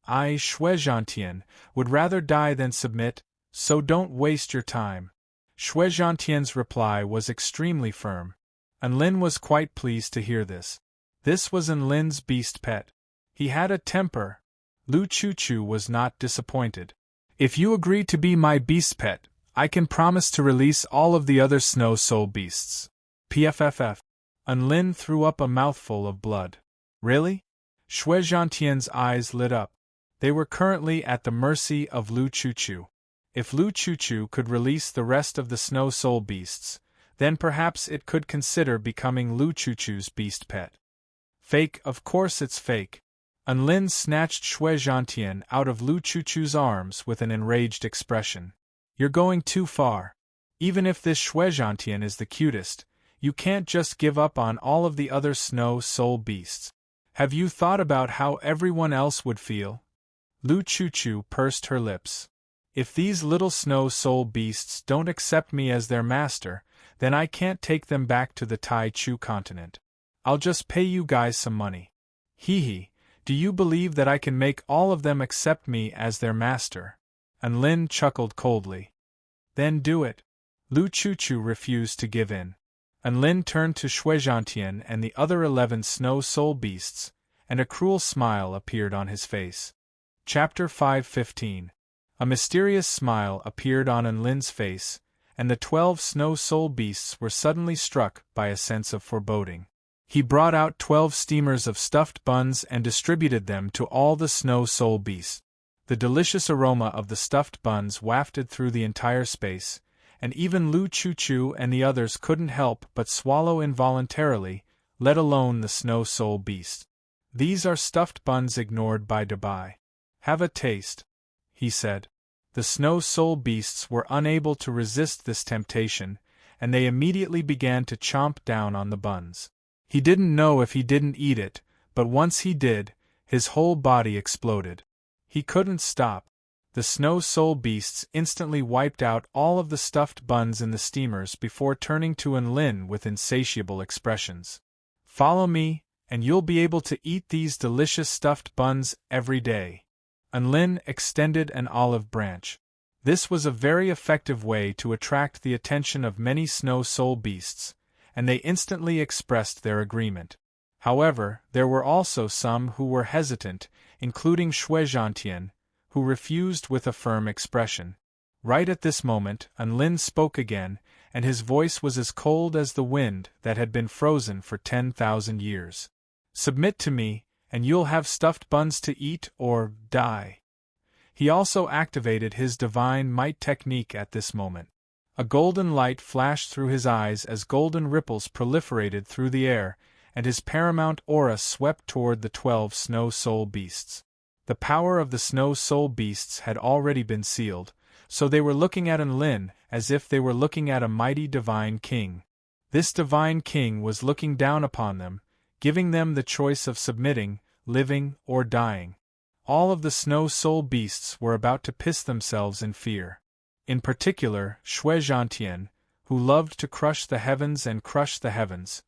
I, Shuizhantian, would rather die than submit, so don't waste your time. Shuizhantian's reply was extremely firm. Enlin was quite pleased to hear this. This was Enlin's beast pet. He had a temper. Lu Chu was not disappointed. If you agree to be my beast pet, I can promise to release all of the other snow soul beasts. PFFF. Enlin threw up a mouthful of blood. Really? Shuizhantian's eyes lit up. They were currently at the mercy of Lu Chu. If Lu Chu could release the rest of the snow soul beasts, then perhaps it could consider becoming Lu Chu's beast pet. Fake, of course it's fake. Enlin snatched Shuizhantian out of Lu Chu's arms with an enraged expression. You're going too far. Even if this Shuizhantian is the cutest, you can't just give up on all of the other snow soul beasts. Have you thought about how everyone else would feel? Lu Chu pursed her lips. If these little snow soul beasts don't accept me as their master, then I can't take them back to the Tai Chu continent. I'll just pay you guys some money. Hee, do you believe that I can make all of them accept me as their master? Enlin chuckled coldly. Then do it. Lu Chu refused to give in. Enlin turned to Shuizhantian and the other 11 snow soul beasts, and a cruel smile appeared on his face. Chapter 5:15. A mysterious smile appeared on Enlin's face, and the 12 snow soul beasts were suddenly struck by a sense of foreboding. He brought out 12 steamers of stuffed buns and distributed them to all the snow soul beasts. The delicious aroma of the stuffed buns wafted through the entire space, and even Lu Chu and the others couldn't help but swallow involuntarily, let alone the snow soul beast. These are stuffed buns ignored by Dabai. Have a taste, he said. The snow soul beasts were unable to resist this temptation, and they immediately began to chomp down on the buns. He didn't know if he didn't eat it, but once he did, his whole body exploded. He couldn't stop. The snow soul beasts instantly wiped out all of the stuffed buns in the steamers before turning to Enlin with insatiable expressions. Follow me, and you'll be able to eat these delicious stuffed buns every day. Enlin extended an olive branch. This was a very effective way to attract the attention of many snow soul beasts, and they instantly expressed their agreement. However, there were also some who were hesitant, including Shuizhantian, who refused with a firm expression. Right at this moment, Enlin spoke again, and his voice was as cold as the wind that had been frozen for 10,000 years. Submit to me, and you'll have stuffed buns to eat or die. He also activated his divine might technique at this moment. A golden light flashed through his eyes as golden ripples proliferated through the air, and his paramount aura swept toward the 12 snow soul beasts. The power of the snow soul beasts had already been sealed, so they were looking at Enlin as if they were looking at a mighty divine king. This divine king was looking down upon them, giving them the choice of submitting, living, or dying. All of the snow soul beasts were about to piss themselves in fear. In particular, Shuizhantian, who loved to crush the heavens and crush the heavens,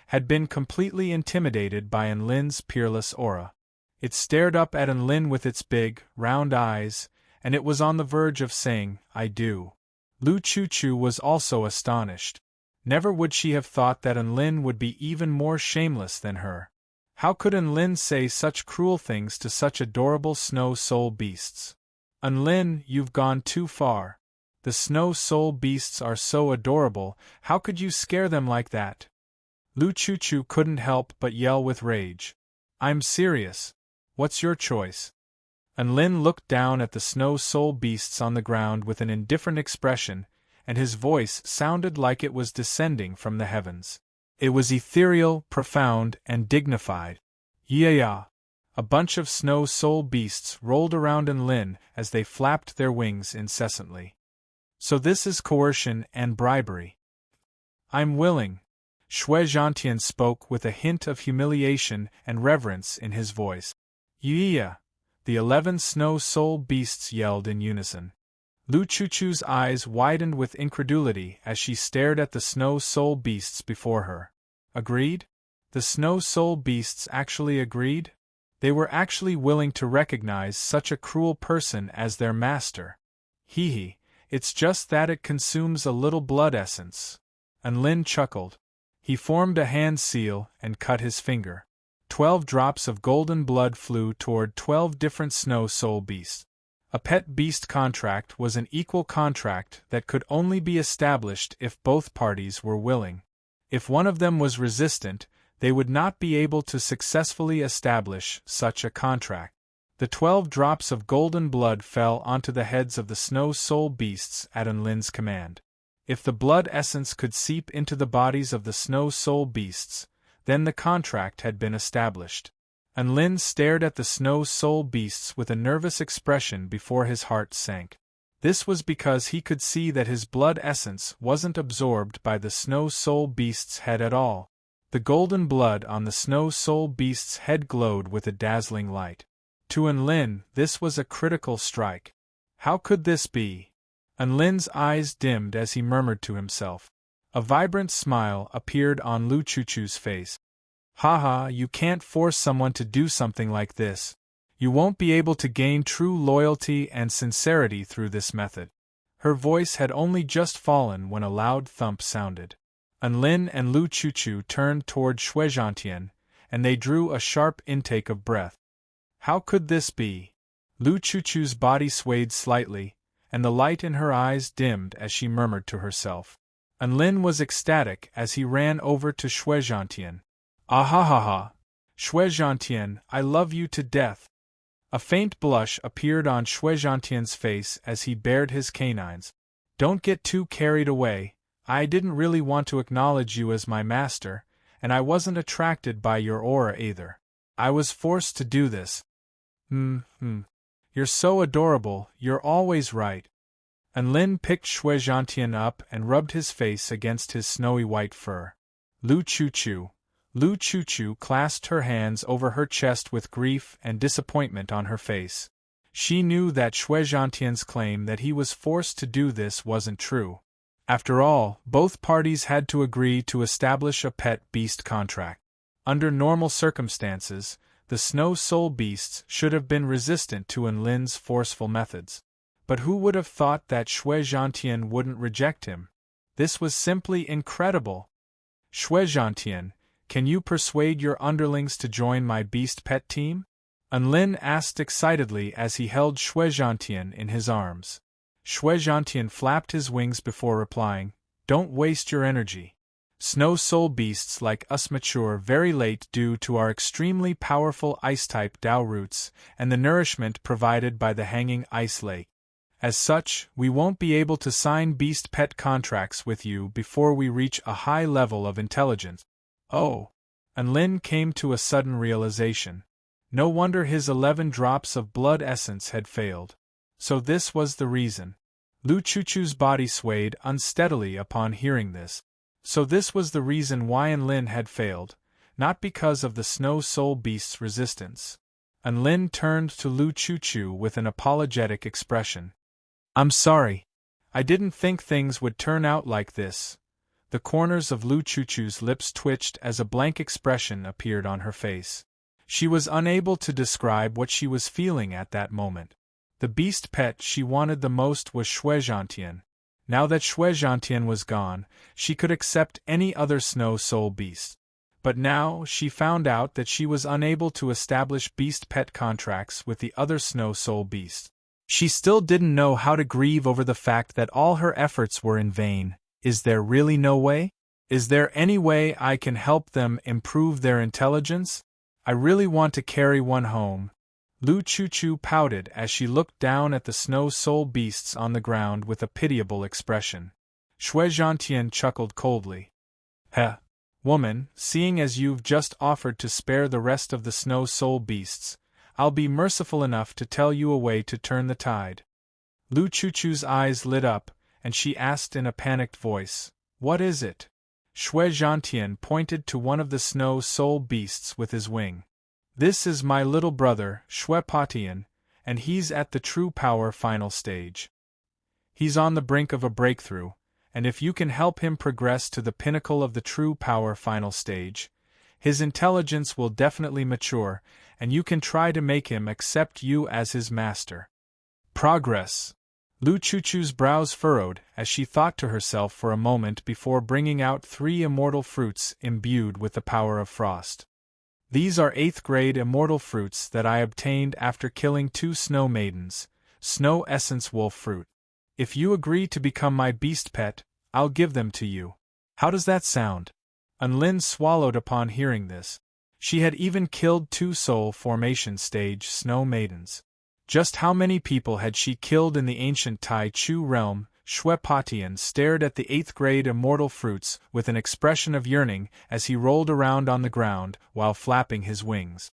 had been completely intimidated by Enlin's peerless aura. It stared up at Enlin with its big, round eyes, and it was on the verge of saying, I do. Lu Chu was also astonished. Never would she have thought that Enlin would be even more shameless than her. How could Enlin say such cruel things to such adorable snow soul beasts? Enlin, you've gone too far. The snow soul beasts are so adorable, how could you scare them like that? Lu Chuchu couldn't help but yell with rage. I'm serious. What's your choice? And Lin looked down at the snow soul beasts on the ground with an indifferent expression, and his voice sounded like it was descending from the heavens. It was ethereal, profound, and dignified. Yeah. A bunch of snow soul beasts rolled around Lin as they flapped their wings incessantly. So this is coercion and bribery. I'm willing. Shui Zhantian spoke with a hint of humiliation and reverence in his voice. Yeah! The 11 snow soul beasts yelled in unison. Lu Chuchu's eyes widened with incredulity as she stared at the snow soul beasts before her. Agreed? The snow soul beasts actually agreed? They were actually willing to recognize such a cruel person as their master. Hee, it's just that it consumes a little blood essence. And Lin chuckled. He formed a hand seal and cut his finger. 12 drops of golden blood flew toward 12 different snow soul beasts. A pet beast contract was an equal contract that could only be established if both parties were willing. If one of them was resistant, they would not be able to successfully establish such a contract. The 12 drops of golden blood fell onto the heads of the snow soul beasts at Lin's command. If the blood essence could seep into the bodies of the snow soul beasts, then the contract had been established. And Lin stared at the snow soul beasts with a nervous expression before his heart sank. This was because he could see that his blood essence wasn't absorbed by the snow soul beast's head at all. The golden blood on the snow soul beast's head glowed with a dazzling light. To Lin, this was a critical strike. How could this be? Lin's eyes dimmed as he murmured to himself. A vibrant smile appeared on Lu Chuchu's face. Haha, you can't force someone to do something like this. You won't be able to gain true loyalty and sincerity through this method. Her voice had only just fallen when a loud thump sounded. Lin and Lu Chuchu turned toward Shui Zhantian, and they drew a sharp intake of breath. How could this be? Lu Chuchu's body swayed slightly, and the light in her eyes dimmed as she murmured to herself. Lin was ecstatic as he ran over to Shui Zhantian. Ahahaha! Shui Zhantian, I love you to death! A faint blush appeared on Shui Zhantian's face as he bared his canines. Don't get too carried away, I didn't really want to acknowledge you as my master, and I wasn't attracted by your aura either. I was forced to do this. You're so adorable, you're always right. And Lin picked Shui Zhantian up and rubbed his face against his snowy white fur. Lu Chuchu clasped her hands over her chest with grief and disappointment on her face. She knew that Shui Zhantian's claim that he was forced to do this wasn't true. After all, both parties had to agree to establish a pet beast contract. Under normal circumstances, the snow soul beasts should have been resistant to Lin's forceful methods. But who would have thought that Shui Zhantian wouldn't reject him? This was simply incredible. Shui Zhantian, can you persuade your underlings to join my beast pet team? Lin asked excitedly as he held Shui Zhantian in his arms. Shui Zhantian flapped his wings before replying, Don't waste your energy. Snow soul beasts like us mature very late due to our extremely powerful ice-type Dao roots and the nourishment provided by the hanging ice lake. As such, we won't be able to sign beast pet contracts with you before we reach a high level of intelligence. Oh! Lin came to a sudden realization. No wonder his 11 drops of blood essence had failed. So this was the reason. Lu Chuchu's body swayed unsteadily upon hearing this. So this was the reason why Lin had failed, not because of the snow soul beast's resistance. Lin turned to Lu Chuchu with an apologetic expression. I'm sorry. I didn't think things would turn out like this. The corners of Lu Chuchu's lips twitched as a blank expression appeared on her face. She was unable to describe what she was feeling at that moment. The beast pet she wanted the most was Shui Zhantian. Now that Shui Zhantian was gone, she could accept any other snow soul beast. But now she found out that she was unable to establish beast pet contracts with the other snow soul beasts. She still didn't know how to grieve over the fact that all her efforts were in vain. Is there really no way? Is there any way I can help them improve their intelligence? I really want to carry one home. Lu Chu pouted as she looked down at the snow soul beasts on the ground with a pitiable expression. Shui Zhantian chuckled coldly. Heh, woman, seeing as you've just offered to spare the rest of the snow soul beasts, I'll be merciful enough to tell you a way to turn the tide. Lu Chu's eyes lit up, and she asked in a panicked voice, What is it? Shui Zhantian pointed to one of the snow soul beasts with his wing. This is my little brother, Shui Patian, and he's at the true power final stage. He's on the brink of a breakthrough, and if you can help him progress to the pinnacle of the true power final stage, his intelligence will definitely mature, and you can try to make him accept you as his master. Progress. Lu Chu's brows furrowed as she thought to herself for a moment before bringing out 3 immortal fruits imbued with the power of frost. These are 8th grade immortal fruits that I obtained after killing 2 snow maidens, snow essence wolf fruit. If you agree to become my beast pet, I'll give them to you. How does that sound? Unlin swallowed upon hearing this. She had even killed 2 soul formation stage snow maidens. Just how many people had she killed in the ancient Tai Chu realm? Shui Patian stared at the 8th grade immortal fruits with an expression of yearning as he rolled around on the ground while flapping his wings.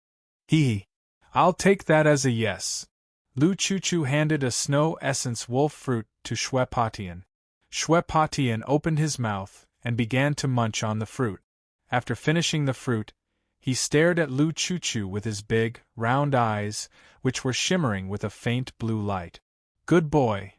I'll take that as a yes. Lu Chu handed a snow essence wolf fruit to Shui Patian. Shui Patian opened his mouth and began to munch on the fruit. After finishing the fruit, he stared at Lu Chu with his big, round eyes, which were shimmering with a faint blue light. Good boy.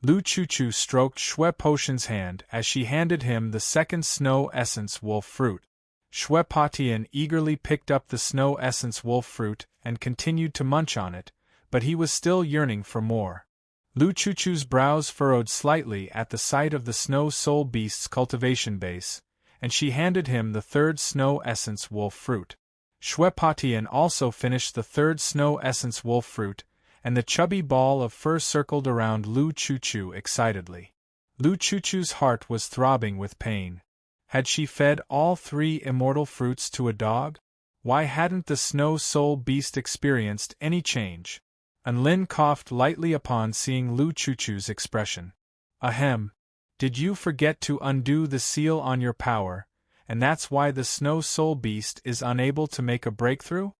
Lu Chu stroked Shui Patian's hand as she handed him the second snow essence wolf fruit. Shui Patian eagerly picked up the snow essence wolf fruit and continued to munch on it, but he was still yearning for more. Lu Chu's brows furrowed slightly at the sight of the snow soul beast's cultivation base, and she handed him the 3rd snow essence wolf fruit. Shui Patian also finished the 3rd snow essence wolf fruit, and the chubby ball of fur circled around Lu Chu excitedly. Lu Chu's heart was throbbing with pain. Had she fed all 3 immortal fruits to a dog? Why hadn't the snow soul beast experienced any change? Unlin coughed lightly upon seeing Lu Chu's expression. Ahem. Did you forget to undo the seal on your power, and that's why the snow soul beast is unable to make a breakthrough?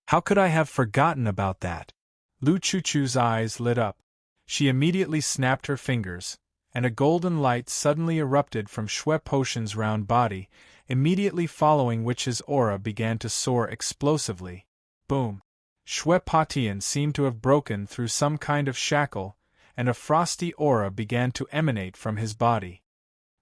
How could I have forgotten about that? Lu Chu's eyes lit up. She immediately snapped her fingers, and a golden light suddenly erupted from Shui Patian's round body, immediately following which his aura began to soar explosively. Boom! Shui Patian seemed to have broken through some kind of shackle, and a frosty aura began to emanate from his body.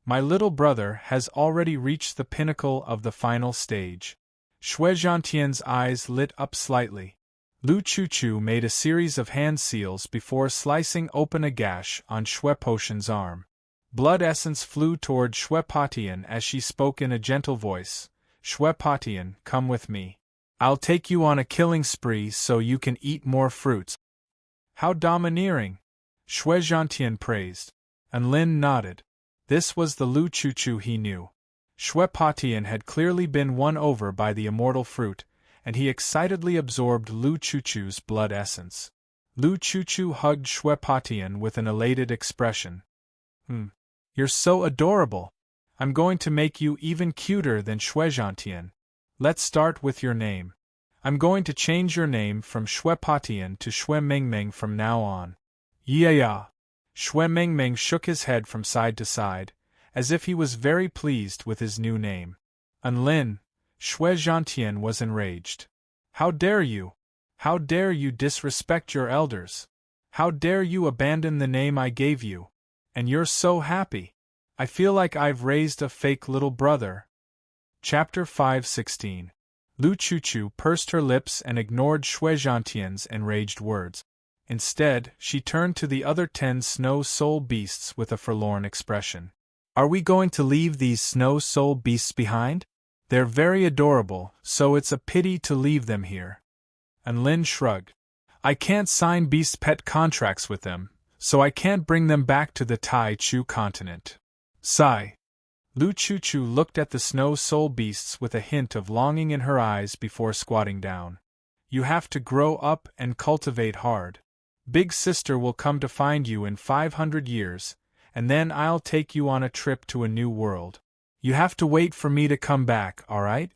My little brother has already reached the pinnacle of the final stage. Shui Zhantian's eyes lit up slightly. Lu Chu made a series of hand seals before slicing open a gash on Shui Patian's arm. Blood essence flew toward Shui Patian as she spoke in a gentle voice. Shui Patian, come with me. I'll take you on a killing spree so you can eat more fruits. How domineering! Shui Zhantian praised. Unlin nodded. This was the Lu Chu he knew. Shui Patian had clearly been won over by the immortal fruit, and he excitedly absorbed Lu Chu's blood essence. Lu Chu hugged Shui Patian with an elated expression. You're so adorable. I'm going to make you even cuter than Shui Zhantian. Let's start with your name. I'm going to change your name from Shui Patian to Shui Mengmeng from now on. Yeah. Shui Mengmeng shook his head from side to side, as if he was very pleased with his new name. Unlin, Shui Zhantian was enraged. How dare you? How dare you disrespect your elders? How dare you abandon the name I gave you? And you're so happy. I feel like I've raised a fake little brother. Chapter 5:16. Lu Chu pursed her lips and ignored Shui Zhantian's enraged words. Instead, she turned to the other 10 snow soul beasts with a forlorn expression. Are we going to leave these snow soul beasts behind? They're very adorable, so it's a pity to leave them here. Unlin shrugged. I can't sign beast pet contracts with them, so I can't bring them back to the Tai Chu continent. Sigh. Lu Chu looked at the snow soul beasts with a hint of longing in her eyes before squatting down. You have to grow up and cultivate hard. Big Sister will come to find you in 500 years, and then I'll take you on a trip to a new world. You have to wait for me to come back, alright?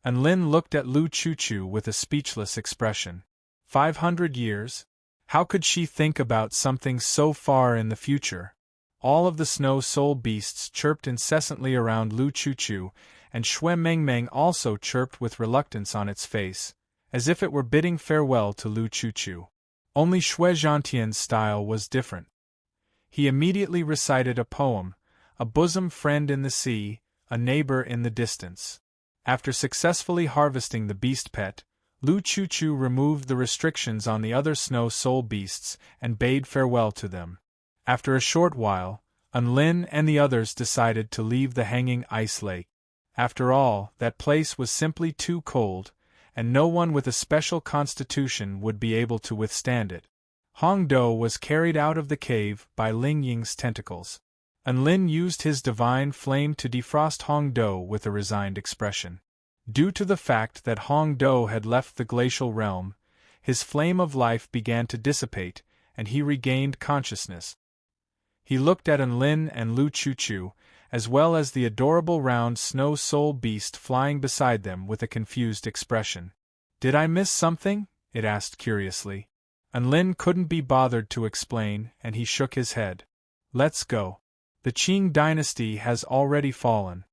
And Lin looked at Lu Chu with a speechless expression. 500 years? How could she think about something so far in the future? All of the snow soul beasts chirped incessantly around Lu Chu, and Shui Mengmeng also chirped with reluctance on its face, as if it were bidding farewell to Lu Chu. Only Shui Zhantian's style was different. He immediately recited a poem, a bosom friend in the sea, a neighbor in the distance. After successfully harvesting the beast pet, Lu Chu removed the restrictions on the other snow soul beasts and bade farewell to them. After a short while, Lin and the others decided to leave the hanging ice lake. After all, that place was simply too cold, and no one with a special constitution would be able to withstand it. Hong Do was carried out of the cave by Ling Ying's tentacles. Lin used his divine flame to defrost Hong Do with a resigned expression. Due to the fact that Hong Do had left the glacial realm, his flame of life began to dissipate, and he regained consciousness. He looked at Lin and Lu Chu, as well as the adorable round snow soul beast flying beside them with a confused expression. Did I miss something? It asked curiously. Lin couldn't be bothered to explain, and he shook his head. Let's go. The Qing dynasty has already fallen.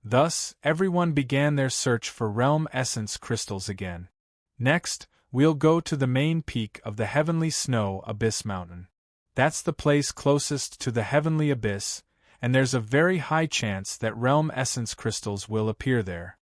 Thus, everyone began their search for realm essence crystals again. Next, we'll go to the main peak of the Heavenly Snow Abyss Mountain. That's the place closest to the Heavenly Abyss, and there's a very high chance that realm essence crystals will appear there.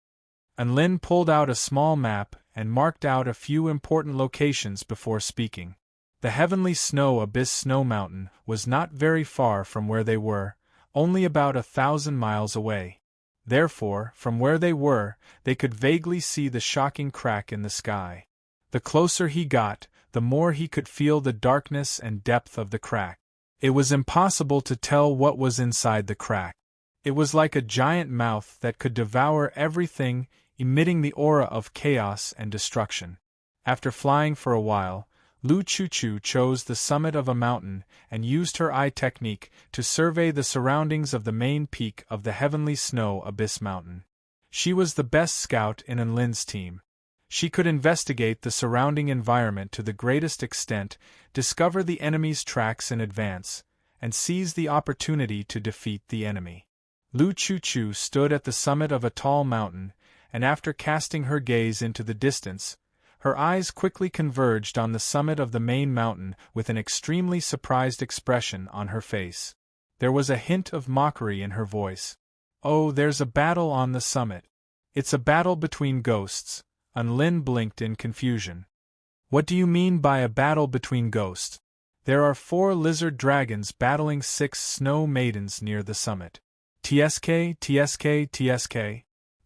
Lin pulled out a small map and marked out a few important locations before speaking. The Heavenly Snow Abyss Snow Mountain was not very far from where they were, only about 1,000 miles away. Therefore, from where they were, they could vaguely see the shocking crack in the sky. The closer he got, the more he could feel the darkness and depth of the crack. It was impossible to tell what was inside the crack. It was like a giant mouth that could devour everything, emitting the aura of chaos and destruction. After flying for a while, Lu Chu chose the summit of a mountain and used her eye technique to survey the surroundings of the main peak of the Heavenly Snow Abyss Mountain. She was the best scout in Lin's team. She could investigate the surrounding environment to the greatest extent, discover the enemy's tracks in advance, and seize the opportunity to defeat the enemy. Lu Chu stood at the summit of a tall mountain, and after casting her gaze into the distance, her eyes quickly converged on the summit of the main mountain with an extremely surprised expression on her face. There was a hint of mockery in her voice. Oh, there's a battle on the summit. It's a battle between ghosts. Lin blinked in confusion. What do you mean by a battle between ghosts? There are 4 lizard dragons battling 6 snow maidens near the summit. TSK.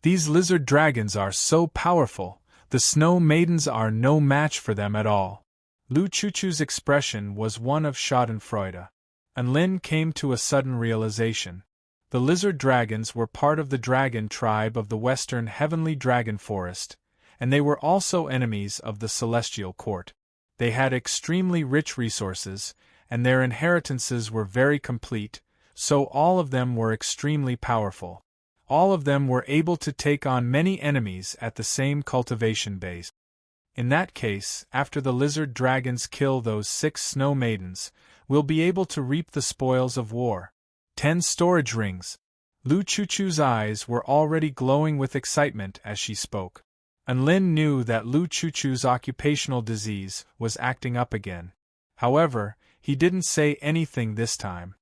These lizard dragons are so powerful, the snow maidens are no match for them at all. Lu Chu's expression was one of schadenfreude. Lin came to a sudden realization. The lizard dragons were part of the dragon tribe of the western heavenly dragon forest, and they were also enemies of the celestial court. They had extremely rich resources, and their inheritances were very complete, so all of them were extremely powerful. All of them were able to take on many enemies at the same cultivation base. In that case, after the lizard dragons kill those 6 snow maidens, we'll be able to reap the spoils of war. 10 storage rings. Lu Chu's eyes were already glowing with excitement as she spoke. Lin knew that Lu Chu's occupational disease was acting up again. However, he didn't say anything this time.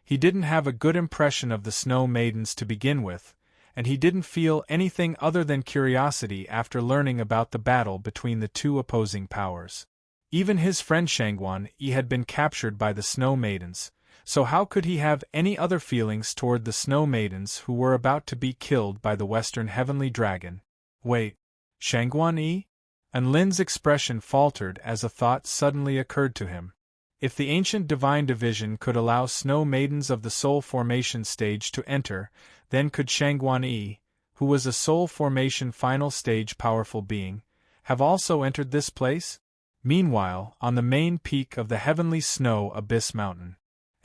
He didn't have a good impression of the snow maidens to begin with, and he didn't feel anything other than curiosity after learning about the battle between the 2 opposing powers. Even his friend Shangguan Yi had been captured by the snow maidens, so how could he have any other feelings toward the snow maidens who were about to be killed by the western heavenly dragon? Wait. Shangguan Yi? And Lin's expression faltered as a thought suddenly occurred to him. If the ancient divine division could allow snow maidens of the soul formation stage to enter, then could Shangguan Yi, who was a soul formation final stage powerful being, have also entered this place? Meanwhile, on the main peak of the heavenly snow abyss mountain,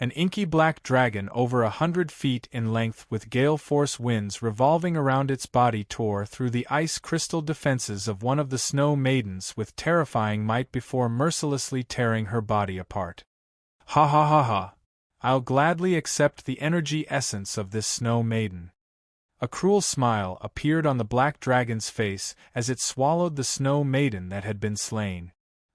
an inky black dragon over 100 feet in length with gale-force winds revolving around its body tore through the ice crystal defenses of one of the snow maidens with terrifying might before mercilessly tearing her body apart. Ha ha ha ha! I'll gladly accept the energy essence of this snow maiden. A cruel smile appeared on the black dragon's face as it swallowed the snow maiden that had been slain.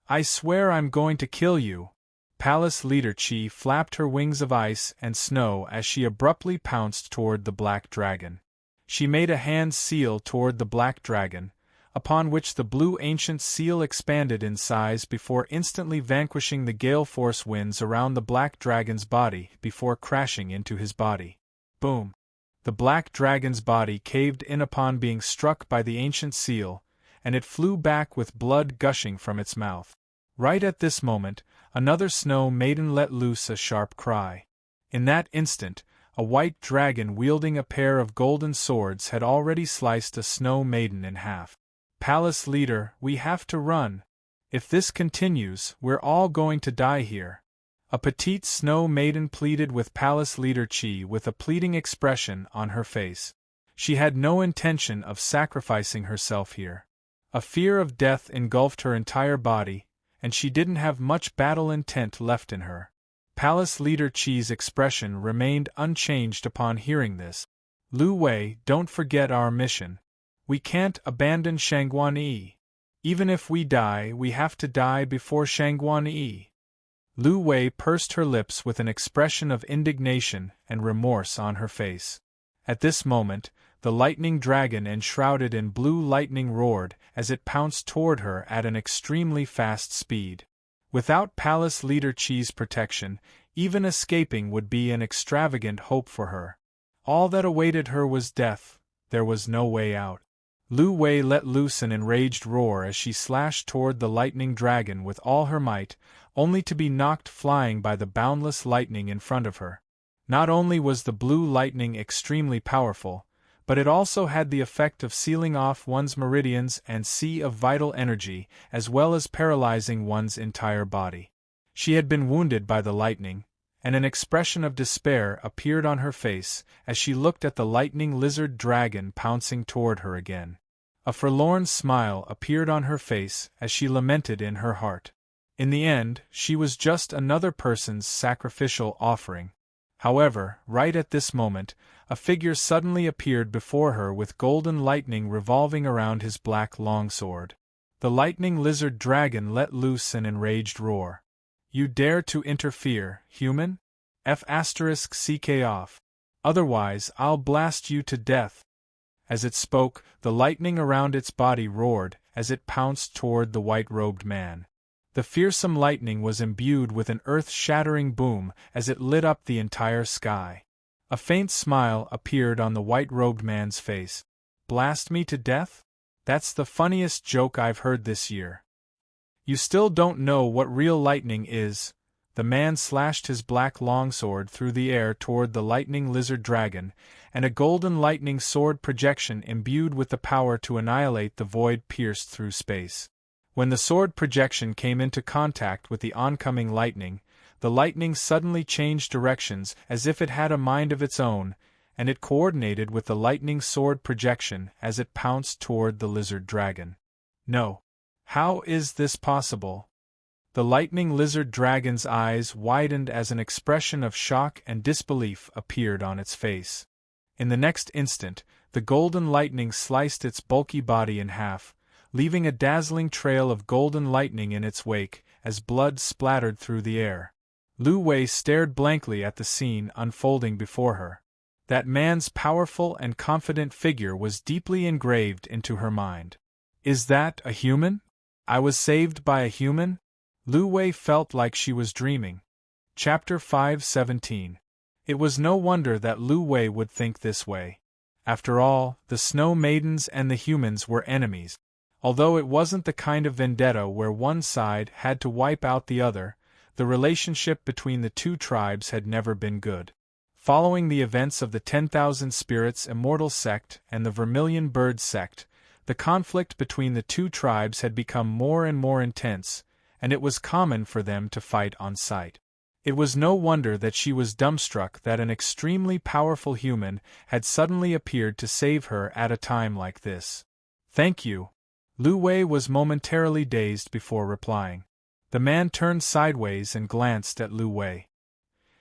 I swear I'm going to kill you! Palace Leader Chi flapped her wings of ice and snow as she abruptly pounced toward the black dragon. She made a hand seal toward the black dragon, upon which the blue ancient seal expanded in size before instantly vanquishing the gale force winds around the black dragon's body before crashing into his body. Boom! The black dragon's body caved in upon being struck by the ancient seal, and it flew back with blood gushing from its mouth. Right at this moment, another snow maiden let loose a sharp cry. In that instant, a white dragon wielding a pair of golden swords had already sliced a snow maiden in half. Palace Leader, we have to run. If this continues, we're all going to die here. A petite snow maiden pleaded with Palace Leader Chi with a pleading expression on her face. She had no intention of sacrificing herself here. A fear of death engulfed her entire body, and she didn't have much battle intent left in her. Palace Leader Chi's expression remained unchanged upon hearing this. Lu Wei, don't forget our mission. We can't abandon Shangguan Yi. Even if we die, we have to die before Shangguan Yi. Lu Wei pursed her lips with an expression of indignation and remorse on her face. At this moment, the lightning dragon enshrouded in blue lightning roared as it pounced toward her at an extremely fast speed. Without Palace Leader Chi's protection, even escaping would be an extravagant hope for her. All that awaited her was death. There was no way out. Lu Wei let loose an enraged roar as she slashed toward the lightning dragon with all her might, only to be knocked flying by the boundless lightning in front of her. Not only was the blue lightning extremely powerful, but it also had the effect of sealing off one's meridians and sea of vital energy, as well as paralyzing one's entire body. She had been wounded by the lightning, and an expression of despair appeared on her face as she looked at the lightning lizard dragon pouncing toward her again. A forlorn smile appeared on her face as she lamented in her heart. In the end, she was just another person's sacrificial offering. However, right at this moment, a figure suddenly appeared before her with golden lightning revolving around his black longsword. The lightning lizard dragon let loose an enraged roar. You dare to interfere, human? F***ck off. Otherwise, I'll blast you to death. As it spoke, the lightning around its body roared as it pounced toward the white-robed man. The fearsome lightning was imbued with an earth-shattering boom as it lit up the entire sky. A faint smile appeared on the white-robed man's face. Blast me to death? That's the funniest joke I've heard this year. You still don't know what real lightning is. The man slashed his black longsword through the air toward the lightning lizard dragon, and a golden lightning sword projection imbued with the power to annihilate the void pierced through space. When the sword projection came into contact with the oncoming lightning, the lightning suddenly changed directions as if it had a mind of its own, and it coordinated with the lightning sword projection as it pounced toward the lizard dragon. No. How is this possible? The lightning lizard dragon's eyes widened as an expression of shock and disbelief appeared on its face. In the next instant, the golden lightning sliced its bulky body in half, leaving a dazzling trail of golden lightning in its wake as blood splattered through the air. Lu Wei stared blankly at the scene unfolding before her. That man's powerful and confident figure was deeply engraved into her mind. Is that a human? I was saved by a human? Lu Wei felt like she was dreaming. Chapter 5:17. It was no wonder that Lu Wei would think this way. After all, the Snow Maidens and the humans were enemies. Although it wasn't the kind of vendetta where one side had to wipe out the other, the relationship between the two tribes had never been good. Following the events of the 10,000 Spirits Immortal sect and the Vermilion Bird sect, the conflict between the two tribes had become more and more intense, and it was common for them to fight on sight. It was no wonder that she was dumbstruck that an extremely powerful human had suddenly appeared to save her at a time like this. "Thank you." Lu Wei was momentarily dazed before replying. The man turned sideways and glanced at Lu Wei.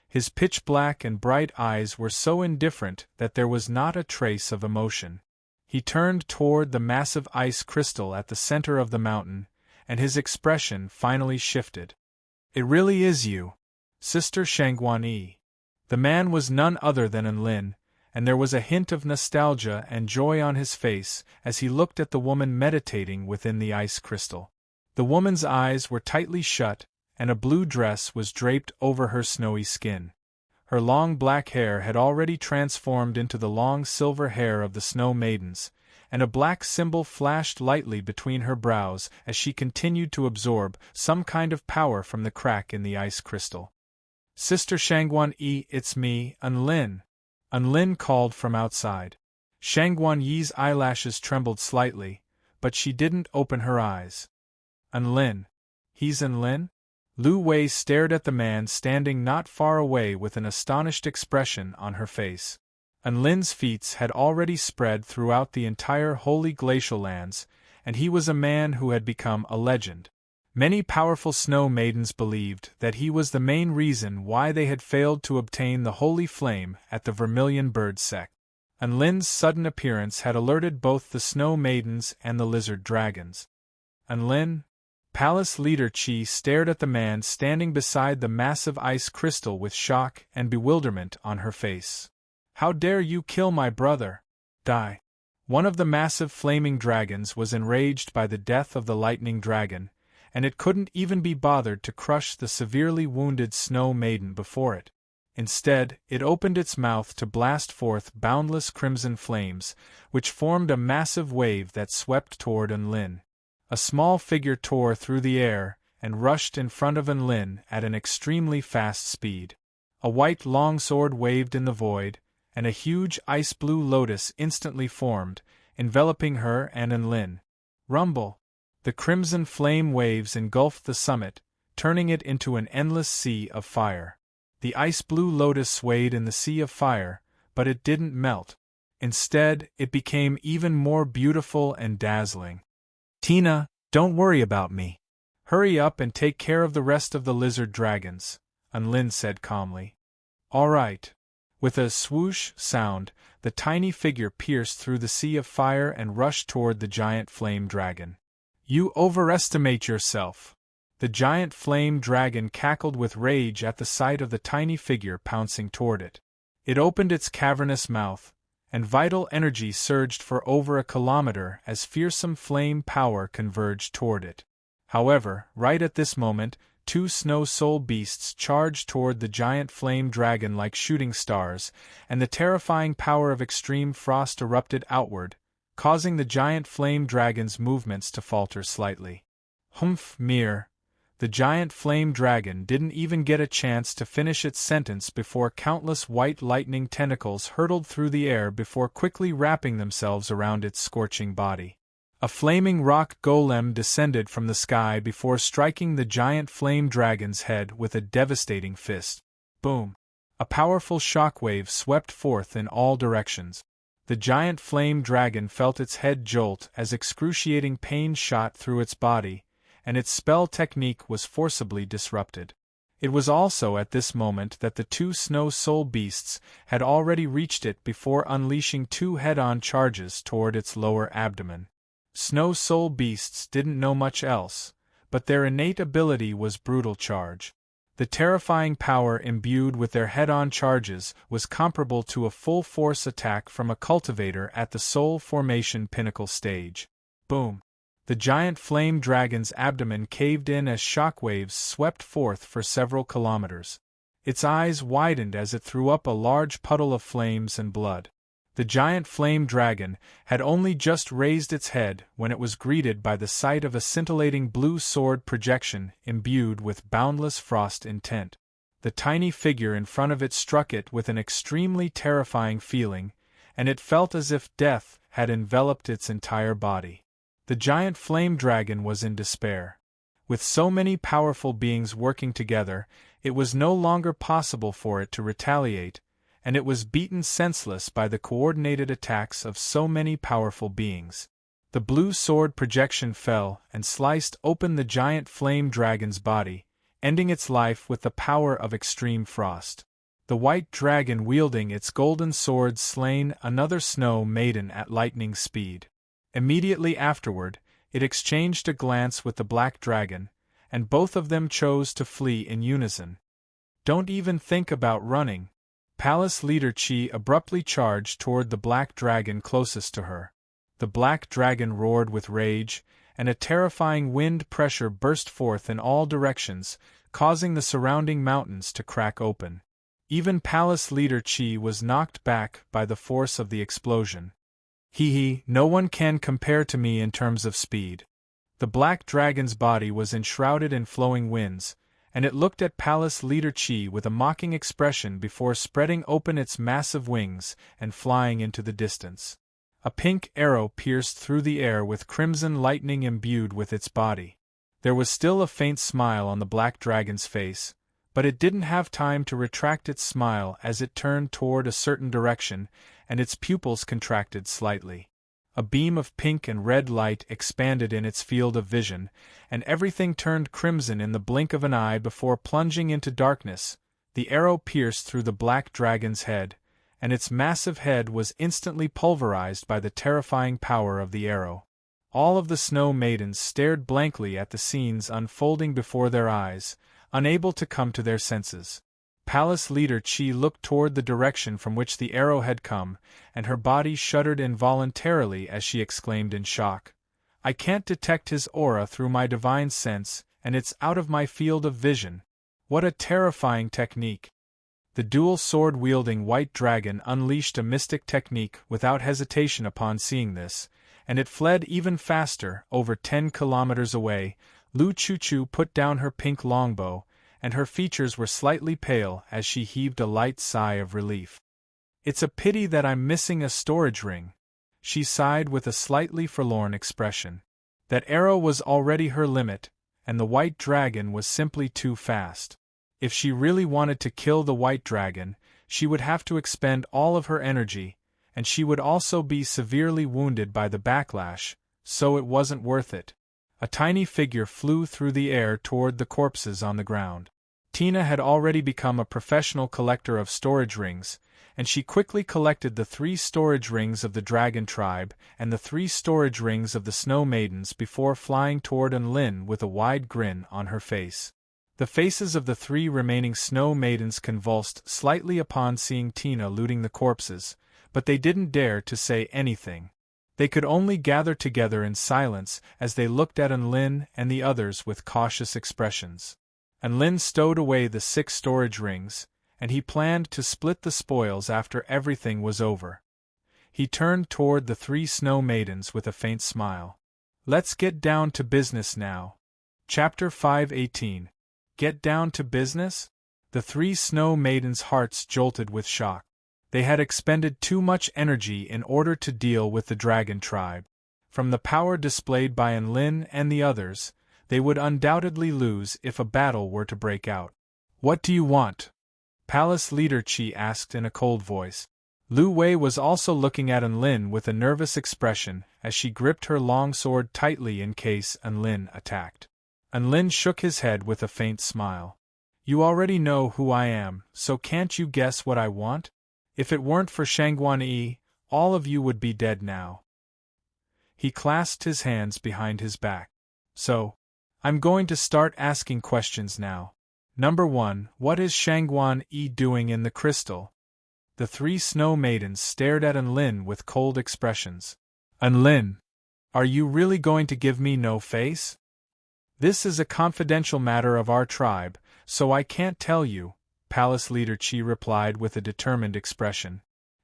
His pitch-black and bright eyes were so indifferent that there was not a trace of emotion. He turned toward the massive ice crystal at the center of the mountain, and his expression finally shifted. "It really is you, Sister Shangguan Yi." The man was none other than Enlin, and there was a hint of nostalgia and joy on his face as he looked at the woman meditating within the ice crystal. The woman's eyes were tightly shut, and a blue dress was draped over her snowy skin. Her long black hair had already transformed into the long silver hair of the Snow Maidens, and a black symbol flashed lightly between her brows as she continued to absorb some kind of power from the crack in the ice crystal. "Sister Shangguan Yi, it's me, Enlin," Enlin called from outside. Shangguan Yi's eyelashes trembled slightly, but she didn't open her eyes. "Enlin? He's Enlin?" Lu Wei stared at the man standing not far away with an astonished expression on her face. Enlin's feats had already spread throughout the entire holy glacial lands, and he was a man who had become a legend. Many powerful snow maidens believed that he was the main reason why they had failed to obtain the holy flame at the Vermilion Bird sect. Enlin's sudden appearance had alerted both the snow maidens and the lizard dragons. "Enlin?" Palace leader Qi stared at the man standing beside the massive ice crystal with shock and bewilderment on her face. "How dare you kill my brother? Die!" One of the massive flaming dragons was enraged by the death of the lightning dragon, and it couldn't even be bothered to crush the severely wounded snow maiden before it. Instead, it opened its mouth to blast forth boundless crimson flames, which formed a massive wave that swept toward Enlin. A small figure tore through the air and rushed in front of Enlin at an extremely fast speed. A white longsword waved in the void, and a huge ice-blue lotus instantly formed, enveloping her and Enlin. Rumble! The crimson flame waves engulfed the summit, turning it into an endless sea of fire. The ice-blue lotus swayed in the sea of fire, but it didn't melt. Instead, it became even more beautiful and dazzling. "Tina, don't worry about me. Hurry up and take care of the rest of the lizard dragons," Enlin said calmly. "All right." With a swoosh sound, the tiny figure pierced through the sea of fire and rushed toward the giant flame dragon. "You overestimate yourself." The giant flame dragon cackled with rage at the sight of the tiny figure pouncing toward it. It opened its cavernous mouth, and vital energy surged for over a kilometer as fearsome flame power converged toward it. However, right at this moment, two snow soul beasts charged toward the giant flame dragon like shooting stars, and the terrifying power of extreme frost erupted outward, causing the giant flame dragon's movements to falter slightly. "Humph, mere." The giant flame dragon didn't even get a chance to finish its sentence before countless white lightning tentacles hurtled through the air before quickly wrapping themselves around its scorching body. A flaming rock golem descended from the sky before striking the giant flame dragon's head with a devastating fist. Boom! A powerful shockwave swept forth in all directions. The giant flame dragon felt its head jolt as excruciating pain shot through its body, and its spell technique was forcibly disrupted. It was also at this moment that the two snow soul beasts had already reached it before unleashing two head-on charges toward its lower abdomen. Snow soul beasts didn't know much else, but their innate ability was brutal charge. The terrifying power imbued with their head-on charges was comparable to a full-force attack from a cultivator at the soul formation pinnacle stage. Boom! The giant flame dragon's abdomen caved in as shockwaves swept forth for several kilometers. Its eyes widened as it threw up a large puddle of flames and blood. The giant flame dragon had only just raised its head when it was greeted by the sight of a scintillating blue sword projection imbued with boundless frost intent. The tiny figure in front of it struck it with an extremely terrifying feeling, and it felt as if death had enveloped its entire body. The giant flame dragon was in despair. With so many powerful beings working together, it was no longer possible for it to retaliate, and it was beaten senseless by the coordinated attacks of so many powerful beings. The blue sword projection fell and sliced open the giant flame dragon's body, ending its life with the power of extreme frost. The white dragon wielding its golden sword slain another snow maiden at lightning speed. Immediately afterward, it exchanged a glance with the black dragon, and both of them chose to flee in unison. "Don't even think about running." Palace leader Chi abruptly charged toward the black dragon closest to her. The black dragon roared with rage, and a terrifying wind pressure burst forth in all directions, causing the surrounding mountains to crack open. Even Palace leader Chi was knocked back by the force of the explosion. No one can compare to me in terms of speed." The black dragon's body was enshrouded in flowing winds, and it looked at Palace leader Chi with a mocking expression before spreading open its massive wings and flying into the distance. A pink arrow pierced through the air with crimson lightning imbued with its body. There was still a faint smile on the black dragon's face, but it didn't have time to retract its smile as it turned toward a certain direction, and its pupils contracted slightly. A beam of pink and red light expanded in its field of vision, and everything turned crimson in the blink of an eye before plunging into darkness. The arrow pierced through the black dragon's head, and its massive head was instantly pulverized by the terrifying power of the arrow. All of the snow maidens stared blankly at the scenes unfolding before their eyes, unable to come to their senses. Palace leader Chi looked toward the direction from which the arrow had come, and her body shuddered involuntarily as she exclaimed in shock, "I can't detect his aura through my divine sense, and it's out of my field of vision. What a terrifying technique!" The dual sword-wielding white dragon unleashed a mystic technique without hesitation upon seeing this, and it fled even faster. Over 10 kilometers away, Lu Chuchu put down her pink longbow, and her features were slightly pale as she heaved a light sigh of relief. "It's a pity that I'm missing a storage ring," she sighed with a slightly forlorn expression. That arrow was already her limit, and the white dragon was simply too fast. If she really wanted to kill the white dragon, she would have to expend all of her energy, and she would also be severely wounded by the backlash, so it wasn't worth it. A tiny figure flew through the air toward the corpses on the ground. Tina had already become a professional collector of storage rings, and she quickly collected the 3 storage rings of the dragon tribe and the 3 storage rings of the snow maidens before flying toward Enlin with a wide grin on her face. The faces of the 3 remaining snow maidens convulsed slightly upon seeing Tina looting the corpses, but they didn't dare to say anything. They could only gather together in silence as they looked at Enlin and the others with cautious expressions. Enlin stowed away the 6 storage rings, and he planned to split the spoils after everything was over. He turned toward the 3 snow maidens with a faint smile. "Let's get down to business now." Chapter 5:18. Get down to business? The 3 snow maidens' hearts jolted with shock. They had expended too much energy in order to deal with the dragon tribe. From the power displayed by Enlin and the others, they would undoubtedly lose if a battle were to break out. "What do you want?" Palace leader Chi asked in a cold voice. Lu Wei was also looking at Enlin with a nervous expression as she gripped her long sword tightly in case Enlin attacked. Enlin shook his head with a faint smile. "You already know who I am, so can't you guess what I want? If it weren't for Shangguan Yi, all of you would be dead now." He clasped his hands behind his back. "So, I'm going to start asking questions now. Number 1, what is Shangguan Yi doing in the crystal?" The 3 snow maidens stared at Enlin with cold expressions. "Enlin, are you really going to give me no face?" "This is a confidential matter of our tribe, so I can't tell you," Palace leader Chi replied with a determined expression.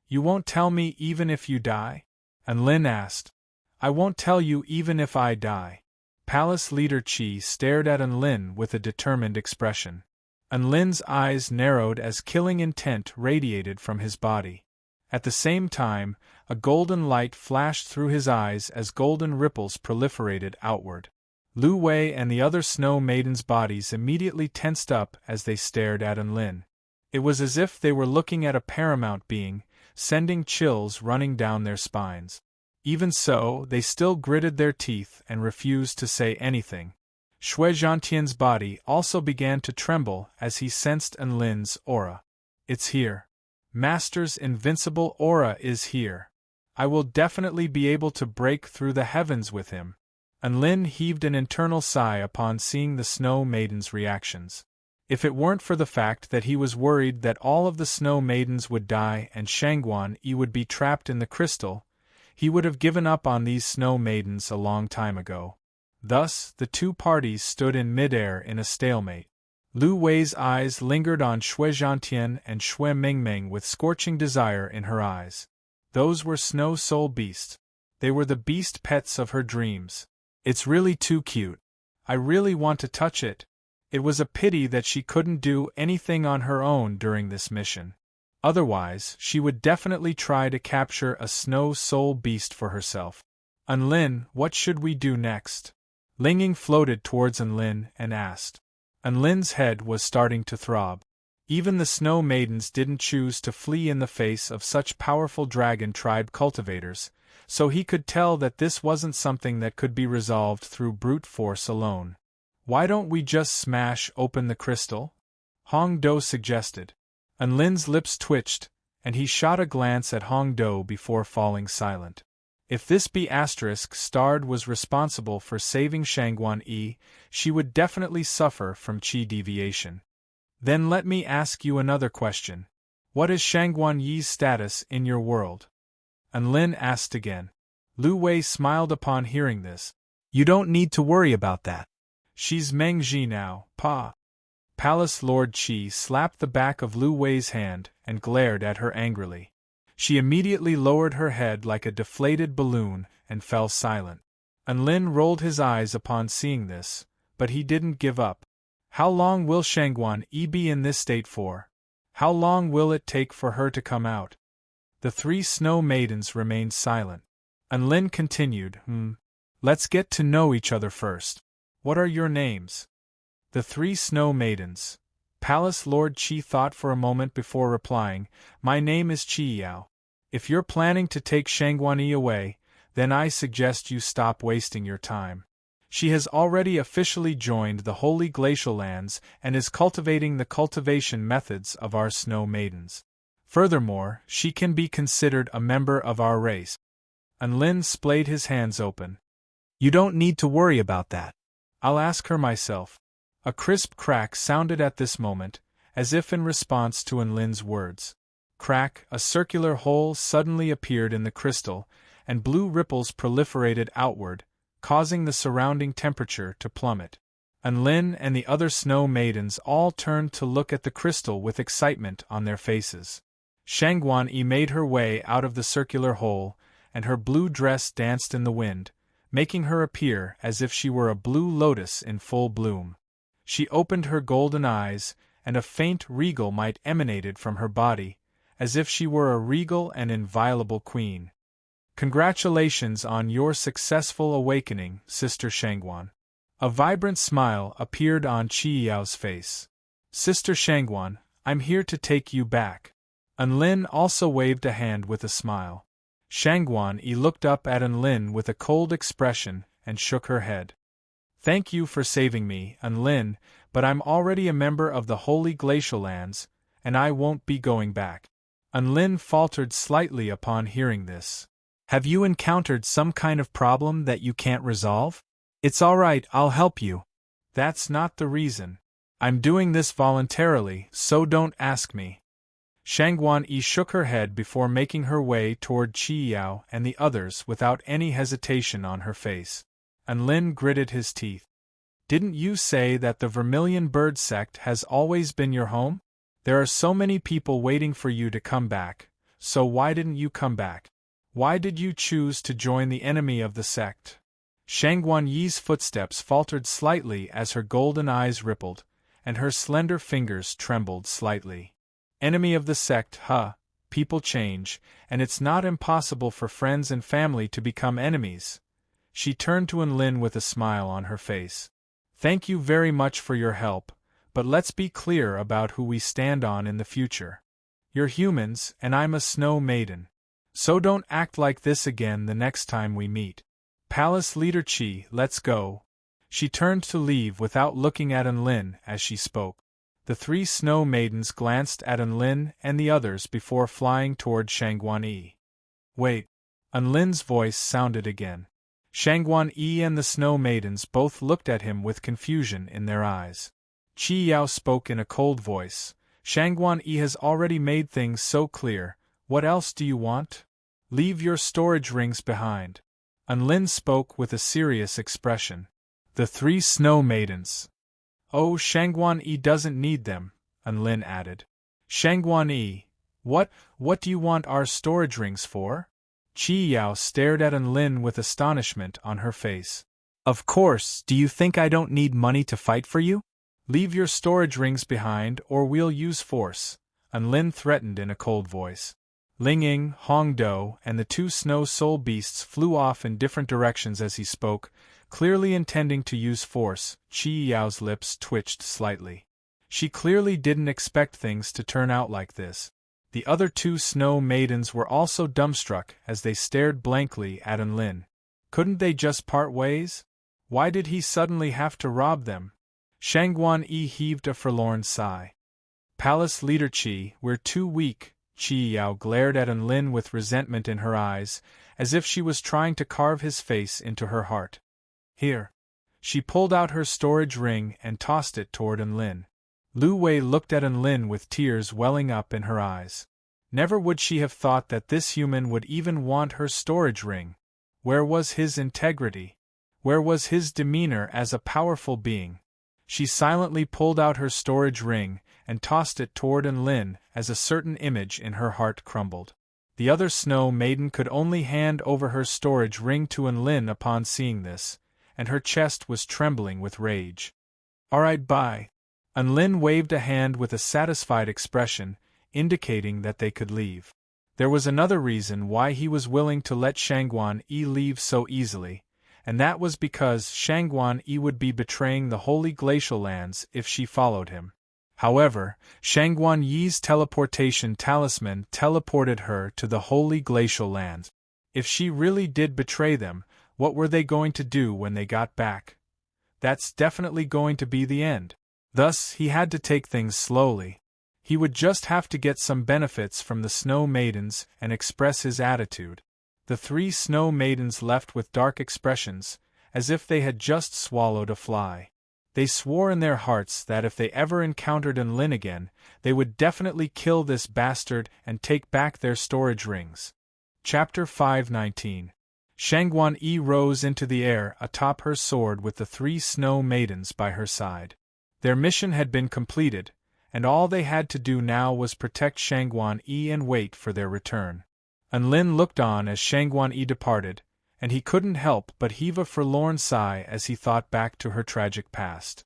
You won't tell me even if you die? Enlin asked. I won't tell you even if I die. Palace leader Qi stared at Enlin with a determined expression. Enlin's eyes narrowed as killing intent radiated from his body. At the same time, a golden light flashed through his eyes as golden ripples proliferated outward. Lu Wei and the other Snow Maidens' bodies immediately tensed up as they stared at Enlin. It was as if they were looking at a paramount being, sending chills running down their spines. Even so, they still gritted their teeth and refused to say anything. Shui Zhantian's body also began to tremble as he sensed Enlin's aura. It's here. Master's invincible aura is here. I will definitely be able to break through the heavens with him. Enlin heaved an internal sigh upon seeing the Snow Maiden's reactions. If it weren't for the fact that he was worried that all of the Snow Maidens would die and Shangguan Yi would be trapped in the crystal, he would have given up on these Snow Maidens a long time ago. Thus, the two parties stood in midair in a stalemate. Lu Wei's eyes lingered on Shui Zhantian and Shui Mingming with scorching desire in her eyes. Those were snow soul beasts. They were the beast pets of her dreams. It's really too cute. I really want to touch it. It was a pity that she couldn't do anything on her own during this mission. Otherwise, she would definitely try to capture a snow soul beast for herself. Enlin, what should we do next? Linging floated towards Enlin and asked. Enlin's head was starting to throb. Even the Snow Maidens didn't choose to flee in the face of such powerful dragon tribe cultivators, so he could tell that this wasn't something that could be resolved through brute force alone. Why don't we just smash open the crystal? Hong Do suggested. Enlin's lips twitched, and he shot a glance at Hong Do before falling silent. If this B***starred was responsible for saving Shangguan Yi, she would definitely suffer from qi deviation. Then let me ask you another question. What is Shangguan Yi's status in your world? Enlin asked again. Lu Wei smiled upon hearing this. You don't need to worry about that. She's Meng Ji now, Pa. Palace Lord Qi slapped the back of Lu Wei's hand and glared at her angrily. She immediately lowered her head like a deflated balloon and fell silent. Enlin rolled his eyes upon seeing this, but he didn't give up. How long will Shangguan Yi be in this state for? How long will it take for her to come out? The three Snow Maidens remained silent. Enlin continued, Let's get to know each other first. What are your names? The three Snow Maidens. Palace Lord Qi thought for a moment before replying, My name is Qi Yao. If you're planning to take Shangguan Yi away, then I suggest you stop wasting your time. She has already officially joined the Holy Glacial Lands and is cultivating the cultivation methods of our Snow Maidens. Furthermore, she can be considered a member of our race. Enlin splayed his hands open. You don't need to worry about that. I'll ask her myself. A crisp crack sounded at this moment, as if in response to Enlin's words. Crack, a circular hole suddenly appeared in the crystal, and blue ripples proliferated outward, causing the surrounding temperature to plummet. Enlin and the other Snow Maidens all turned to look at the crystal with excitement on their faces. Shangguan Yi made her way out of the circular hole, and her blue dress danced in the wind, making her appear as if she were a blue lotus in full bloom. She opened her golden eyes, and a faint regal might emanated from her body, as if she were a regal and inviolable queen. Congratulations on your successful awakening, Sister Shangguan. A vibrant smile appeared on Qi Yao's face. Sister Shangguan, I'm here to take you back. Enlin also waved a hand with a smile. Shangguan Yi looked up at Enlin with a cold expression and shook her head. Thank you for saving me, Enlin, but I'm already a member of the Holy Glacial Lands, and I won't be going back. Enlin faltered slightly upon hearing this. Have you encountered some kind of problem that you can't resolve? It's all right, I'll help you. That's not the reason. I'm doing this voluntarily, so don't ask me. Shangguan Yi shook her head before making her way toward Qi Yao and the others without any hesitation on her face. Enlin gritted his teeth. Didn't you say that the Vermilion Bird sect has always been your home? There are so many people waiting for you to come back, so why didn't you come back? Why did you choose to join the enemy of the sect? Shangguan Yi's footsteps faltered slightly as her golden eyes rippled, and her slender fingers trembled slightly. Enemy of the sect, huh? People change, and it's not impossible for friends and family to become enemies. She turned to Enlin with a smile on her face. Thank you very much for your help, but let's be clear about who we stand on in the future. You're humans, and I'm a snow maiden. So don't act like this again the next time we meet. Palace Leader Qi, let's go. She turned to leave without looking at Enlin as she spoke. The 3 snow maidens glanced at Enlin and the others before flying toward Shangguan Yi. Wait. Enlin's voice sounded again. Shangguan Yi and the snow maidens both looked at him with confusion in their eyes. Qi Yao spoke in a cold voice. Shangguan Yi has already made things so clear. What else do you want? Leave your storage rings behind. Enlin spoke with a serious expression. The 3 snow maidens. Oh, Shangguan Yi doesn't need them, Enlin added. Shangguan Yi, what do you want our storage rings for? Qi Yao stared at Enlin with astonishment on her face. Of course, do you think I don't need money to fight for you? Leave your storage rings behind or we'll use force, Enlin threatened in a cold voice. Ling Ying, Hong Do, and the 2 snow soul beasts flew off in different directions as he spoke, clearly intending to use force. Qi Yao's lips twitched slightly. She clearly didn't expect things to turn out like this. The other 2 snow maidens were also dumbstruck as they stared blankly at Enlin. Couldn't they just part ways? Why did he suddenly have to rob them? Shangguan Yi heaved a forlorn sigh. Palace Leader Qi, we're too weak. Qi Yao glared at Enlin with resentment in her eyes, as if she was trying to carve his face into her heart. Here. She pulled out her storage ring and tossed it toward Enlin. Lu Wei looked at Enlin with tears welling up in her eyes. Never would she have thought that this human would even want her storage ring. Where was his integrity? Where was his demeanor as a powerful being? She silently pulled out her storage ring and tossed it toward Enlin as a certain image in her heart crumbled. The other snow maiden could only hand over her storage ring to Enlin upon seeing this, and her chest was trembling with rage. All right, bye. Enlin waved a hand with a satisfied expression, indicating that they could leave. There was another reason why he was willing to let Shangguan Yi leave so easily, and that was because Shangguan Yi would be betraying the holy glacial lands if she followed him. However, Shangguan Yi's teleportation talisman teleported her to the holy glacial lands. If she really did betray them, what were they going to do when they got back? That's definitely going to be the end. Thus, he had to take things slowly. He would just have to get some benefits from the snow maidens and express his attitude. The 3 snow maidens left with dark expressions, as if they had just swallowed a fly. They swore in their hearts that if they ever encountered Enlin again, they would definitely kill this bastard and take back their storage rings. Chapter 519. Shangguan Yi rose into the air atop her sword with the 3 snow maidens by her side. Their mission had been completed, and all they had to do now was protect Shangguan Yi and wait for their return. Enlin looked on as Shangguan Yi departed, and he couldn't help but heave a forlorn sigh as he thought back to her tragic past.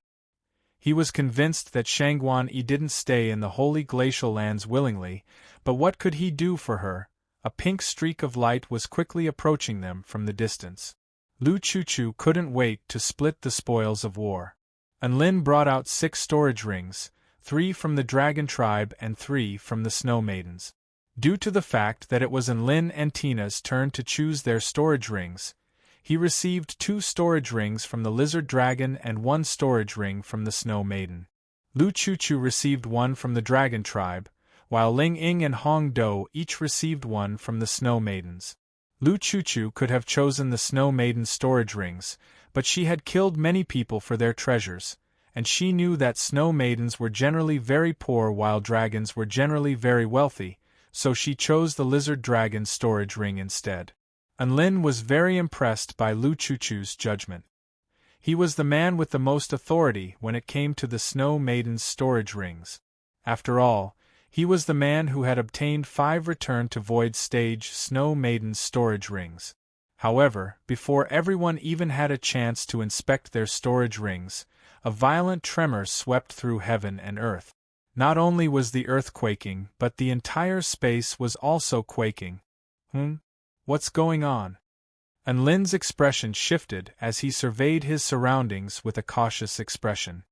He was convinced that Shangguan Yi didn't stay in the holy glacial lands willingly, but what could he do for her? A pink streak of light was quickly approaching them from the distance. Lu Chuchu couldn't wait to split the spoils of war. Enlin brought out 6 storage rings, 3 from the dragon tribe and 3 from the snow maidens. Due to the fact that it was Enlin and Tina's turn to choose their storage rings, he received 2 storage rings from the lizard dragon and 1 storage ring from the snow maiden. Lu Chuchu received 1 from the dragon tribe, while Ling Ying and Hong Do each received 1 from the snow maidens. Lu Chuchu could have chosen the snow maiden's storage rings, but she had killed many people for their treasures, and she knew that snow maidens were generally very poor while dragons were generally very wealthy, so she chose the lizard dragon's storage ring instead. Enlin was very impressed by Lu Chuchu's judgment. He was the man with the most authority when it came to the snow maiden's storage rings. After all, He was the man who had obtained 5 Return to Void stage Snow Maiden's storage rings. However, before everyone even had a chance to inspect their storage rings, a violent tremor swept through heaven and earth. Not only was the earth quaking, but the entire space was also quaking. What's going on? Unlin's expression shifted as he surveyed his surroundings with a cautious expression.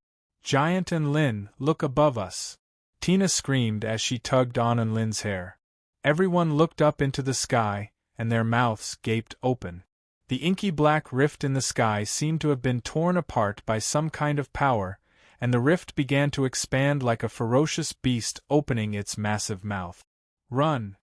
Giant Unlin, look above us! Tina screamed as she tugged on Unlin's hair. Everyone looked up into the sky, and their mouths gaped open. The inky black rift in the sky seemed to have been torn apart by some kind of power, and the rift began to expand like a ferocious beast opening its massive mouth. Run!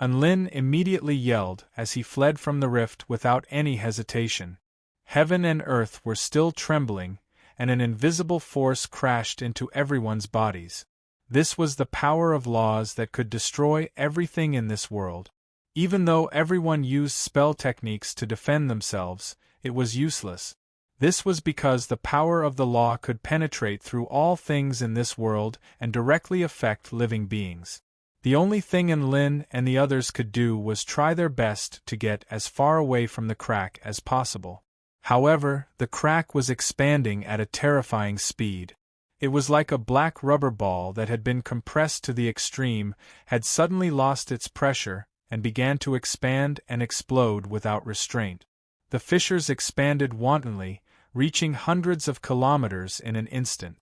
Unlin immediately yelled as he fled from the rift without any hesitation. Heaven and earth were still trembling, and an invisible force crashed into everyone's bodies. This was the power of laws that could destroy everything in this world. Even though everyone used spell techniques to defend themselves, it was useless. This was because the power of the law could penetrate through all things in this world and directly affect living beings. The only thing Unlin and the others could do was try their best to get as far away from the crack as possible. However, the crack was expanding at a terrifying speed. It was like a black rubber ball that had been compressed to the extreme, had suddenly lost its pressure, and began to expand and explode without restraint. The fissures expanded wantonly, reaching hundreds of kilometers in an instant.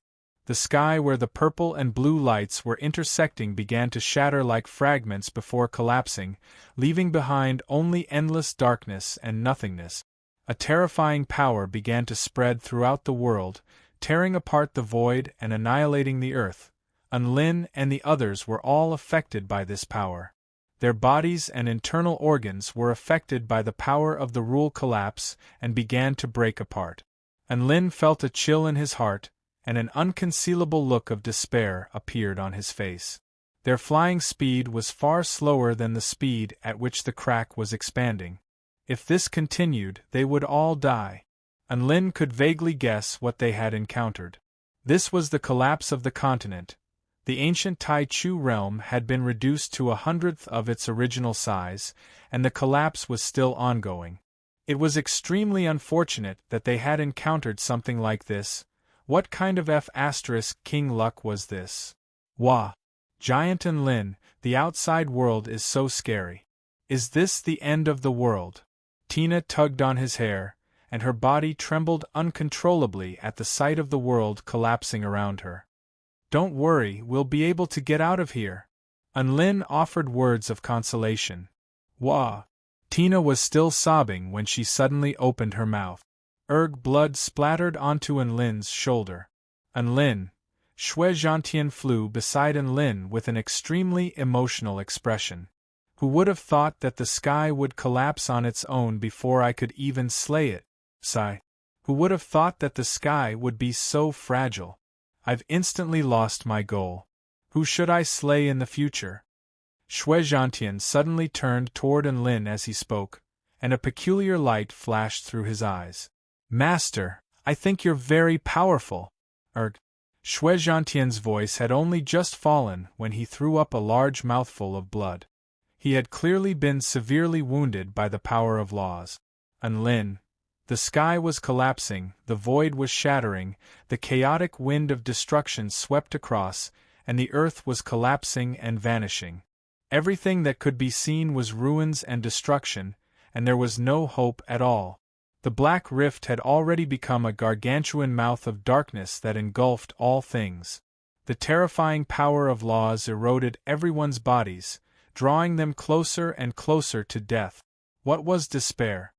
The sky where the purple and blue lights were intersecting began to shatter like fragments before collapsing, leaving behind only endless darkness and nothingness. A terrifying power began to spread throughout the world, tearing apart the void and annihilating the earth. Unlin and the others were all affected by this power. Their bodies and internal organs were affected by the power of the rule collapse and began to break apart. Unlin felt a chill in his heart, and an unconcealable look of despair appeared on his face. Their flying speed was far slower than the speed at which the crack was expanding. If this continued, they would all die. Unlin could vaguely guess what they had encountered. This was the collapse of the continent. The ancient Tai Chu realm had been reduced to 1/100th of its original size, and the collapse was still ongoing. It was extremely unfortunate that they had encountered something like this. What kind of King luck was this? Wah! Giant Unlin, the outside world is so scary. Is this the end of the world? Tina tugged on his hair, and her body trembled uncontrollably at the sight of the world collapsing around her. Don't worry, we'll be able to get out of here. Unlin offered words of consolation. Wah! Tina was still sobbing when she suddenly opened her mouth. Blood splattered onto Unlin's shoulder. Unlin! Shui Zhantian flew beside Unlin with an extremely emotional expression. Who would have thought that the sky would collapse on its own before I could even slay it? Sigh. Who would have thought that the sky would be so fragile? I've instantly lost my goal. Who should I slay in the future? Shui Zhantian suddenly turned toward Unlin as he spoke, and a peculiar light flashed through his eyes. Master, I think you're very powerful. Shui Zhantian's voice had only just fallen when he threw up a large mouthful of blood. He had clearly been severely wounded by the power of laws. Unlin. The sky was collapsing, the void was shattering, the chaotic wind of destruction swept across, and the earth was collapsing and vanishing. Everything that could be seen was ruins and destruction, and there was no hope at all. The black rift had already become a gargantuan mouth of darkness that engulfed all things. The terrifying power of laws eroded everyone's bodies, drawing them closer and closer to death. What was despair?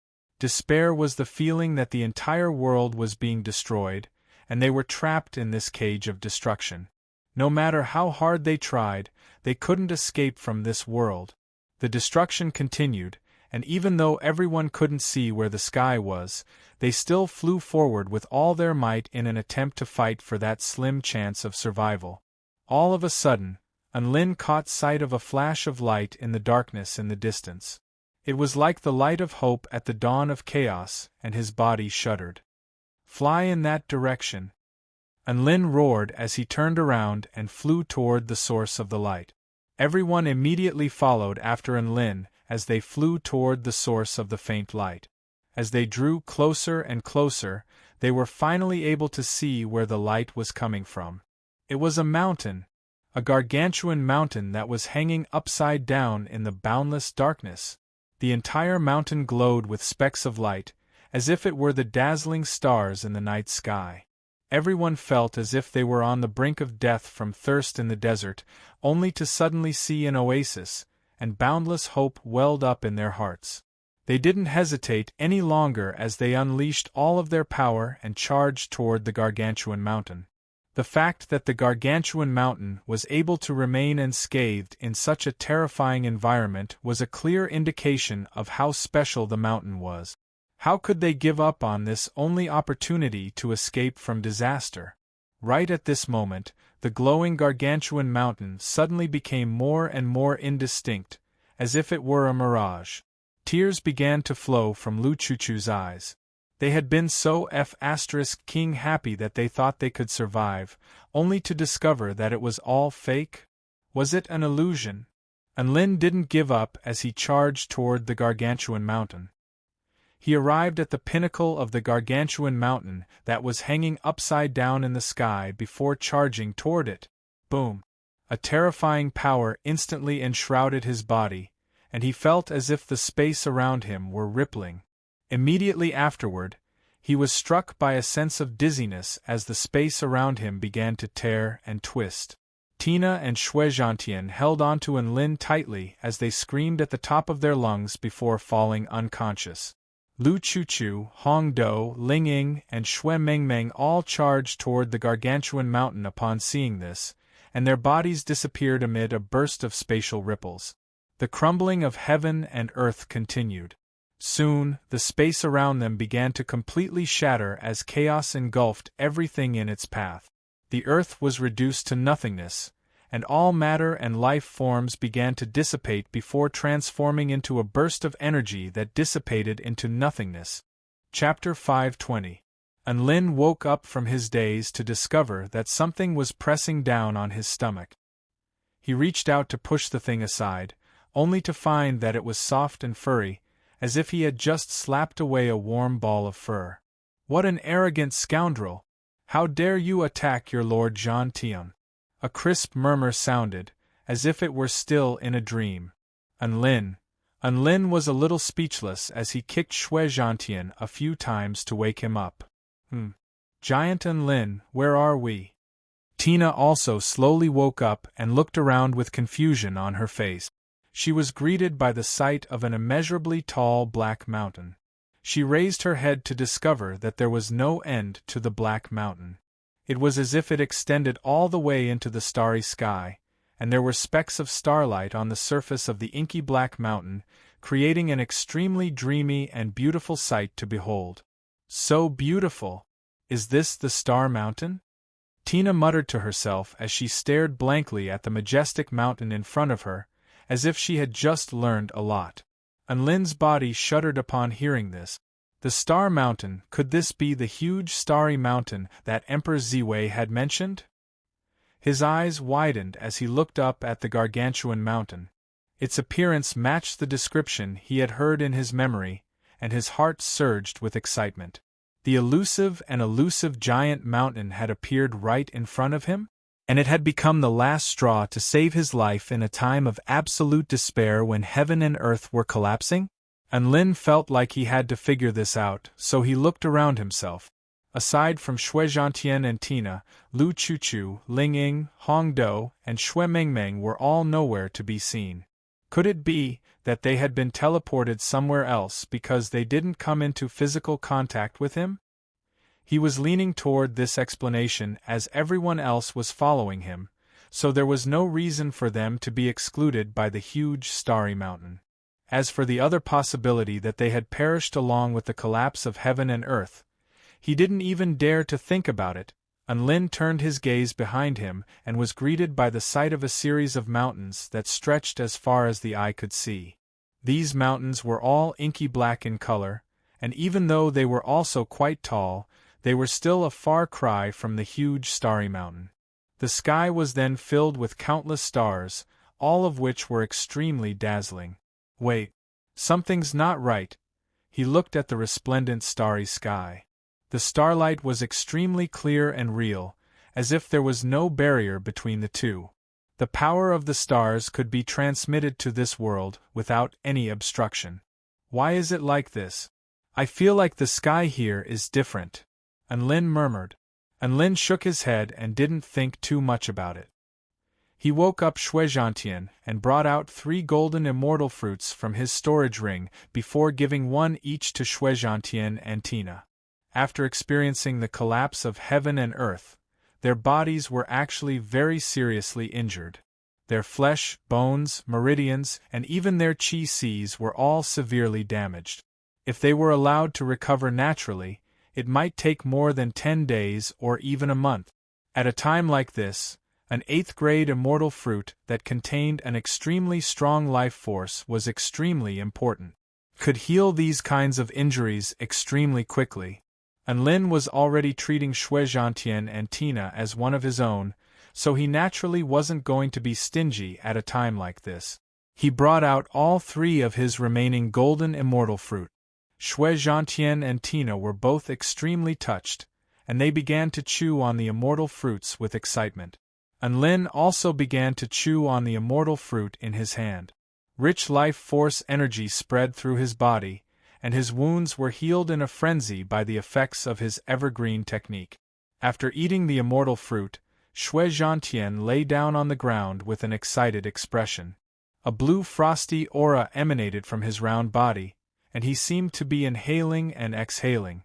Despair was the feeling that the entire world was being destroyed, and they were trapped in this cage of destruction. No matter how hard they tried, they couldn't escape from this world. The destruction continued, and even though everyone couldn't see where the sky was, they still flew forward with all their might in an attempt to fight for that slim chance of survival. All of a sudden, Unlin caught sight of a flash of light in the darkness in the distance. It was like the light of hope at the dawn of chaos, and his body shuddered. Fly in that direction. Unlin roared as he turned around and flew toward the source of the light. Everyone immediately followed after Enlin as they flew toward the source of the faint light. As they drew closer and closer, they were finally able to see where the light was coming from. It was a mountain, a gargantuan mountain that was hanging upside down in the boundless darkness. The entire mountain glowed with specks of light, as if it were the dazzling stars in the night sky. Everyone felt as if they were on the brink of death from thirst in the desert, only to suddenly see an oasis, and boundless hope welled up in their hearts. They didn't hesitate any longer as they unleashed all of their power and charged toward the gargantuan mountain. The fact that the gargantuan mountain was able to remain unscathed in such a terrifying environment was a clear indication of how special the mountain was. How could they give up on this only opportunity to escape from disaster? Right at this moment, the glowing gargantuan mountain suddenly became more and more indistinct, as if it were a mirage. Tears began to flow from Lu Chuchu's eyes. They had been so king happy that they thought they could survive, only to discover that it was all fake. Was it an illusion? Enlin didn't give up as he charged toward the gargantuan mountain. He arrived at the pinnacle of the gargantuan mountain that was hanging upside down in the sky before charging toward it. Boom! A terrifying power instantly enshrouded his body, and he felt as if the space around him were rippling. Immediately afterward, he was struck by a sense of dizziness as the space around him began to tear and twist. Tina and Shuizhantian held onto Enlin tightly as they screamed at the top of their lungs before falling unconscious. Lu Chuchu, Hongdo, Lingying, and Shui Mengmeng all charged toward the gargantuan mountain upon seeing this, and their bodies disappeared amid a burst of spatial ripples. The crumbling of heaven and earth continued. Soon, the space around them began to completely shatter as chaos engulfed everything in its path. The earth was reduced to nothingness, and all matter and life forms began to dissipate before transforming into a burst of energy that dissipated into nothingness. Chapter 520. Enlin woke up from his daze to discover that something was pressing down on his stomach. He reached out to push the thing aside, only to find that it was soft and furry, as if he had just slapped away a warm ball of fur. What an arrogant scoundrel! How dare you attack your Lord Zhan Tian? A crisp murmur sounded, as if it were still in a dream. Enlin was a little speechless as he kicked Shuizhantian a few times to wake him up. Giant Enlin, where are we? Tina also slowly woke up and looked around with confusion on her face. She was greeted by the sight of an immeasurably tall black mountain. She raised her head to discover that there was no end to the black mountain. It was as if it extended all the way into the starry sky, and there were specks of starlight on the surface of the inky black mountain, creating an extremely dreamy and beautiful sight to behold. So beautiful! Is this the Star Mountain? Tina muttered to herself as she stared blankly at the majestic mountain in front of her, as if she had just learned a lot. Enlin's body shuddered upon hearing this. The Star Mountain, could this be the huge starry mountain that Emperor Ziwei had mentioned? His eyes widened as he looked up at the gargantuan mountain. Its appearance matched the description he had heard in his memory, and his heart surged with excitement. The elusive giant mountain had appeared right in front of him? And it had become the last straw to save his life in a time of absolute despair when heaven and earth were collapsing? Enlin felt like he had to figure this out, so he looked around himself. Aside from Shuizhantian and Tina, Lu Chuchu, Lingying, Hongdo, and Shui Mengmeng were all nowhere to be seen. Could it be that they had been teleported somewhere else because they didn't come into physical contact with him? He was leaning toward this explanation as everyone else was following him, so there was no reason for them to be excluded by the huge starry mountain. As for the other possibility that they had perished along with the collapse of heaven and earth, he didn't even dare to think about it. Enlin turned his gaze behind him and was greeted by the sight of a series of mountains that stretched as far as the eye could see. These mountains were all inky black in color, and even though they were also quite tall, they were still a far cry from the huge starry mountain. The sky was then filled with countless stars, all of which were extremely dazzling. Wait, something's not right. He looked at the resplendent starry sky. The starlight was extremely clear and real, as if there was no barrier between the two. The power of the stars could be transmitted to this world without any obstruction. Why is it like this? I feel like the sky here is different, Anlin murmured. Anlin shook his head and didn't think too much about it. He woke up Shuizhantian and brought out 3 golden immortal fruits from his storage ring before giving one each to Shuizhantian and Tina. After experiencing the collapse of heaven and earth, their bodies were actually very seriously injured. Their flesh, bones, meridians, and even their chi-seas were all severely damaged. If they were allowed to recover naturally, it might take more than 10 days or even a month. At a time like this, an 8th-grade immortal fruit that contained an extremely strong life force was extremely important. Could heal these kinds of injuries extremely quickly. Anlin was already treating Shuizhantian and Tina as one of his own, so he naturally wasn't going to be stingy at a time like this. He brought out all 3 of his remaining golden immortal fruit. Shuizhantian and Tina were both extremely touched, and they began to chew on the immortal fruits with excitement. Anlin also began to chew on the immortal fruit in his hand. Rich life force energy spread through his body, and his wounds were healed in a frenzy by the effects of his evergreen technique. After eating the immortal fruit, Shuizhantian lay down on the ground with an excited expression. A blue frosty aura emanated from his round body, and he seemed to be inhaling and exhaling.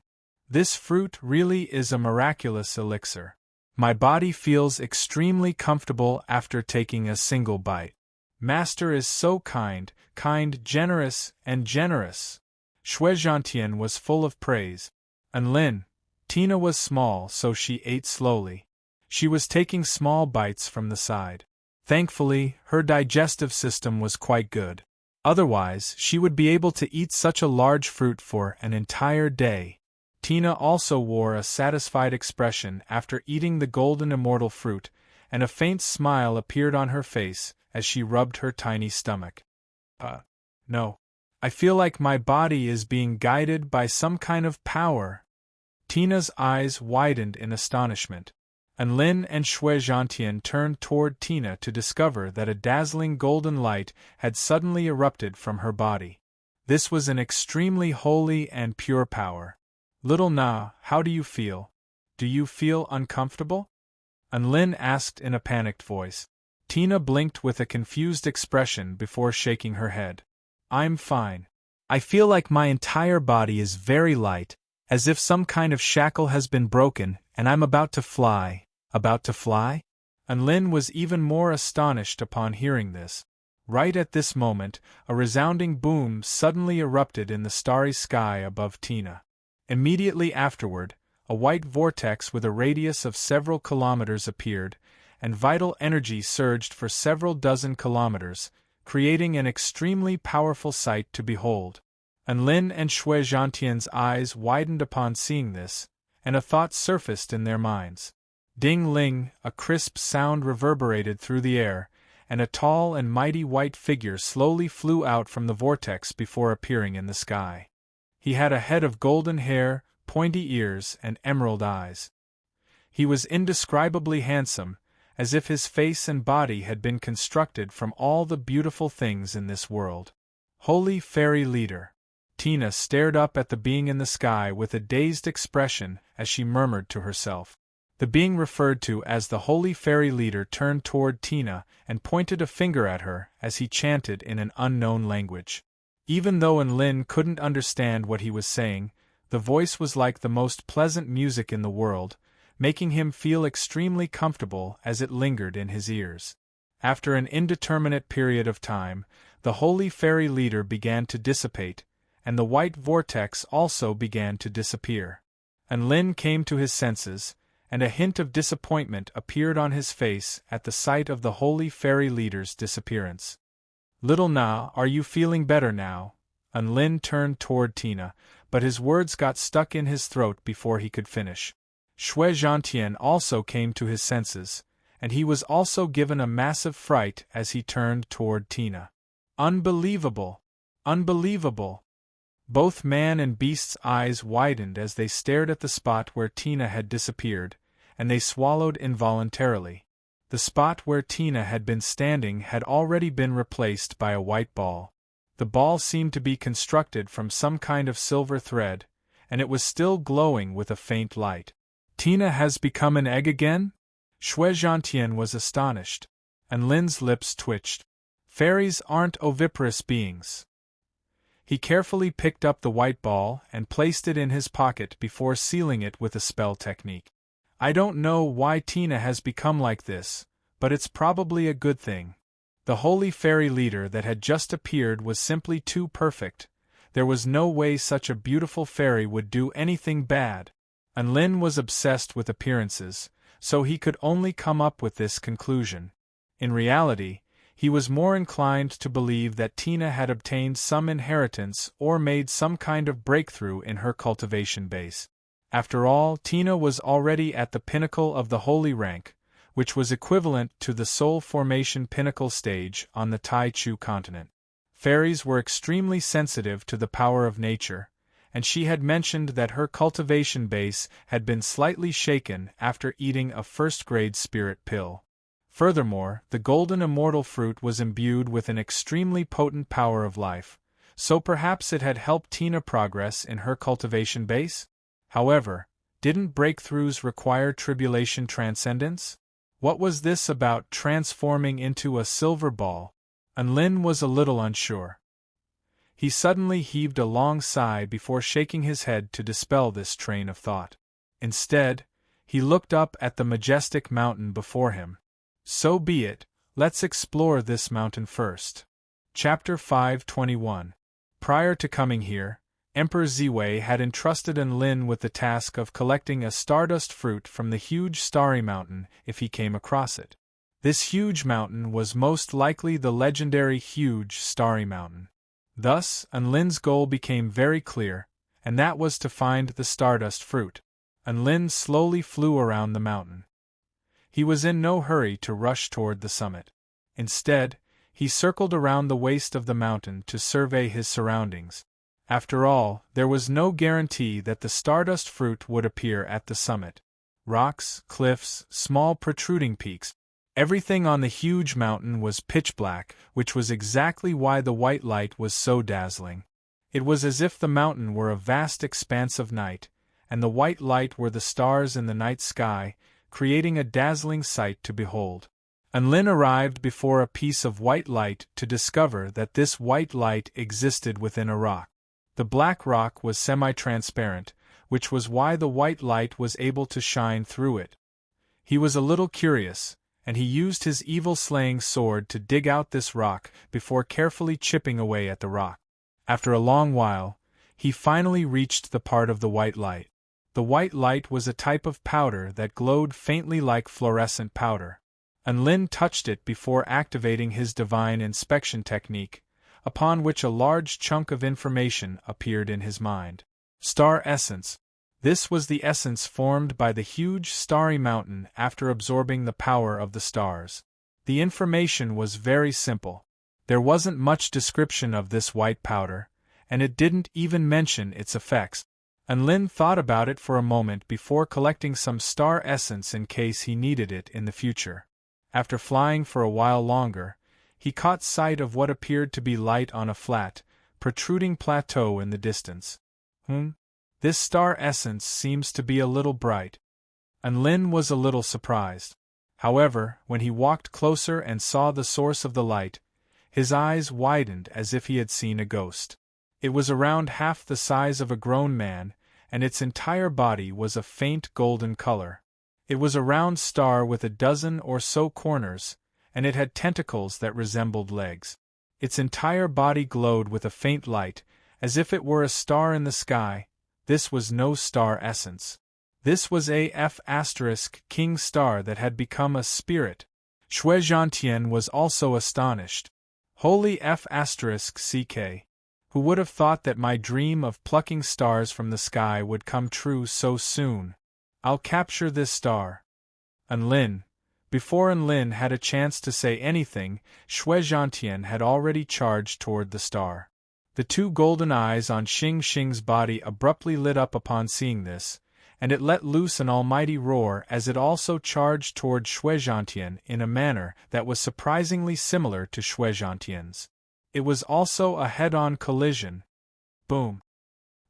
This fruit really is a miraculous elixir. My body feels extremely comfortable after taking a single bite. Master is so kind, generous, and generous. Shuizhantian was full of praise. Anlin, Tina was small, so she ate slowly. She was taking small bites from the side. Thankfully, her digestive system was quite good. Otherwise, she would be able to eat such a large fruit for an entire day. Tina also wore a satisfied expression after eating the golden immortal fruit, and a faint smile appeared on her face as she rubbed her tiny stomach. No. I feel like my body is being guided by some kind of power. Tina's eyes widened in astonishment. Anlin and Shuizhantian turned toward Tina to discover that a dazzling golden light had suddenly erupted from her body. This was an extremely holy and pure power. Little Na, how do you feel? Do you feel uncomfortable? Anlin asked in a panicked voice. Tina blinked with a confused expression before shaking her head. I'm fine. I feel like my entire body is very light, as if some kind of shackle has been broken, and I'm about to fly. About to fly? Anlin was even more astonished upon hearing this. Right at this moment, a resounding boom suddenly erupted in the starry sky above Tina. Immediately afterward, a white vortex with a radius of several kilometers appeared, and vital energy surged for several dozen kilometers, creating an extremely powerful sight to behold. Anlin and Shuizhantian's eyes widened upon seeing this, and a thought surfaced in their minds. Ding-ling, a crisp sound reverberated through the air, and a tall and mighty white figure slowly flew out from the vortex before appearing in the sky. He had a head of golden hair, pointy ears, and emerald eyes. He was indescribably handsome, as if his face and body had been constructed from all the beautiful things in this world. Holy Fairy Leader. Tina stared up at the being in the sky with a dazed expression as she murmured to herself. The being referred to as the Holy Fairy Leader turned toward Tina and pointed a finger at her as he chanted in an unknown language. Even though Anlin couldn't understand what he was saying, the voice was like the most pleasant music in the world, making him feel extremely comfortable as it lingered in his ears. After an indeterminate period of time, the Holy Fairy Leader began to dissipate, and the white vortex also began to disappear. Anlin came to his senses, and a hint of disappointment appeared on his face at the sight of the Holy Fairy Leader's disappearance. Little Na, are you feeling better now? Anlin turned toward Tina, but his words got stuck in his throat before he could finish. Shuizhantian also came to his senses, and he was also given a massive fright as he turned toward Tina. Unbelievable! Unbelievable! Both man and beast's eyes widened as they stared at the spot where Tina had disappeared, and they swallowed involuntarily. The spot where Tina had been standing had already been replaced by a white ball. The ball seemed to be constructed from some kind of silver thread, and it was still glowing with a faint light. Tina has become an egg again? Shui Zhantian was astonished, and Lin's lips twitched. Fairies aren't oviparous beings. He carefully picked up the white ball and placed it in his pocket before sealing it with a spell technique. I don't know why Tina has become like this, but it's probably a good thing. The holy fairy leader that had just appeared was simply too perfect. There was no way such a beautiful fairy would do anything bad. And Lin was obsessed with appearances, so he could only come up with this conclusion. In reality, he was more inclined to believe that Tina had obtained some inheritance or made some kind of breakthrough in her cultivation base. After all, Tina was already at the pinnacle of the holy rank, which was equivalent to the soul formation pinnacle stage on the Tai Chu continent. Fairies were extremely sensitive to the power of nature, and she had mentioned that her cultivation base had been slightly shaken after eating a first-grade spirit pill. Furthermore, the golden immortal fruit was imbued with an extremely potent power of life, so perhaps it had helped Tina progress in her cultivation base? However, didn't breakthroughs require tribulation transcendence? What was this about transforming into a silver ball? And Lin was a little unsure. He suddenly heaved a long sigh before shaking his head to dispel this train of thought. Instead, he looked up at the majestic mountain before him. So be it, let's explore this mountain first. Chapter 521. Prior to coming here, Emperor Ziwei had entrusted Lin with the task of collecting a stardust fruit from the huge starry mountain if he came across it. This huge mountain was most likely the legendary huge starry mountain. Thus, Lin's goal became very clear, and that was to find the stardust fruit. Lin slowly flew around the mountain. He was in no hurry to rush toward the summit. Instead, he circled around the waist of the mountain to survey his surroundings. After all, there was no guarantee that the stardust fruit would appear at the summit. Rocks, cliffs, small protruding peaks, everything on the huge mountain was pitch black, which was exactly why the white light was so dazzling. It was as if the mountain were a vast expanse of night, and the white light were the stars in the night sky, creating a dazzling sight to behold. Lin arrived before a piece of white light to discover that this white light existed within a rock. The black rock was semi-transparent, which was why the white light was able to shine through it. He was a little curious, and he used his evil-slaying sword to dig out this rock before carefully chipping away at the rock. After a long while, he finally reached the part of the white light. The white light was a type of powder that glowed faintly like fluorescent powder. Lin touched it before activating his divine inspection technique, upon which a large chunk of information appeared in his mind. Star essence. This was the essence formed by the huge starry mountain after absorbing the power of the stars. The information was very simple. There wasn't much description of this white powder, and it didn't even mention its effects. Lin thought about it for a moment before collecting some star essence in case he needed it in the future. After flying for a while longer, he caught sight of what appeared to be light on a flat, protruding plateau in the distance. This star essence seems to be a little bright. Lin was a little surprised. However, when he walked closer and saw the source of the light, his eyes widened as if he had seen a ghost. It was around half the size of a grown man, and its entire body was a faint golden color. It was a round star with a dozen or so corners, and it had tentacles that resembled legs. Its entire body glowed with a faint light, as if it were a star in the sky. This was no star essence. This was a King star that had become a spirit. Shui Zhantian was also astonished. Holy Ck. Who would have thought that my dream of plucking stars from the sky would come true so soon? I'll capture this star. Lin, Before Enlin had a chance to say anything, Shui Zhantian had already charged toward the star. The two golden eyes on Xing Xing's body abruptly lit up upon seeing this, and it let loose an almighty roar as it also charged toward Shui Zhantian in a manner that was surprisingly similar to Shui Zhantian's. It was also a head-on collision. Boom!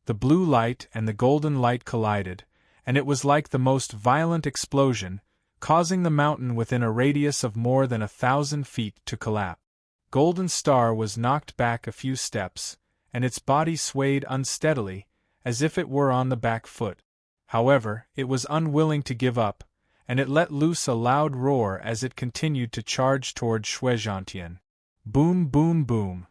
The blue light and the golden light collided, and it was like the most violent explosion, causing the mountain within a radius of more than 1,000 feet to collapse. Golden Star was knocked back a few steps, and its body swayed unsteadily, as if it were on the back foot. However, it was unwilling to give up, and it let loose a loud roar as it continued to charge toward Shui Zhantian. Boom, boom, boom.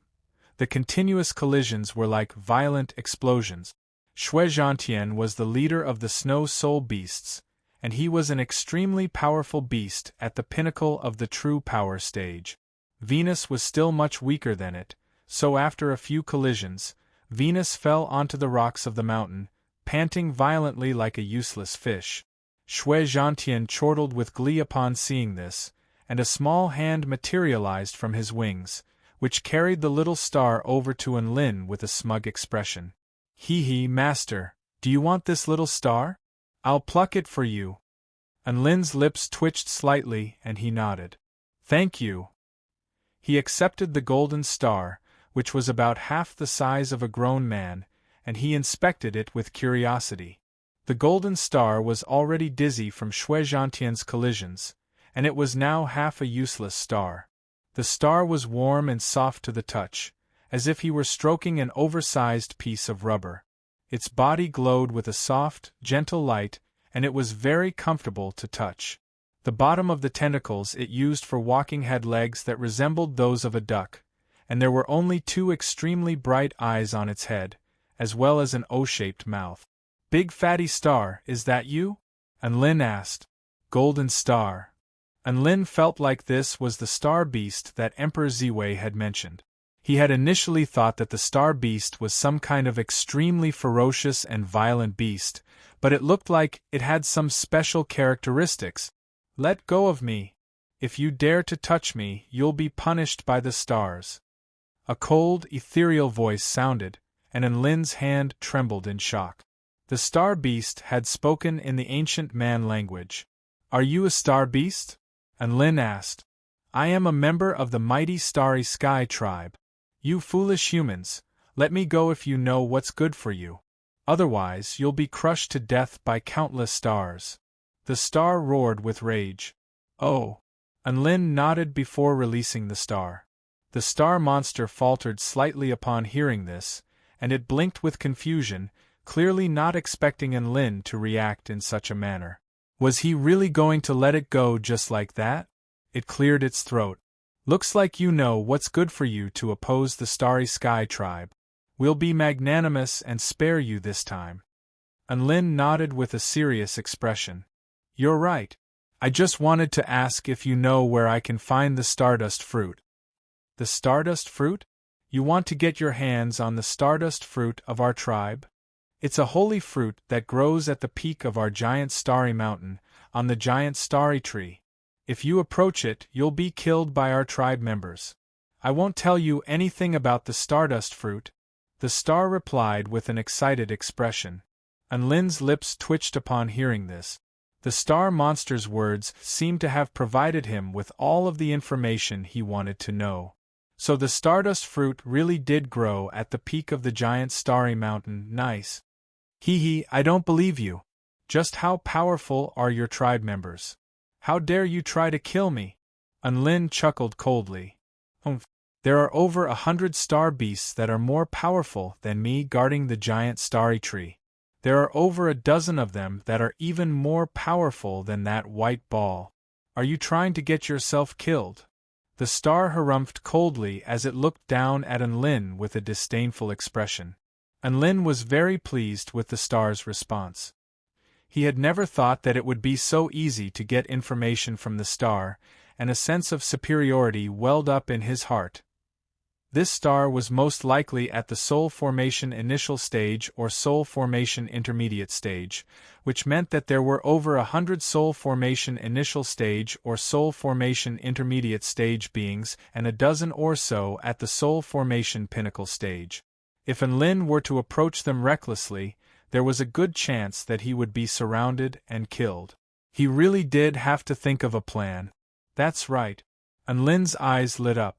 The continuous collisions were like violent explosions. Shui Zhantian was the leader of the Snow Soul Beasts, and he was an extremely powerful beast at the pinnacle of the true power stage. Venus was still much weaker than it, so after a few collisions, Venus fell onto the rocks of the mountain, panting violently like a useless fish. Shui Zhantian chortled with glee upon seeing this, and a small hand materialized from his wings, which carried the little star over to Enlin with a smug expression. Hee, master, do you want this little star? I'll pluck it for you. Enlin's lips twitched slightly and he nodded. Thank you. He accepted the golden star, which was about half the size of a grown man, and he inspected it with curiosity. The golden star was already dizzy from Shui Zhantian's collisions, and it was now half a useless star. The star was warm and soft to the touch, as if he were stroking an oversized piece of rubber. Its body glowed with a soft, gentle light, and it was very comfortable to touch. The bottom of the tentacles it used for walking had legs that resembled those of a duck, and there were only two extremely bright eyes on its head, as well as an O-shaped mouth. Big fatty star, is that you? Enlin asked. Golden star. Enlin felt like this was the star beast that Emperor Ziwei had mentioned. He had initially thought that the star beast was some kind of extremely ferocious and violent beast, but it looked like it had some special characteristics. Let go of me. If you dare to touch me, you'll be punished by the stars. A cold, ethereal voice sounded, and Enlin's hand trembled in shock. The star beast had spoken in the ancient man language. Are you a star beast? Enlin asked. I am a member of the mighty Starry Sky tribe. You foolish humans, let me go if you know what's good for you. Otherwise, you'll be crushed to death by countless stars. The star roared with rage. Oh! Enlin nodded before releasing the star. The star monster faltered slightly upon hearing this, and it blinked with confusion, clearly not expecting Enlin to react in such a manner. Was he really going to let it go just like that? It cleared its throat. Looks like you know what's good for you to oppose the Starry Sky tribe. We'll be magnanimous and spare you this time. Enlin nodded with a serious expression. You're right. I just wanted to ask if you know where I can find the stardust fruit. The stardust fruit? You want to get your hands on the stardust fruit of our tribe? It's a holy fruit that grows at the peak of our giant starry mountain, on the giant starry tree. If you approach it, you'll be killed by our tribe members. I won't tell you anything about the stardust fruit. The star replied with an excited expression. Enlin's lips twitched upon hearing this. The star monster's words seemed to have provided him with all of the information he wanted to know. So the stardust fruit really did grow at the peak of the giant starry mountain. Nice. Hee, I don't believe you. Just how powerful are your tribe members? How dare you try to kill me? Enlin chuckled coldly. There are over 100 star beasts that are more powerful than me guarding the giant starry tree. There are over a dozen of them that are even more powerful than that white ball. Are you trying to get yourself killed? The star harumphed coldly as it looked down at Enlin with a disdainful expression. Enlin was very pleased with the star's response. He had never thought that it would be so easy to get information from the star, and a sense of superiority welled up in his heart. This star was most likely at the soul formation initial stage or soul formation intermediate stage, which meant that there were over 100 soul formation initial stage or soul formation intermediate stage beings and a dozen or so at the soul formation pinnacle stage. If Enlin were to approach them recklessly, there was a good chance that he would be surrounded and killed. He really did have to think of a plan. That's right. Enlin's eyes lit up.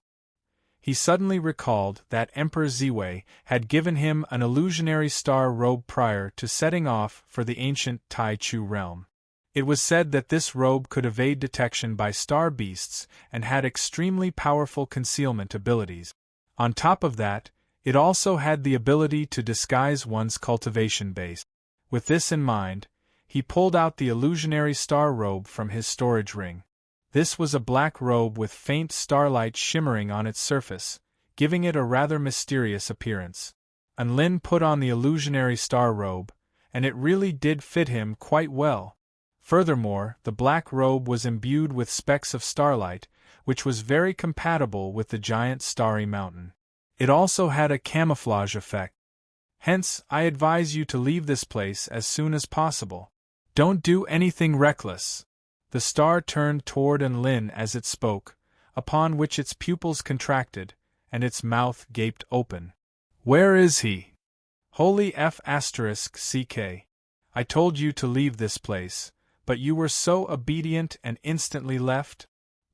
He suddenly recalled that Emperor Ziwei had given him an illusionary star robe prior to setting off for the ancient Tai Chu realm. It was said that this robe could evade detection by star beasts and had extremely powerful concealment abilities. On top of that, it also had the ability to disguise one's cultivation base. With this in mind, he pulled out the illusionary star robe from his storage ring. This was a black robe with faint starlight shimmering on its surface, giving it a rather mysterious appearance. Enlin put on the illusionary star robe, and it really did fit him quite well. Furthermore, the black robe was imbued with specks of starlight, which was very compatible with the giant starry mountain. It also had a camouflage effect. Hence, I advise you to leave this place as soon as possible. Don't do anything reckless. The star turned toward Enlin as it spoke, upon which its pupils contracted, and its mouth gaped open. Where is he? Holy F***ck. I told you to leave this place, but you were so obedient and instantly left?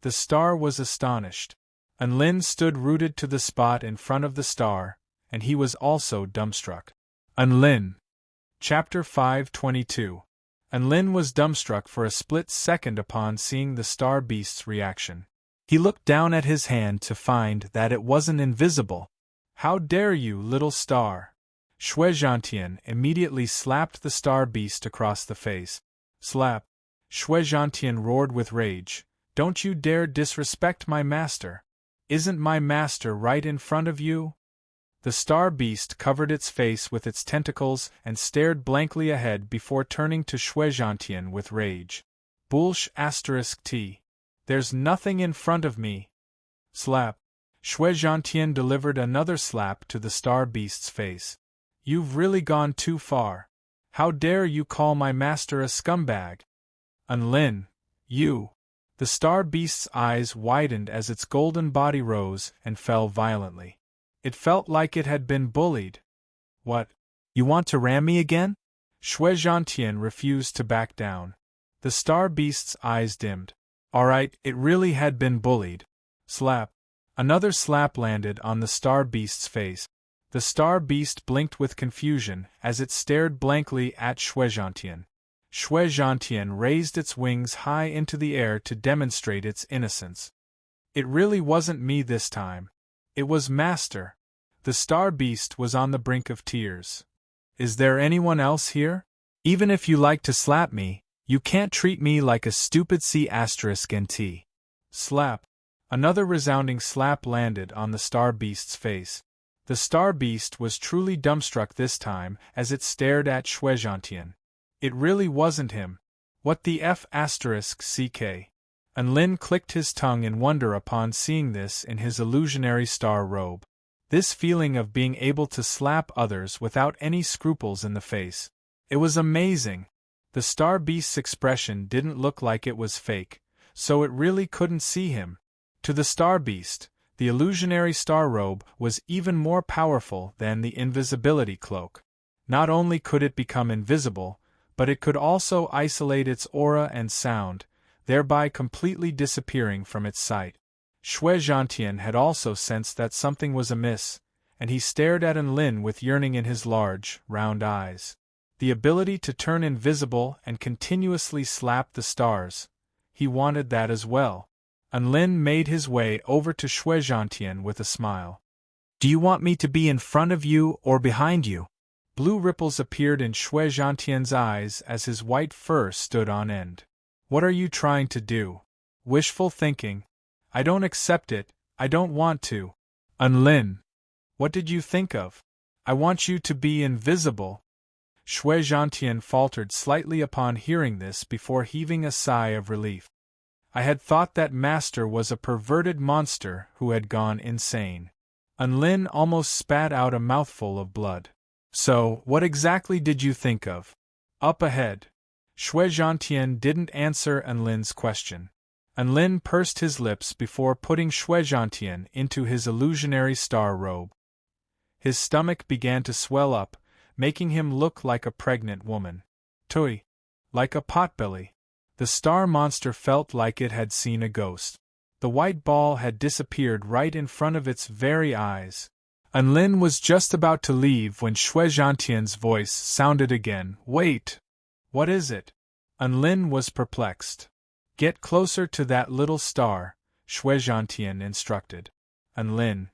The star was astonished. Enlin stood rooted to the spot in front of the star, and he was also dumbstruck. Enlin. Chapter 522. Enlin was dumbstruck for a split second upon seeing the star beast's reaction. He looked down at his hand to find that it wasn't invisible. How dare you, little star! Shui Zhantian immediately slapped the star beast across the face. Slap! Shui Zhantian roared with rage. Don't you dare disrespect my master! Isn't my master right in front of you? The star beast covered its face with its tentacles and stared blankly ahead before turning to Shui Zhantian with rage. Bullsh***. There's nothing in front of me. Slap. Shui Zhantian delivered another slap to the star beast's face. You've really gone too far. How dare you call my master a scumbag? Enlin, you. The star beast's eyes widened as its golden body rose and fell violently. It felt like it had been bullied. What? You want to ram me again? Shui Zhantian refused to back down. The star beast's eyes dimmed. Alright, it really had been bullied. Slap. Another slap landed on the star beast's face. The star beast blinked with confusion as it stared blankly at Shui Zhantian. Shui Zhantian raised its wings high into the air to demonstrate its innocence. It really wasn't me this time. It was Master. The star beast was on the brink of tears. Is there anyone else here? Even if you like to slap me, you can't treat me like a stupid C***nt. Slap. Another resounding slap landed on the star beast's face. The star beast was truly dumbstruck this time as it stared at Shui Zhantian. It really wasn't him. What the F***ck? Enlin clicked his tongue in wonder upon seeing this in his illusionary star robe. This feeling of being able to slap others without any scruples in the face. It was amazing. The star beast's expression didn't look like it was fake, so it really couldn't see him. To the star beast, the illusionary star robe was even more powerful than the invisibility cloak. Not only could it become invisible, but it could also isolate its aura and sound, thereby completely disappearing from its sight. Shui Zhantian had also sensed that something was amiss, and he stared at Enlin with yearning in his large, round eyes. The ability to turn invisible and continuously slap the stars. He wanted that as well. Enlin made his way over to Shui Zhantian with a smile. Do you want me to be in front of you or behind you? Blue ripples appeared in Shui Zhantian's eyes as his white fur stood on end. What are you trying to do? Wishful thinking. I don't accept it, I don't want to. Enlin. What did you think of? I want you to be invisible. Shui Zhantian faltered slightly upon hearing this before heaving a sigh of relief. I had thought that Master was a perverted monster who had gone insane. Unlin almost spat out a mouthful of blood. So, what exactly did you think of? Up ahead. Shui Zhantian didn't answer Unlin's question. Unlin pursed his lips before putting Shui Zhantian into his illusionary star robe. His stomach began to swell up, making him look like a pregnant woman. Tui. Like a potbelly. The star monster felt like it had seen a ghost. The white ball had disappeared right in front of its very eyes. Unlin was just about to leave when Shui Zhantian's voice sounded again. Wait! What is it? Unlin was perplexed. Get closer to that little star, Shui Zhantian instructed. Unlin.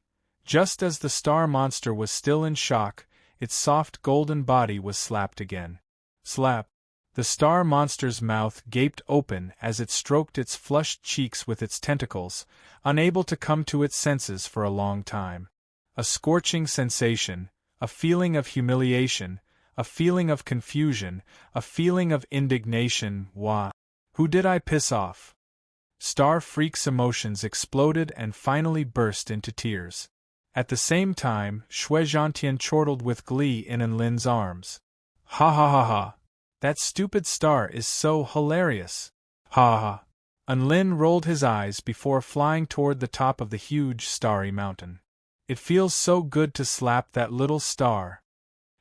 Just as the star monster was still in shock, its soft golden body was slapped again. Slap. The star monster's mouth gaped open as it stroked its flushed cheeks with its tentacles, unable to come to its senses for a long time. A scorching sensation, a feeling of humiliation, a feeling of confusion, a feeling of indignation. Wah! Who did I piss off? Star Freak's emotions exploded and finally burst into tears. At the same time, Shui Zhantian chortled with glee in Unlin's arms. Ha ha ha ha! That stupid star is so hilarious! Ha ha! Unlin rolled his eyes before flying toward the top of the huge starry mountain. It feels so good to slap that little star.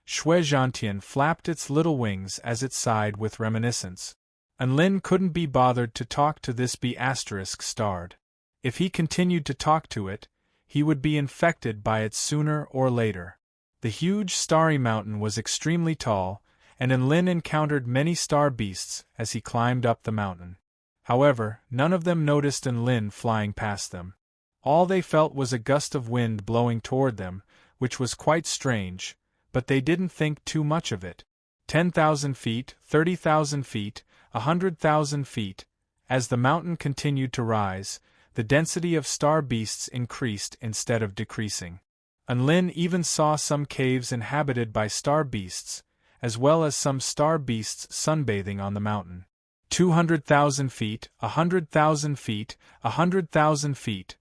Shui Zhantian flapped its little wings as it sighed with reminiscence. Unlin couldn't be bothered to talk to this B***starred. If he continued to talk to it, he would be infected by it sooner or later. The huge starry mountain was extremely tall, and Unlin encountered many star beasts as he climbed up the mountain. However, none of them noticed Unlin flying past them. All they felt was a gust of wind blowing toward them, which was quite strange, but they didn't think too much of it. 10,000 feet, 30,000 feet, 100,000 feet. As the mountain continued to rise, the density of star beasts increased instead of decreasing. Unlin even saw some caves inhabited by star beasts, as well as some star beasts sunbathing on the mountain. 200,000 feet, 100,000 feet, 100,000 feet.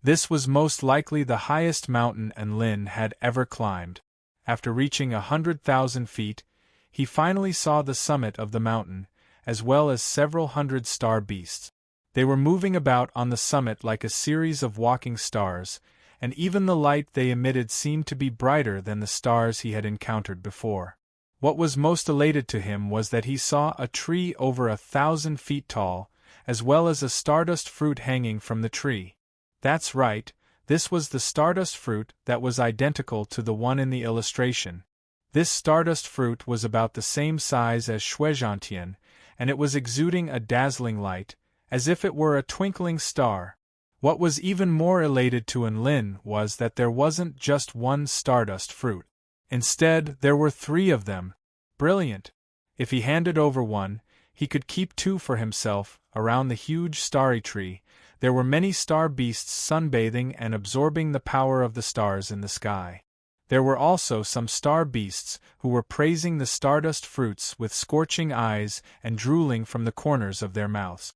This was most likely the highest mountain Unlin had ever climbed. After reaching 100,000 feet, he finally saw the summit of the mountain, as well as several hundred star beasts. They were moving about on the summit like a series of walking stars, and even the light they emitted seemed to be brighter than the stars he had encountered before. What was most elated to him was that he saw a tree over 1,000 feet tall, as well as a stardust fruit hanging from the tree. That's right, this was the stardust fruit that was identical to the one in the illustration. This stardust fruit was about the same size as Shui Zhantian, and it was exuding a dazzling light, as if it were a twinkling star. What was even more elated to Unlin was that there wasn't just one stardust fruit. Instead, there were 3 of them. Brilliant! If he handed over one, he could keep 2 for himself. Around the huge starry tree, there were many star beasts sunbathing and absorbing the power of the stars in the sky. There were also some star beasts who were praising the stardust fruits with scorching eyes and drooling from the corners of their mouths.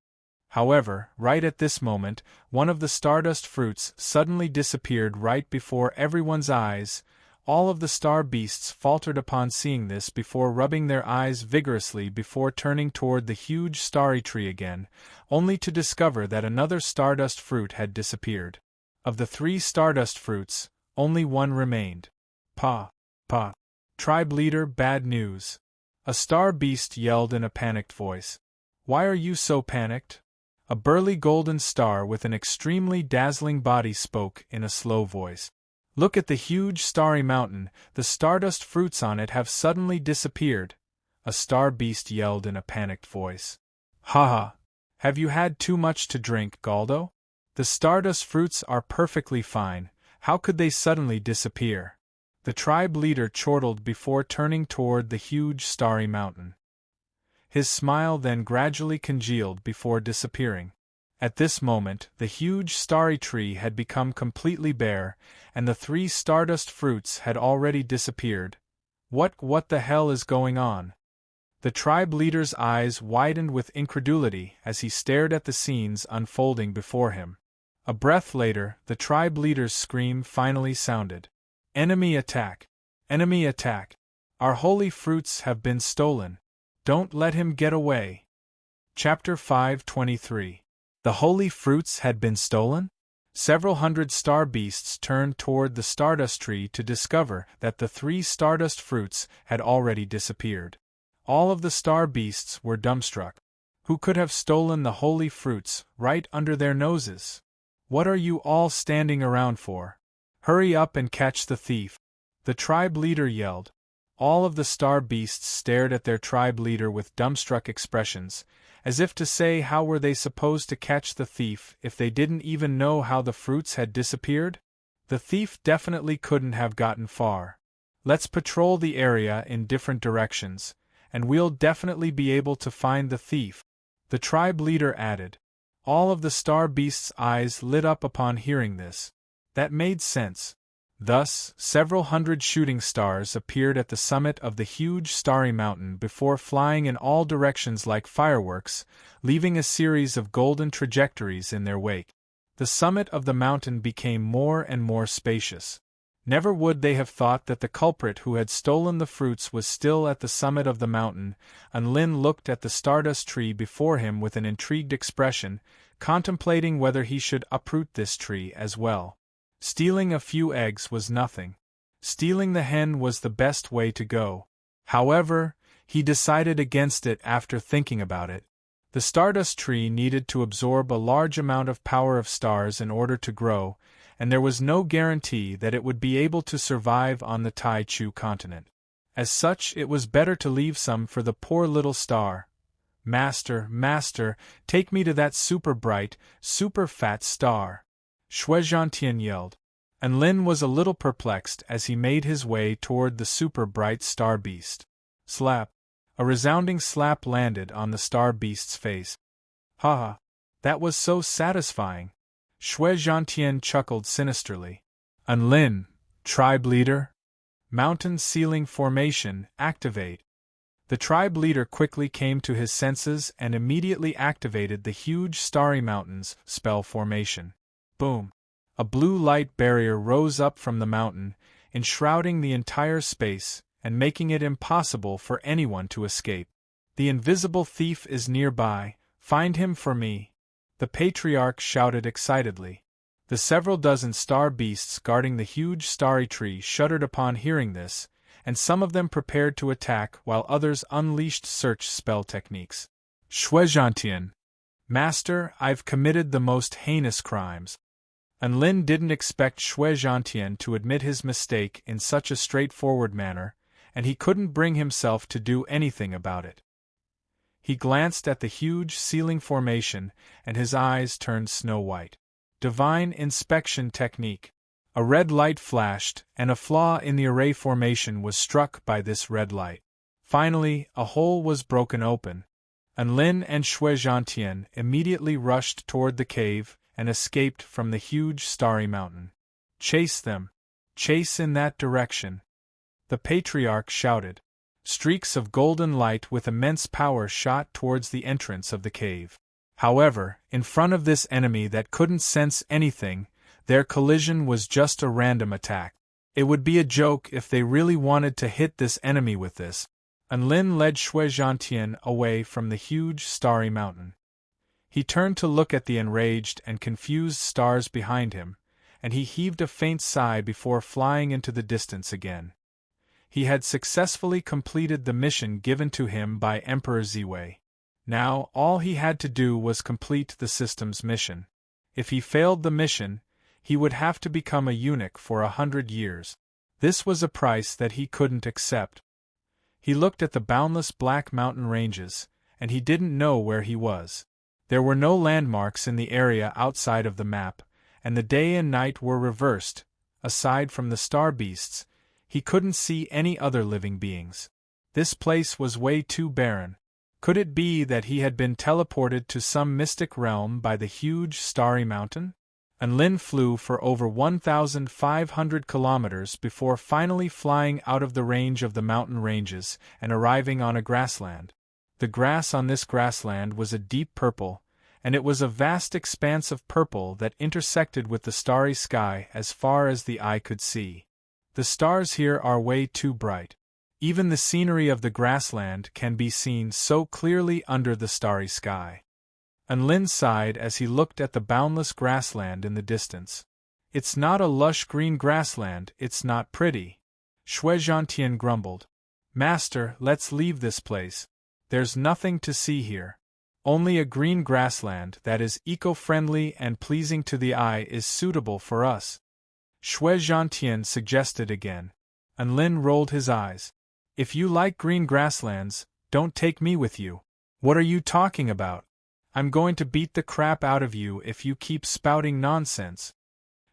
However, right at this moment, one of the stardust fruits suddenly disappeared right before everyone's eyes. All of the star beasts faltered upon seeing this before rubbing their eyes vigorously before turning toward the huge starry tree again, only to discover that another stardust fruit had disappeared. Of the 3 stardust fruits, only one remained. Pa! Pa! Tribe leader, bad news! A star beast yelled in a panicked voice. Why are you so panicked? A burly golden star with an extremely dazzling body spoke in a slow voice. Look at the huge starry mountain, the stardust fruits on it have suddenly disappeared. A star beast yelled in a panicked voice. Ha ha! Have you had too much to drink, Galdo? The stardust fruits are perfectly fine, how could they suddenly disappear? The tribe leader chortled before turning toward the huge starry mountain. His smile then gradually congealed before disappearing. At this moment, the huge starry tree had become completely bare, and the 3 stardust fruits had already disappeared. What the hell is going on? The tribe leader's eyes widened with incredulity as he stared at the scenes unfolding before him. A breath later, the tribe leader's scream finally sounded. Enemy attack! Enemy attack! Our holy fruits have been stolen! Don't let him get away! Chapter 5:23. The holy fruits had been stolen? Several hundred star beasts turned toward the stardust tree to discover that the 3 stardust fruits had already disappeared. All of the star beasts were dumbstruck. Who could have stolen the holy fruits right under their noses? What are you all standing around for? Hurry up and catch the thief! The tribe leader yelled. All of the star beasts stared at their tribe leader with dumbstruck expressions, as if to say how were they supposed to catch the thief if they didn't even know how the fruits had disappeared? The thief definitely couldn't have gotten far. Let's patrol the area in different directions, and we'll definitely be able to find the thief, the tribe leader added. All of the star beasts' eyes lit up upon hearing this. That made sense. Thus, several hundred shooting stars appeared at the summit of the huge starry mountain before flying in all directions like fireworks, leaving a series of golden trajectories in their wake. The summit of the mountain became more and more spacious. Never would they have thought that the culprit who had stolen the fruits was still at the summit of the mountain, and Lin looked at the stardust tree before him with an intrigued expression, contemplating whether he should uproot this tree as well. Stealing a few eggs was nothing. Stealing the hen was the best way to go. However, he decided against it after thinking about it. The stardust tree needed to absorb a large amount of power of stars in order to grow, and there was no guarantee that it would be able to survive on the Tai Chu continent. As such, it was better to leave some for the poor little star. Master, master, take me to that super bright, super fat star! Shui Zhantian yelled, and Lin was a little perplexed as he made his way toward the super bright star beast. Slap! A resounding slap landed on the star beast's face. Ha! That was so satisfying! Shui Zhantian chuckled sinisterly. And Lin, tribe leader? Mountain ceiling formation, activate! The tribe leader quickly came to his senses and immediately activated the huge starry mountain's spell formation. Boom! A blue light barrier rose up from the mountain, enshrouding the entire space and making it impossible for anyone to escape. The invisible thief is nearby, find him for me! The patriarch shouted excitedly. The several dozen star beasts guarding the huge starry tree shuddered upon hearing this, and some of them prepared to attack while others unleashed search spell techniques. Shui Zhantian, Master, I've committed the most heinous crimes. And Lin didn't expect Shui Zhantian to admit his mistake in such a straightforward manner, and he couldn't bring himself to do anything about it. He glanced at the huge ceiling formation, and his eyes turned snow-white. Divine inspection technique. A red light flashed, and a flaw in the array formation was struck by this red light. Finally, a hole was broken open, and Lin and Shui Zhantian immediately rushed toward the cave and escaped from the huge starry mountain. Chase them! Chase in that direction! The patriarch shouted. Streaks of golden light with immense power shot towards the entrance of the cave. However, in front of this enemy that couldn't sense anything, their collision was just a random attack. It would be a joke if they really wanted to hit this enemy with this. And Lin led Shui Zhantian away from the huge starry mountain. He turned to look at the enraged and confused stars behind him, and he heaved a faint sigh before flying into the distance again. He had successfully completed the mission given to him by Emperor Ziwei. Now, all he had to do was complete the system's mission. If he failed the mission, he would have to become a eunuch for 100 years. This was a price that he couldn't accept. He looked at the boundless black mountain ranges, and he didn't know where he was. There were no landmarks in the area outside of the map, and the day and night were reversed. Aside from the star beasts, he couldn't see any other living beings. This place was way too barren. Could it be that he had been teleported to some mystic realm by the huge starry mountain? And Lin flew for over 1,500 kilometers before finally flying out of the range of the mountain ranges and arriving on a grassland. The grass on this grassland was a deep purple, and it was a vast expanse of purple that intersected with the starry sky as far as the eye could see. The stars here are way too bright. Even the scenery of the grassland can be seen so clearly under the starry sky. Anlin sighed as he looked at the boundless grassland in the distance. It's not a lush green grassland, it's not pretty. Shui Zhantian grumbled. Master, let's leave this place. There's nothing to see here. Only a green grassland that is eco-friendly and pleasing to the eye is suitable for us. Shui Zhantian suggested again. Anlin rolled his eyes. If you like green grasslands, don't take me with you. What are you talking about? I'm going to beat the crap out of you if you keep spouting nonsense.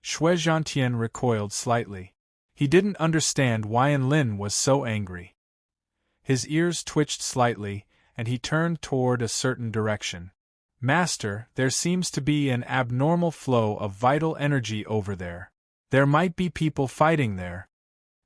Shui Zhantian recoiled slightly. He didn't understand why Anlin was so angry. His ears twitched slightly, and he turned toward a certain direction. Master, there seems to be an abnormal flow of vital energy over there. There might be people fighting there.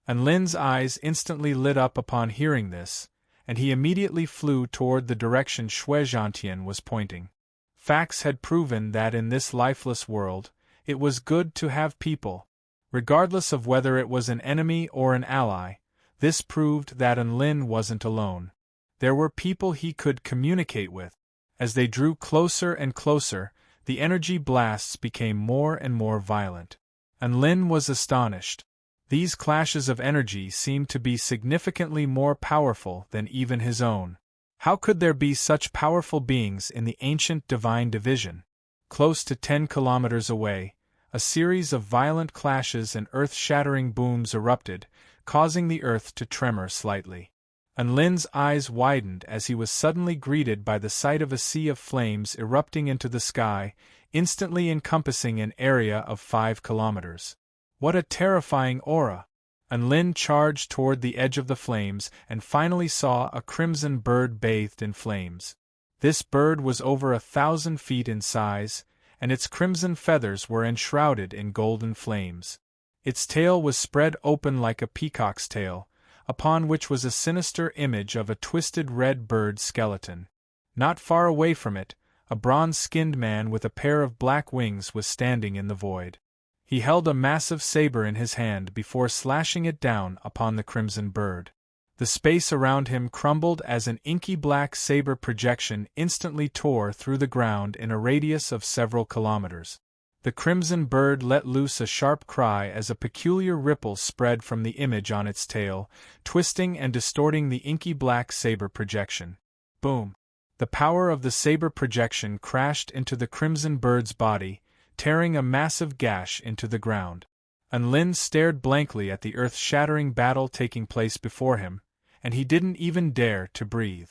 Anlin's eyes instantly lit up upon hearing this, and he immediately flew toward the direction Shui Zhantian was pointing. Facts had proven that in this lifeless world, it was good to have people. Regardless of whether it was an enemy or an ally, this proved that Anlin wasn't alone. There were people he could communicate with. As they drew closer and closer, the energy blasts became more and more violent. Anlin was astonished. These clashes of energy seemed to be significantly more powerful than even his own. How could there be such powerful beings in the ancient divine division? Close to 10 kilometers away, a series of violent clashes and earth-shattering booms erupted, causing the earth to tremor slightly. Anlin's eyes widened as he was suddenly greeted by the sight of a sea of flames erupting into the sky, instantly encompassing an area of 5 kilometers. What a terrifying aura! Anlin charged toward the edge of the flames and finally saw a crimson bird bathed in flames. This bird was over 1,000 feet in size, and its crimson feathers were enshrouded in golden flames. Its tail was spread open like a peacock's tail, upon which was a sinister image of a twisted red bird skeleton. Not far away from it, a bronze-skinned man with a pair of black wings was standing in the void. He held a massive saber in his hand before slashing it down upon the crimson bird. The space around him crumbled as an inky black saber projection instantly tore through the ground in a radius of several kilometers. The crimson bird let loose a sharp cry as a peculiar ripple spread from the image on its tail, twisting and distorting the inky black saber projection. Boom! The power of the saber projection crashed into the crimson bird's body, tearing a massive gash into the ground. Anlin stared blankly at the earth-shattering battle taking place before him, and he didn't even dare to breathe.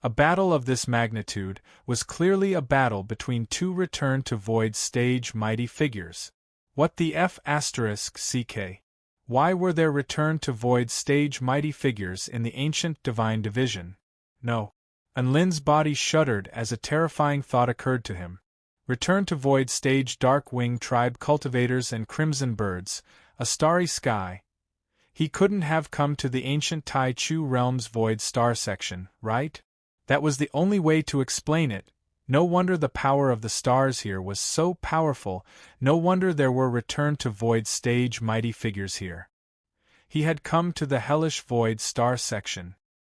A battle of this magnitude was clearly a battle between two return-to-void stage mighty figures. What the F***ck? Why were there return-to-void stage mighty figures in the ancient divine division? No. Anlin's body shuddered as a terrifying thought occurred to him. Return to Void Stage Dark Wing Tribe Cultivators and Crimson Birds, a starry sky. He couldn't have come to the ancient Tai Chu Realm's Void Star section, right? That was the only way to explain it. No wonder the power of the stars here was so powerful, no wonder there were Return to Void Stage mighty figures here. He had come to the hellish Void Star section.